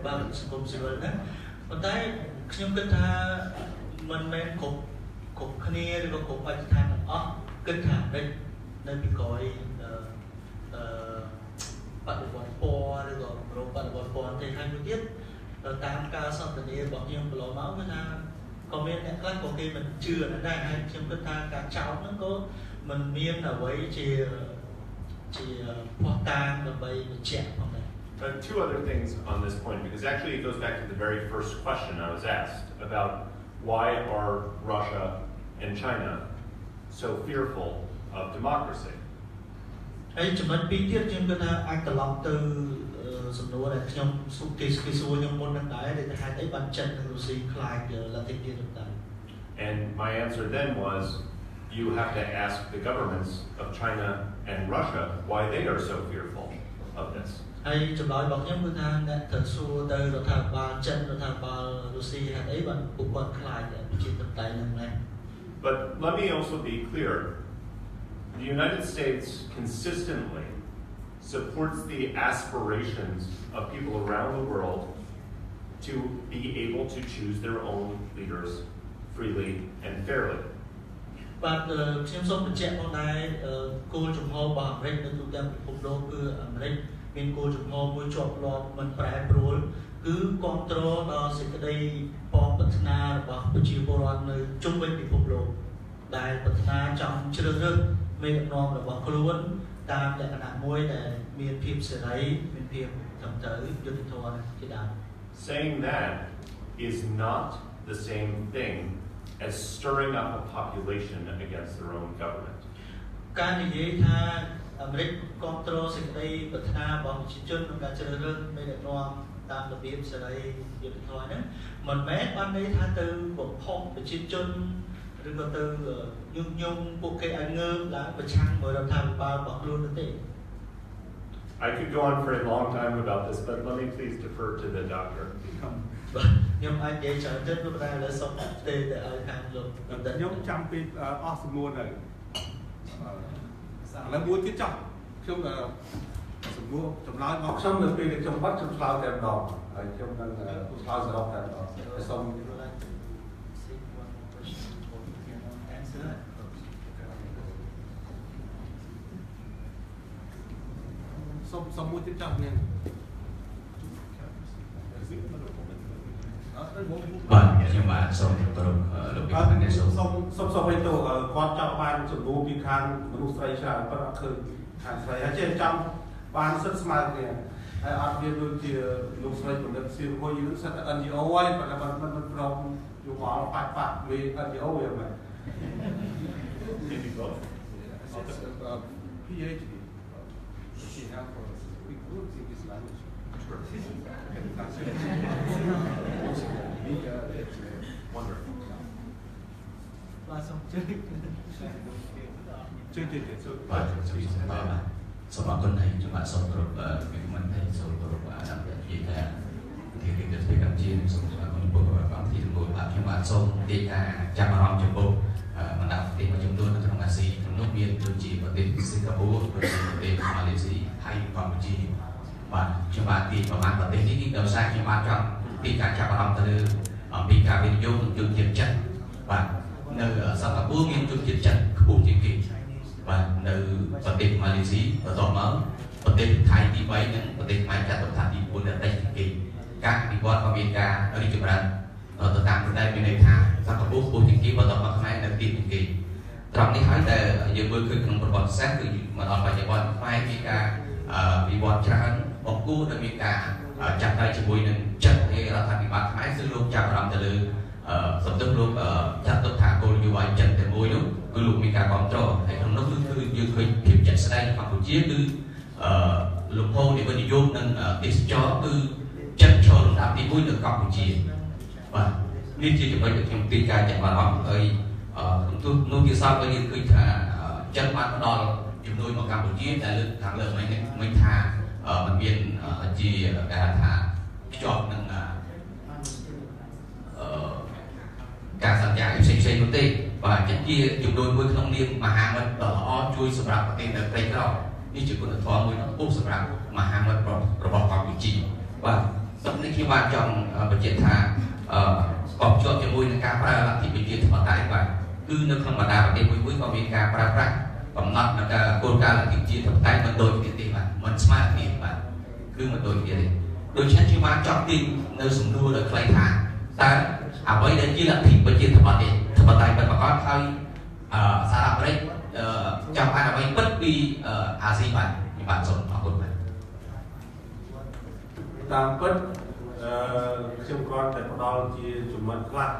bằng sự công sự đó. Còn tạiខ្ញុំគិតថាមិនមែនគ្រប់គ្នាឬក៏គ្រប់បច្ចុប្បន្នទាំងអស់គិតថាមិននៅពីក្រោយបដិវត្តពណ៌ឬក៏ប្រមបដិវត្តពណ៌ទេហើយមួយទៀតតាមការសន្ទនារបស់ខ្ញុំកន្លងមកគឺថាក៏មានអ្នកខ្លះក៏គេមិនជឿដែរហើយខ្ញុំគិតថាការចោទហ្នឹងក៏មិនមានអ្វីជាផុសតាងដើម្បីបញ្ជាក់ផងដែរ Two other things on this point, because actually it goes back to the very first question I was asked about why are Russia and China so fearful of democracy. ហើយចំណុចពីរទៀតខ្ញុំគិតថាអាចត្រឡប់ទៅសំណួរដែលខ្ញុំគេសួរខ្ញុំមុនហ្នឹងដែរដែលហេតុអីបានចិននិងរុស្ស៊ីខ្លាចលទ្ធិជាតិដែរ And my answer then was you have to ask the governments of China and Russia why they are so fearful of this. ហើយចម្លើយរបស់ខ្ញុំគឺថាអ្នកត្រូវសួរទៅរដ្ឋាភិបាលចិនរដ្ឋាភិបាលរុស្ស៊ីហេតុអីបានពួកគាត់ខ្លាចប្រជាធិបតេយ្យហ្នឹងដែរ But let me also be clear. The United States consistently supports the aspirations of people around the world to be able to choose their own leaders freely and fairly. បាទខ្ញុំសូមបញ្ជាក់ផងដែរគោលជំហររបស់អាមេរិកនៅទូទាំងពិភពលោកគឺអាមេរិកមានគោលជំហរមួយជាប់លាប់មិនប្រែប្រួលគឺគ្រប់គ្រងដល់សេចក្តីបងប្រាថ្នារបស់ប្រជាពលរដ្ឋនៅជុំវិញពិភពលោកដែលប្រាថ្នាចង់ជ្រើសរើសមេដឹកនាំរបស់ខ្លួនតាមលក្ខណៈមួយដែលមានភាពសេរីមានភាពត្រឹមត្រូវយុត្តិធម៌ជាដើម Saying that is not the same thing as stirring up a population against their own government. ការនិយាយថាអាមេរិកគ្រប់គ្រងសេចក្តីប្រាថ្នារបស់ប្រជាជនក្នុងការជ្រើសរើសមេដឹកនាំតាមរបៀបសេរីយុត្តិធម៌ហ្នឹងមិនមែនបានន័យថាទៅបំផុសប្រជាជនឬក៏ទៅញុះញង់ពួកគេឲ្យងើបឡើងប្រឆាំងមួយរដ្ឋាភិបាលរបស់ខ្លួននោះទេ I could go on for a long time about this, but let me please defer to the doctor. ខ្ញុំអាចនិយាយច្រើនទៅព្រោះតែឥឡូវសុំទេទៅឲ្យខាងលោកខ្ញុំចាំពីអស់សំណួរនៅឥឡូវមួយទៀតចោះខ្ញុំសំណួរចម្លើយមកខ្ញុំនៅពេលខ្ញុំបាត់ខ្ញុំឆ្លើយតែម្ដងហើយខ្ញុំនឹងឆ្លើយសរុបតែម្ដងសូមសូមមួយទៀតចោះនេះ បាទខ្ញុំបាទសូមគោរពលោកពីខាងនេះសូមឲ្យទៅគាត់ចាប់បានចំនួនពីខាងមនុស្សស្រីច្រើនប៉ុន្តែឃើញខាងស្រីហើយចេះចាំបានសិទ្ធស្មើគ្នាហើយអត់មានដូចជាលោកស្រីបណ្ឌិតសៀវហុយយើងសិទ្ធ NGO ហើយប៉ុន្តែមិនព្រមយកមកបាក់វា NGO វាមិន PhD she have for speak good English language Wonderful. បាទសូមជួយបាទសូមអរគុណហើយខ្ញុំបាទសូមគោរពពីមិនហើយសូមគោរពអាដាមនិយាយថាទីទីទៅពីកម្ពុជាសូមអរគុណពលរដ្ឋអង្គទីមួយបាទខ្ញុំបាទសូមនិយាយថាចាប់អារម្មណ៍ចំពោះបណ្ដាប្រទេសមួយចំនួននៅក្នុងអាស៊ីចំនួន នោះមានដូចជាប្រទេសសិង្ហបុរីប្រទេសម៉ាឡេស៊ីហើយកម្ពុជាបាទខ្ញុំបាទទីប្រមាណប្រទេសនេះដោយសារខ្ញុំបាទចង់ពីការចាប់អារម្មណ៍ទៅលើអំពីការវិនិយោគនិងជនជាតិចិនបាទនៅសិង្ហបុរីមានជនជាតិចិនខ្ពស់ជាងគេបាទនៅប្រទេសម៉ាឡេស៊ីបន្តមកប្រទេសថៃទី3និងប្រទេសខ្មែរចាត់ទុកថាទី4ដែលតិចជាងគេការអភិវឌ្ឍក៏មានការរីកចម្រើនទៅតាមប្រទេសមានន័យថាសិង្ហបុរីខ្ពស់ជាងគេបន្តមកខ្មែរនៅទីជាងគេត្រង់នេះហើយតែយើងមើលឃើញក្នុងប្រវត្តិសាស្ត្រគឺមកដល់បច្ចុប្បន្នខ្មែរមានការវិវត្តច្រើនបង្គោលដែលមានការចាប់ដៃជាមួយនឹងចិត្តហើយរដ្ឋាភិបាលខ្មែរគឺលោកចាប់អារម្មណ៍ទៅលើសំដៅលោកចាត់ទុកថាគោលនយោបាយចិនតែមួយនោះគឺលោកមានការគ្រប់គ្រងហើយក្នុងនោះគឺយើងឃើញភាពជាក់ស្ដែងនៅកម្ពុជាគឺលំហូរនៃវិនិយោគនិងទេសចរគឺចិនចូលលំដាប់ទី1នៅកម្ពុជាបាទនេះជាចំណុចដែលខ្ញុំទីការចាប់អារម្មណ៍ហើយនោះជាសោកក៏យើងឃើញថាចិនបានផ្ដល់ជំនួយមកកម្ពុជាតែលើកខាងលើមិនថាมันមានជាគេថាភ្ជាប់នឹងការសន្យាផ្សេងៗនោះទេបាទជាជំនួយមួយក្នុងនាមមហាមិត្តដ៏ល្អជួយសម្រាប់ប្រទេសនៅក្រីក្រនេះជាគុណធម៌មួយខ្ពស់សម្រាប់មហាមិត្តរបស់កម្ពុជាបាទសំនេះខ្ញុំបានចង់បញ្ជាក់ថាក៏ភ្ជាប់ជាមួយនឹងការប្រើលទ្ធិប្រជាធិបតេយ្យបាទគឺនៅក្នុងបណ្ដាប្រទេសមួយក៏មានការប្រើប្រាស់កំណត់នៅគោលការណ៍លទ្ធិប្រជាធិបតេយ្យមិនដូចគ្នាទេបាទមិនស្មើគ្នាបាទគឺមិនដូចគ្នាទេដូច្នេះខ្ញុំបានចង់ទាញនៅសំណួរដល់ខ្លីថាតើអ្វីដែលជាលទ្ធិប្រជាធិបតេយ្យពិតប្រាកដហើយសហរដ្ឋអាមេរិកចាំបានអ្វីពិតពីអាស៊ីបាទខ្ញុំបាទសូមអរគុណបាទតាមពិតខ្ញុំគ្រាន់តែផ្ដល់ជាចំណុចខ្លះ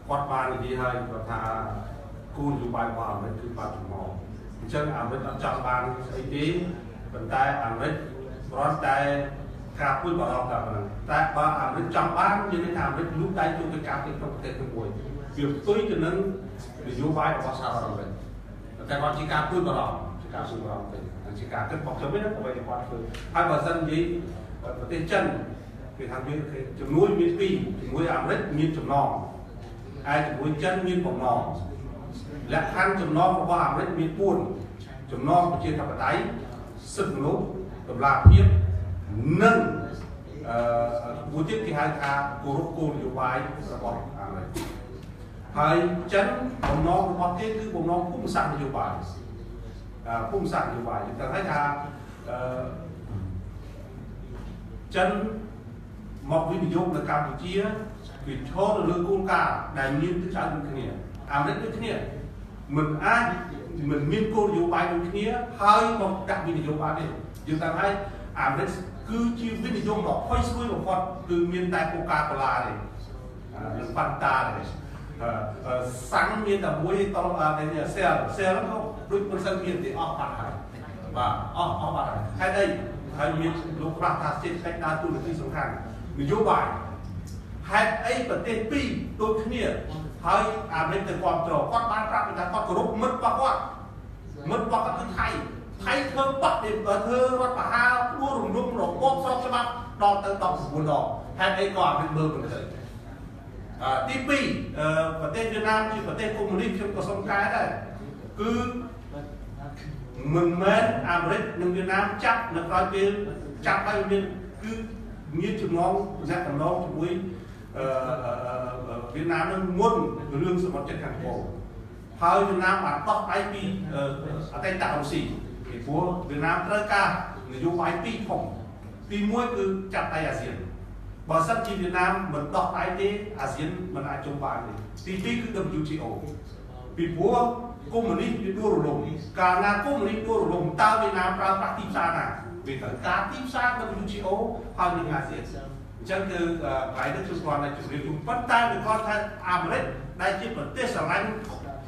គាត់បាននិយាយហើយគាត់ថាគោលនយោបាយរបស់អាមេរិកគឺបាត់ចំហអញ្ចឹងអាមេរិកអត់ចង់បានស្អីទេប៉ុន្តែអាមេរិកគ្រាន់តែការពួយបារម្ភតែប៉ុណ្ណឹងតែបើអាមេរិកចង់បាននិយាយថាអាមេរិកលូកដៃជួយទៅការពីក្នុងប្រទេសទាំងមួយវាផ្ទុយទៅនឹងនយោបាយរបស់សហរដ្ឋអាមេរិកតែគាត់ជាការពួយបារម្ភជាការពួយបារម្ភទេជាការគិតរបស់ខ្ញុំទេអ្វីដែលគាត់ធ្វើហើយបើសិននិយាយប្រទេសចិនគេថាមានជំនួយមាន2ជាមួយអាមេរិកមានចំណងហើយជាមួយចិនមានបំណងលក្ខខណ្ឌចំណងរបស់អាមេរិកមាន4ចំណងប្រជាធិបតេយ្យសិទ្ធិមនុស្សតម្លាភាពនិងមួយទៀតគេហៅថាគោរពគោលនយោបាយរបស់អាមេរិកហើយចិនបំណងរបស់គេគឺបំណងភូមិសាស្ត្រនយោបាយភូមិសាស្ត្រនយោបាយតែឲ្យថាចិនមកវិនិយោគនៅកម្ពុជាវាឈរទៅលើគោលការណ៍ដែលមានទិសដៅដូចគ្នាអាមេរិកដូចគ្នាមិនអាចមិនមានគោលនយោបាយដូចគ្នាហើយមកដាក់វិនិយោគបានទេយើងតាមឲ្យអាមេរិកគឺជាវិនិយោគដ៏ហុយស្រួយបំផុតគឺមានតែគោលការណ៍ដុល្លារទេនិងបន្តាទេសាំងមានតែមួយតលសេលនោះដូចមិនសូវមានទេអស់បាត់ហើយបាទអស់បាត់ហើយហើយមានលោកប្រាស់ថាសេដ្ឋកិច្ចដើរតួនាទីសំខាន់នយោបាយហេតុអីប្រទេសពីរដូចគ្នាហើយអាមេរិកទៅគ្រប់គ្រងគាត់បានប្រាប់ថាគាត់គោរពមិត្តរបស់គាត់គឺថៃធ្វើបាត់ទេធ្វើរដ្ឋបហាពួររំលំរបបស្របច្បាប់ដល់ទៅ19ដងហេតុអីក៏អាមេរិកមើលមិនឃើញទី2ប្រទេសវៀតណាមជាប្រទេសកុម្មុយនីសខ្ញុំក៏សុំកែដែរគឺមិនមែនអាមេរិកនិងវៀតណាមចាប់នៅក្រោយពេលចាប់ហើយមានចំណងអ្នកតំណងជាមួយវៀតណាមនឹងមុនរឿងសមុទ្រជិតខាងត្បូងហើយវៀតណាមបានដោះដៃពីអតីតរុស្ស៊ីពីព្រោះវៀតណាមត្រូវការនយោបាយ2ធំទី1គឺចាប់ដៃអាស៊ានបើសិនជាវៀតណាមមិនដោះដៃទេអាស៊ានមិនអាចចូលបានទេទី2គឺ WTO ពីព្រោះកុម្មុយនីសវាដួលរលំកាលណាកុម្មុយនីសដួលរលំតើវៀតណាមប្រើប្រាស់ទីផ្សារណាវាត្រូវការទីផ្សារ WTO ហើយនឹងអាស៊ានអញ្ចឹងគឺហើយនេះគឺគាត់តែជម្រាបជូនប៉ុន្តែវាគាត់ថាអាមេរិកដែលជាប្រទេសស្រឡាញ់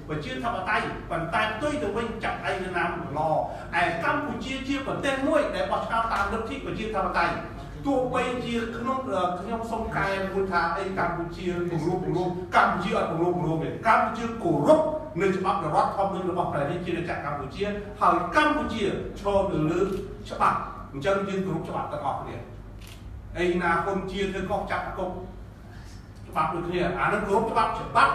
ប្រជាធិបតេយ្យប៉ុន្តែផ្ទុយទៅវិញចាប់ដៃវៀតណាមល្អឯកម្ពុជាជាប្រទេសមួយដែលបោះឆ្នោតតាមលទ្ធិប្រជាធិបតេយ្យទោះបីជាក្នុងខ្ញុំសុំកែមួយថាអីកម្ពុជាគោរពកម្ពុជាអត់គោរពទេកម្ពុជាគោរពនៅច្បាប់រដ្ឋធម្មនុញ្ញរបស់ព្រះរាជាណាចក្រកម្ពុជាហើយកម្ពុជាឈរទៅលើច្បាប់អញ្ចឹងយើងគោរពច្បាប់ទាំងអស់គ្នាអីណាគុនជាធ្វើខុសចាប់គុកច្បាប់ដូចគ្នាអានឹងគោរពច្បាប់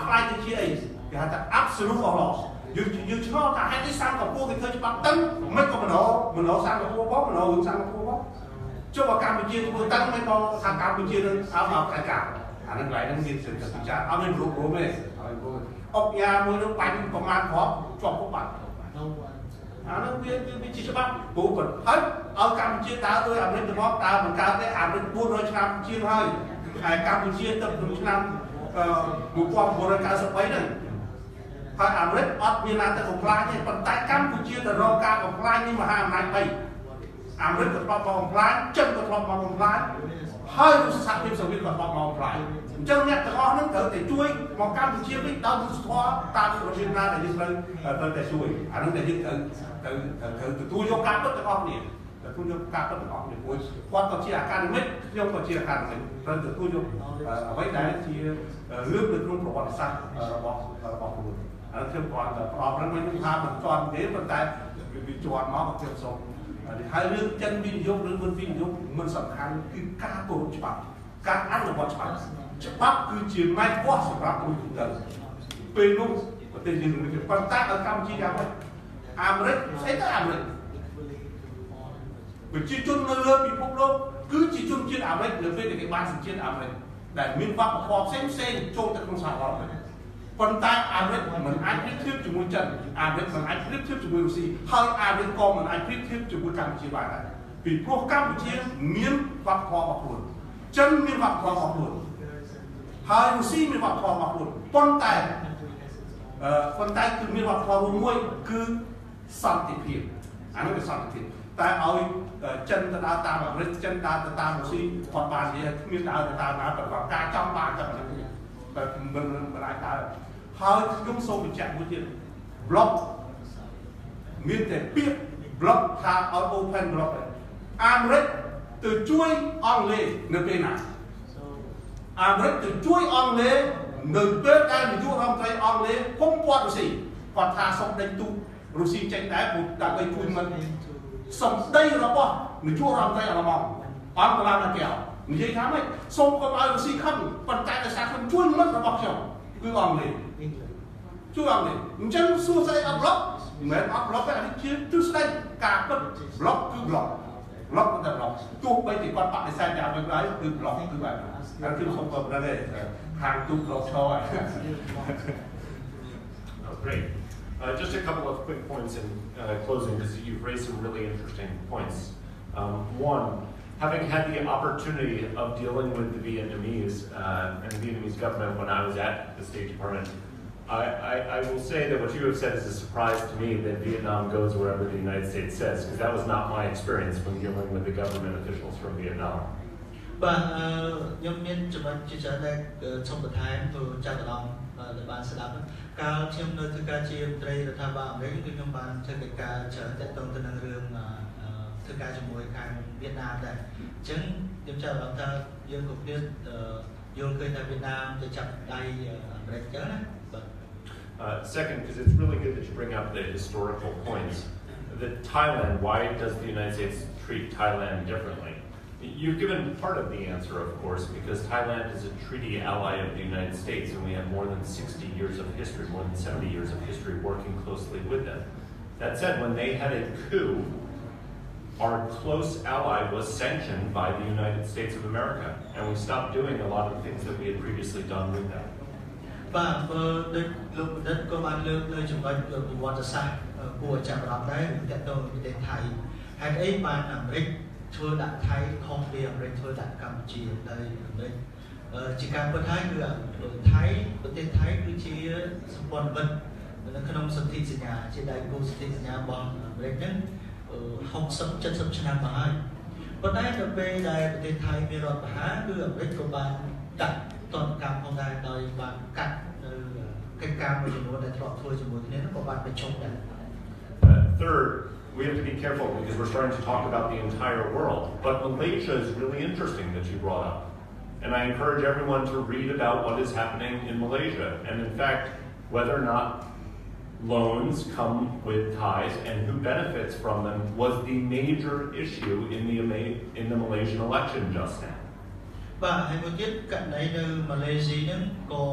ខ្លាយទៅជាអីគេហៅថា absolute of law យើងឆ្ងល់ថាហេតុនេះសិង្ហបុរីគេធ្វើច្បាប់តឹងមិនក៏មនោសិង្ហបុរីបងមនោរឿងសិង្ហបុរីបងចុះបើកម្ពុជាធ្វើតឹងមិនក៏ថាកម្ពុជានឹងអត់ខែការអានឹងកន្លែងហ្នឹងមានសិទ្ធិពិចារណាអត់មានរូបរួមទេអុកញ៉ាមួយនឹងបាញ់ប្រមាណគ្រាប់ជាប់គុកបាត់អានឹងវាជាច្បាប់ព្រោះហើយឲ្យកម្ពុជាតើដោយអាមេរិកទៅមកតើបង្កើតទេអាមេរិក400ឆ្នាំជាងហើយហើយកម្ពុជាទៅក្នុងឆ្នាំ1993ហ្នឹងហើយអាមេរិកអត់មានណាទៅបំផ្លាញទេប៉ុន្តែកម្ពុជាទៅរកការបំផ្លាញនេះមហាអំណាច3អាមេរិកក៏ធ្លាប់មកបំផ្លាញចិនក៏ធ្លាប់មកបំផ្លាញហើយសហភាពសូវៀតក៏ធ្លាប់មកបំផ្លាញអញ្ចឹងអ្នកទាំងអស់ហ្នឹងត្រូវតែជួយមកកម្ពុជាវិញដោយវិស្វករតាមរបៀបណាដែលយើងត្រូវតែជួយអាហ្នឹងដែលយើងត្រូវទទួលយកការពិតទាំងអស់គ្នាទទួលយកការពិតទាំងអស់គ្នាព្រោះគាត់ក៏ជាអាកាដេមិកខ្ញុំក៏ជាអាកាដេមិកត្រូវទទួលយកអ្វីដែលជារឿងនៅក្នុងប្រវត្តិសាស្ត្ររបស់ខ្លួនអានេះខ្ញុំគាត់ប្រអប់ហ្នឹងមិនថាមិនទាន់ទេប៉ុន្តែវាជាប់មកខ្ញុំសូមហើយរឿងចិនវិនិយោគឬមិនវិនិយោគមិនសំខាន់គឺការគោរពច្បាប់ការអនុវត្តច្បាប់គឺជាម៉ែកោះសម្រាប់មួយទៅពេលនោះប្រទេសយើងនឹងប៉ុន្តែឲ្យកម្ពុជាយ៉ាងម៉េចអាមេរិកស្អីទៅអាមេរិកប្រជាជននៅលើពិភពលោកគឺជាជនជាតិអាមេរិកនៅពេលដែលគេបានសញ្ជាតិអាមេរិកដែលមានវប្បធម៌ផ្សេងចូលទៅក្នុងសហរដ្ឋអាមេរិកប៉ុន្តែអាមេរិកមិនអាចប្រៀបធៀបជាមួយចិនអាមេរិកមិនអាចប្រៀបធៀបជាមួយរុស្ស៊ីហើយអាមេរិកក៏មិនអាចប្រៀបធៀបជាមួយកម្ពុជាបានដែរពីព្រោះកម្ពុជាមានវប្បធម៌របស់ខ្លួនចិនមានវប្បធម៌របស់ខ្លួនហើយរុស្ស៊ីមានវប្បធម៌របស់ខ្លួនប៉ុន្តែគឺមានវប្បធម៌រួមមួយគឺសន្តិភាពអានោះគឺសន្តិភាពតែឲ្យចិនទៅដើរតាមអាមេរិកចិនដើរទៅតាមរុស្ស៊ីគាត់បាននិយាយគ្មានដើរទៅតាមណាតែគាត់ការចង់បានតែប៉ុណ្ណឹងតែមិនអាចដើរហើយខ្ញុំសូមបញ្ជាក់មួយទៀត block មានតែពាក្យ block ថាឲ្យ open block អាមេរិកទៅជួយអង់គ្លេសនៅពេលណាអាមេរិកទៅជួយអង់គ្លេសនៅពេលដែលនាយករដ្ឋមន្ត្រីអង់គ្លេសពុំពាត់រុស្ស៊ីគាត់ថាសុំដេញទូរុស្ស៊ីចេញដែរព្រោះដើម្បីជួយមិនសម្ដីរបស់នាយករដ្ឋមន្ត្រីអាល្លឺម៉ង់អង្គឡានកែវនិយាយថាម៉េចសូមកុំឲ្យរុស្ស៊ីខឹងប៉ុន្តែដោយសារខ្ញុំជួយមិត្តរបស់ខ្ញុំគឺអង់គ្លេសជួយអង់គ្លេសអញ្ចឹងសួរស្អីអត់ប្លុកមិនមែនអត់ប្លុកទេអានេះជាទស្សនៈការពិតប្លុកគឺប្លុកប្លុកតែប្លុកទោះបីជាគាត់បដិសេធយ៉ាងដូចដែរគឺប្លុកគឺបែបហ្នឹងហើយខ្ញុំសូមក៏ប្រដៅខាងទូប្លុកឈរ Great. Just a couple of quick points in closing, because you've raised some really interesting points. One, having had the opportunity of dealing with the Vietnamese and the Vietnamese government when I was at the State Department, I will say that what you have said is a surprise to me that Vietnam goes wherever the United States says, because that was not my experience when dealing with the government officials from Vietnam. បាទខ្ញុំមានចំណុចជាច្រើនដែលសូមបន្ថែមទៅចាត់អារម្មណ៍ដែលបានស្ដាប់កាលខ្ញុំនៅធ្វើការជាមន្ត្រីរដ្ឋាភិបាលអាមេរិកគឺខ្ញុំបានធ្វើកិច្ចការច្រើនទាក់ទងទៅនឹងរឿងធ្វើការជាមួយខាងវៀតណាមដែរអញ្ចឹងខ្ញុំចាត់អារម្មណ៍ថាយើងគ្រប់គ្នាយល់ឃើញថាវៀតណាមទៅចាប់ដៃអាមេរិកអញ្ចឹងណាបាទ Second, because it's really good that you bring up the historical points. That Thailand, why does the United States treat Thailand differently? You've given part of the answer, of course, because Thailand is a treaty ally of the United States, and we have more than 60 years of history, more than 70 years of history working closely with them. That said, when they had a coup, our close ally was sanctioned by the United States of America, and we stopped doing a lot of the things that we had previously done with them. បាទដូចលោកបណ្ឌិតក៏បានលើកនៅចំណុចប្រវត្តិសាស្ត្រគួរចាប់អារម្មណ៍ដែរទាក់ទងនឹងប្រទេសថៃហេតុអីបានអាមេរិកធ្វើដាក់ថៃខុសពីអាមេរិកធ្វើដាក់កម្ពុជាដោយអាមេរិកជាការពិតហើយគឺថៃប្រទេសថៃគឺជាសម្ព័ន្ធមិត្តនៅក្នុងសន្ធិសញ្ញាជាដៃគូសន្ធិសញ្ញារបស់អាមេរិកហ្នឹង60-70 ឆ្នាំមកហើយប៉ុន្តែដល់ពេលដែលប្រទេសថៃមានរដ្ឋប្រហារគឺអាមេរិកក៏បានដាក់ទណ្ឌកម្មផងដែរដោយបានកាត់នៅកិច្ចការមួយចំនួនដែលធ្លាប់ធ្វើជាមួយគ្នានោះក៏បានបញ្ចុះដែរ Third, we have to be careful because we're starting to talk about the entire world. But Malaysia is really interesting that you brought up. And I encourage everyone to read about what is happening in Malaysia. And in fact, whether or not loans come with ties and who benefits from them was the major issue in the Malaysian election just now. បាទហើយមួយទៀតករណីនៅម៉ាឡេស៊ីហ្នឹងក៏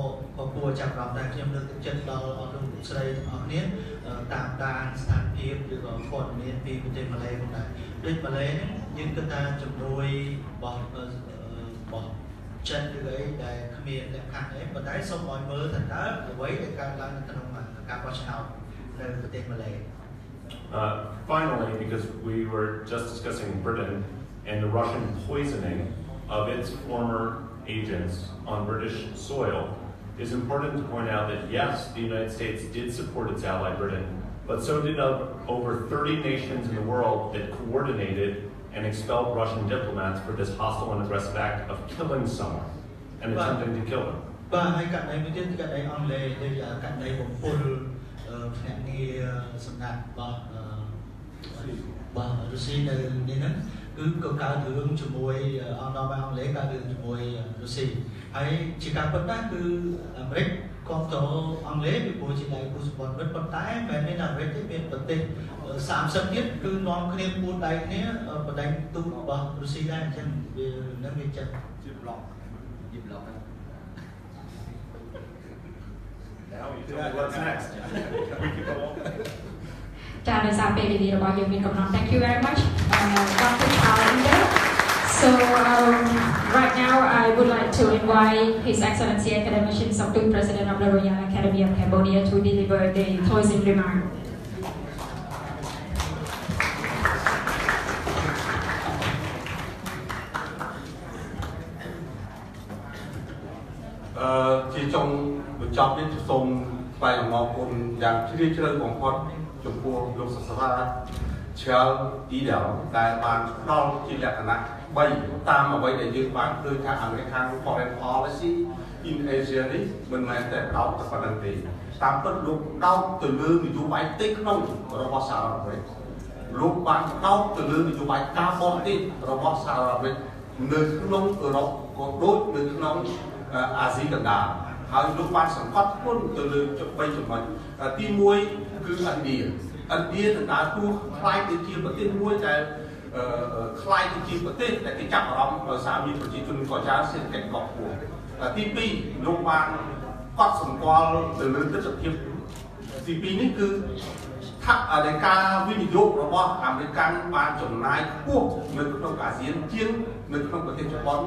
គួរចាប់អារម្មណ៍ដែរខ្ញុំលើកទឹកចិត្តដល់អស់លោកស្រីទាំងអស់គ្នាតាមដានស្ថានភាពឬក៏ព័ត៌មានពីប្រទេសម៉ាឡេផងដែរដូចម៉ាឡេហ្នឹងយើងគិតថាជំនួយរបស់ចិនឬអីដែលគ្មានលក្ខខណ្ឌអីប៉ុន្តែសូមឲ្យមើលថាតើអ្វីដែលកើតឡើងនៅក្នុងការបោះឆ្នោតនៅប្រទេសម៉ាឡេ Finally, because we were just discussing Britain and the Russian poisoning of its former agents on British soil, it's important to point out that yes, the United States did support its ally Britain, but so did over 30 nations in the world that coordinated and expelled Russian diplomats for this hostile and aggressive act of killing someone and attempting to kill them. បាទហើយករណីមួយទៀតគឺករណីអង់គ្លេសដូចករណីបំពុលភ្នាក់ងារសម្ងាត់របស់រុស្ស៊ីនៅនេះហ្នឹងគឺក៏កើតរឿងជាមួយអង្គការអង់គ្លេសកើតរឿងជាមួយរុស្ស៊ីហើយជាការពិតណាស់គឺអាមេរិកគ្រប់គ្រងអង់គ្លេសពីព្រោះជាដៃគូសម្ព័ន្ធមិត្តប៉ុន្តែមិនមែនអាមេរិកទេមានប្រទេស30ទៀតគឺនាំគ្នាពួនដៃគ្នាបដិញទូតរបស់រុស្ស៊ីដែរអញ្ចឹងវានឹងវាចិត្តជាប្លុកNow you tell me what's next. We can go on. ចាដោយសារពេលវេលារបស់យើងមានកំណត់ Thank you very much Dr. Challenger So right now I would like to invite His Excellency Academician Substitute President of the Royal Academy of Cambodia to deliver the closing remark. Chỉ trong chọn đến sông vài ngọc cùng dạng chơi chơi bóng phật chụp phù lục sả chờ tí đảo đại bàn đo chỉ là cái bay tam mà bay để dương bán đưa thang American foreign policy in Asia đấy mình lại để đau tập đoàn tiền tam bất lục đau từ lương thì chú bay tích nông rồi bao sao rồi lục bán đau từ lương thì chú bay carbon tích rồi bao sao rồi nơi nông ở đó có đốt nơi nông Asia gần đàហើយលោកបានសង្កត់ធ្ងន់ទៅលើ3ចំណុចទី1គឺឥណ្ឌានឹងដើរតួខ្លាយទៅជាប្រទេសមួយដែលខ្លាយទៅជាប្រទេសដែលគេចាប់អារម្មណ៍ដោយសារមានប្រជាជនក៏ច្រើនសេដ្ឋកិច្ចក៏ខ្ពស់ទី2លោកបានកត់សម្គាល់ទៅលើទស្សនវិជ្ជាទី2នេះគឺថាការវិនិយោគរបស់អាមេរិកបានចំណាយខ្ពស់នៅក្នុងអាស៊ានជាងនៅក្នុងប្រទេសជប៉ុន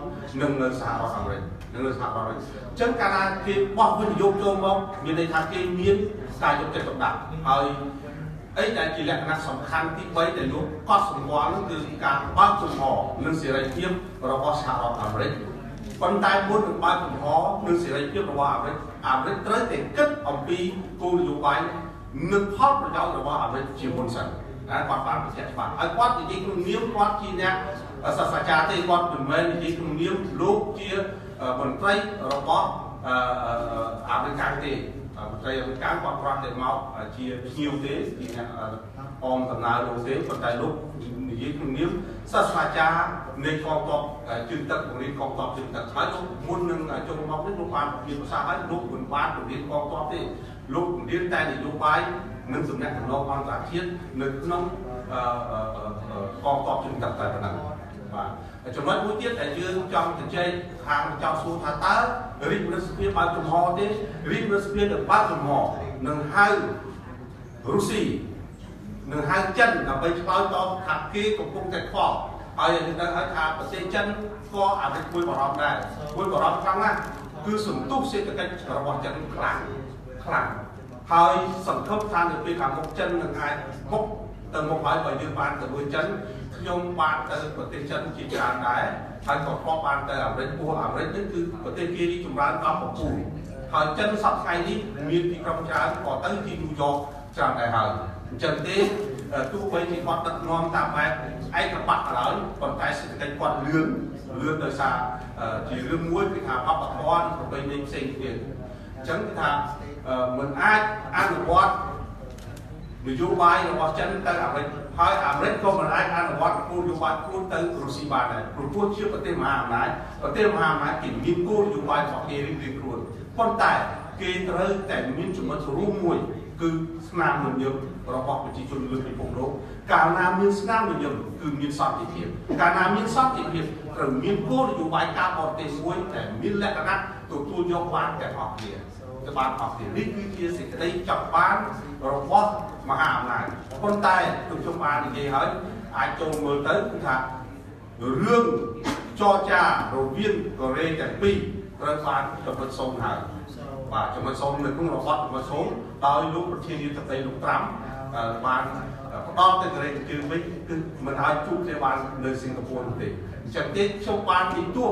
និងនៅសហរដ្ឋអាមេរិកនៅសហរដ្ឋអាមេរិកអញ្ចឹងកាលណាគេបោះវិនិយោគចូលមកមានន័យថាគេមានការយកចិត្តទុកដាក់ហើយអីដែលជាលក្ខណៈសំខាន់ទី3ដែលលោកកត់សម្គាល់នោះគឺការបើកចំហនិងសេរីភាពរបស់សហរដ្ឋអាមេរិកប៉ុន្តែមុននឹងបើកចំហនិងសេរីភាពរបស់អាមេរិកត្រូវតែគិតអំពីគោលនយោបាយនឹងផលប្រយោជន៍របស់អាមេរិកជាមុនសិនគាត់បានបញ្ជាក់ច្បាស់ហើយគាត់និយាយក្នុងនាមគាត់ជាអ្នកសាស្ត្រាចារ្យទេគាត់មិនមែននិយាយក្នុងនាមលោកជាមន្ត្រីរបស់អាមេរិកទេមន្ត្រីអាមេរិកគាត់ប្រត់តែមកជាភ្ញៀវទេជាអ្នកអមដំណើរលោកទេប៉ុន្តែលោកនិយាយក្នុងនាមសាស្ត្រាចារ្យនៃកងទ័ពជើងទឹកបង្រៀនកងទ័ពជើងទឹកហើយលោកមុននឹងចូលមកនេះលោកបានមានប្រសាសន៍ហើយលោកមិនបានបង្រៀនកងទ័ពទេលោកបង្រៀនតែនយោបាយនិងសំណាក់ដំណងអន្តរជាតិនៅក្នុងកងទ័ពជើងទឹកតែប៉ុណ្ណឹងបាទចំណុចមួយទៀតដែលយើងចង់ជជែកខាងចង់សួរថាតើរាជរដ្ឋសភាបើកចំហទេរាជរដ្ឋសភាដែលបើកចំហនឹងហៅរុស្ស៊ីនឹងហៅចិនដើម្បីឆ្លើយតបថាគេកំពុងតែខ្វល់ហើយយើងដឹងហើយថាប្រទេសចិនក៏អាចជួយបារម្ភដែរជួយបារម្ភខ្លាំងណាស់គឺសន្ទុះសេដ្ឋកិច្ចរបស់ចិនខ្លាំងហើយសង្ឃឹមថានៅពេលខាងមុខចិននឹងអាចមុខទៅមុខហើយបើយើងបានទៅមួយចិនខ្ញុំបានទៅប្រទេសចិនជាច្រើនដែរហើយក៏ធ្លាប់បានទៅអាមេរិកព្រោះអាមេរិកនេះគឺប្រទេសគេរីកចម្រើនដល់កំពូលហើយចិនសប្តាហ៍ថ្ងៃនេះមានទីក្រុងច្រើនក៏ទៅទីញូវយ៉កច្រើនដែរហើយអញ្ចឹងទេទោះបីជាគាត់ដឹកនាំតាមបែបឯកបៈក៏ដោយប៉ុន្តែសេដ្ឋកិច្ចគាត់លឿនដោយសារជារឿងមួយគឺថាបព្វធម៌ប្រពៃណីផ្សេងទៀតអញ្ចឹងគឺថាមិនអាចអនុវត្តនយោបាយរបស់ចិនទៅអាមេរិកហើយអាមេរិកក៏មិនអាចអនុវត្តគោលនយោបាយខ្លួនទៅរុស្ស៊ីបានដែរព្រោះជាប្រទេសមហាអំណាចគេមានគោលនយោបាយរបស់គេរៀងៗខ្លួនប៉ុន្តែគេត្រូវតែមានចំណុចរួមមួយ គឺស្នាមញញឹមរបស់ប្រជាជនលើពិភពលោកកាលណាមានស្នាមញញឹមគឺមានសន្តិភាពកាលណាមានសន្តិភាពត្រូវមានគោលនយោបាយការបរទេសមួយដែលមានលក្ខណៈទទួលយកបានទាំងអស់គ្នាទៅបានអស់គ្នានេះគឺជាសេចក្តីចាប់បានរបស់មហាអំណាចប៉ុន្តែខ្ញុំបាននិយាយហើយអាចចូលមើលទៅគឺថារឿងចរចារវាងកូរ៉េទាំងពីរត្រូវបានចំណុចសូមហើយបាទចំណុចសូមនៅក្នុងរបបចំណុចសូមដោយលោកប្រធានាធិបតីលោកត្រាំបានផ្ដល់ទៅកូរ៉េទាំងពីរវិញគឺមិនឲ្យជួបគ្នាបាននៅសិង្ហបុរីទេអញ្ចឹងទេខ្ញុំបាននិយាយទោះ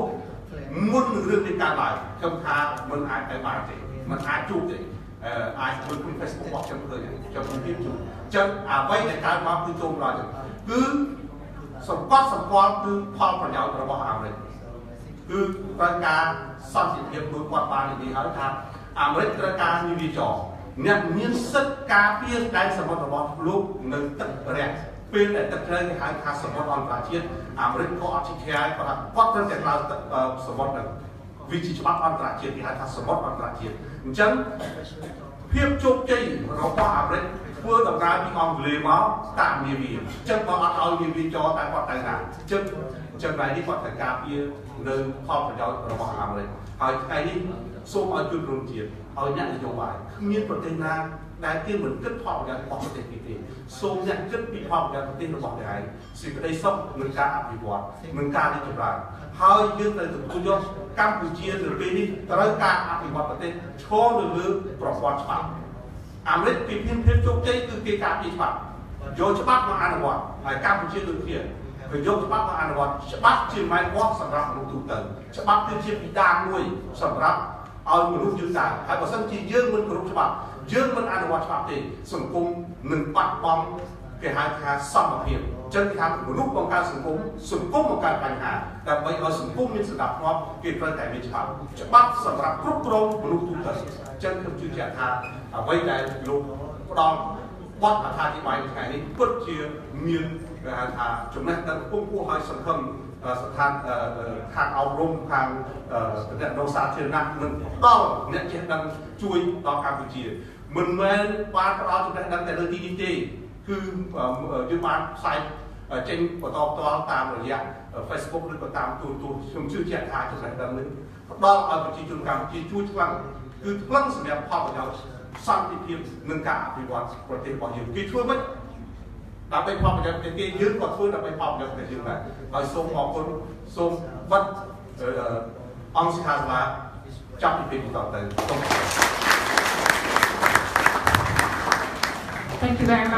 មុនរឿងនេះកើតឡើងខ្ញុំថាមិនអាចទៅបានទេមិនអាចជួបទេអាចមើលក្នុង Facebook របស់ខ្ញុំឃើញខ្ញុំជំរាបជូនអញ្ចឹងអ្វីដែលកើតមកគឺចូលមកគឺសម្ពាល់គឺផលប្រយោជន៍របស់អាមេរិកគឺត្រូវការសន្តិភាពដោយគាត់បាននិយាយហើយថាអាមេរិកត្រូវការនាវាចរអ្នកមានសិទ្ធិការពារដែនសមុទ្ររបស់លោកនៅទឹករះពេលដែលទឹកជ្រៅគេហៅថាសមុទ្រអន្តរជាតិអាមេរិកក៏អត់ជិះខ្លាយគាត់ត្រូវតែឡើងទឹកសមុទ្រហ្នឹងវាជាច្បាប់អន្តរជាតិគេហៅថាសមុទ្រអន្តរជាតិអញ្ចឹងភាពជោគជ័យរបស់អាមេរិកធ្វើដំណើរពីអង្គាមកតាមនាវាអញ្ចឹងគាត់អត់ឲ្យនាវាចរតែគាត់ទៅណាអញ្ចឹងថ្ងៃនេះគាត់ត្រូវការពារនៅផលប្រយោជន៍របស់អាមេរិកហើយថ្ងៃនេះសូមឲ្យជួយរួមជាតិឲ្យអ្នកនយោបាយគ្មានប្រទេសណាដែលគេមិនគិតផលប្រយោជន៍របស់ប្រទេសទេសូមអ្នកគិតពីផលប្រយោជន៍ប្រទេសរបស់ខ្លួនឯងសេចក្តីសុខនឹងការអភិវឌ្ឍនឹងការរីកចម្រើនហើយយើងត្រូវទទួលយកកម្ពុជានៅពេលនេះត្រូវការអភិវឌ្ឍប្រទេសឈរនៅលើប្រព័ន្ធច្បាប់អាមេរិកពីភាពជោគជ័យគឺគេការពារច្បាប់យកច្បាប់មកអនុវត្តហើយកម្ពុជាដូចគ្នាគឺយកច្បាប់មកអនុវត្តច្បាប់ជាម៉ែវ៉ាត់សម្រាប់មនុស្សទូទៅច្បាប់គឺជាបិតាមួយសម្រាប់ឲ្យមនុស្សយល់ដែរហើយបើសិនជាយើងមិនគោរពច្បាប់យើងមិនអនុវត្តច្បាប់ទេសង្គមនឹងបាត់បង់គេហៅថាសមភាពចឹងគេថាមនុស្សបង្កើតសង្គមបង្កើតបញ្ហាដើម្បីឲ្យសង្គមមានសណ្ដាប់ធ្នាប់គេត្រូវតែមានច្បាប់សម្រាប់គ្រប់គ្រងមនុស្សទូទៅចឹងខ្ញុំជឿជាក់ថាអ្វីដែលលោកផ្ដល់បទអត្ថាធិប្បាយថ្ងៃនេះពិតជាមានគេហៅថាចំណេះដឹងពុះឲ្យសង្ឃឹមស្ថានខាងអប់រំខាងតំណែងសាធារណៈនឹងផ្ដល់អ្នកចេះដឹងជួយដល់កម្ពុជាមិនមែនបានផ្ដល់ចំណេះដឹងតែលើទីនេះទេគឺយើងបានផ្សាយចេញបន្តផ្ទាល់តាមរយៈ Facebook ឬក៏តាមទូរទស្សន៍ខ្ញុំជឿជាក់ថាចំណេះដឹងនេះផ្ដល់ឲ្យប្រជាជនកម្ពុជាជួយខ្លាំងគឺខ្លាំងសម្រាប់ផលប្រយោជន៍សន្តិភាពនិងការអភិវឌ្ឍប្រទេសរបស់យើងគេធ្វើមិនដើម្បីផលប្រយោជន៍ប្រទេសគេយើងក៏ធ្វើដើម្បីផលប្រយោជន៍ប្រទេសយើងដែរហើយសូមអរគុណសូមវត្តអង្គសិក្ខាសាលាចាប់ពីពេលនេះតទៅ Thank you very much.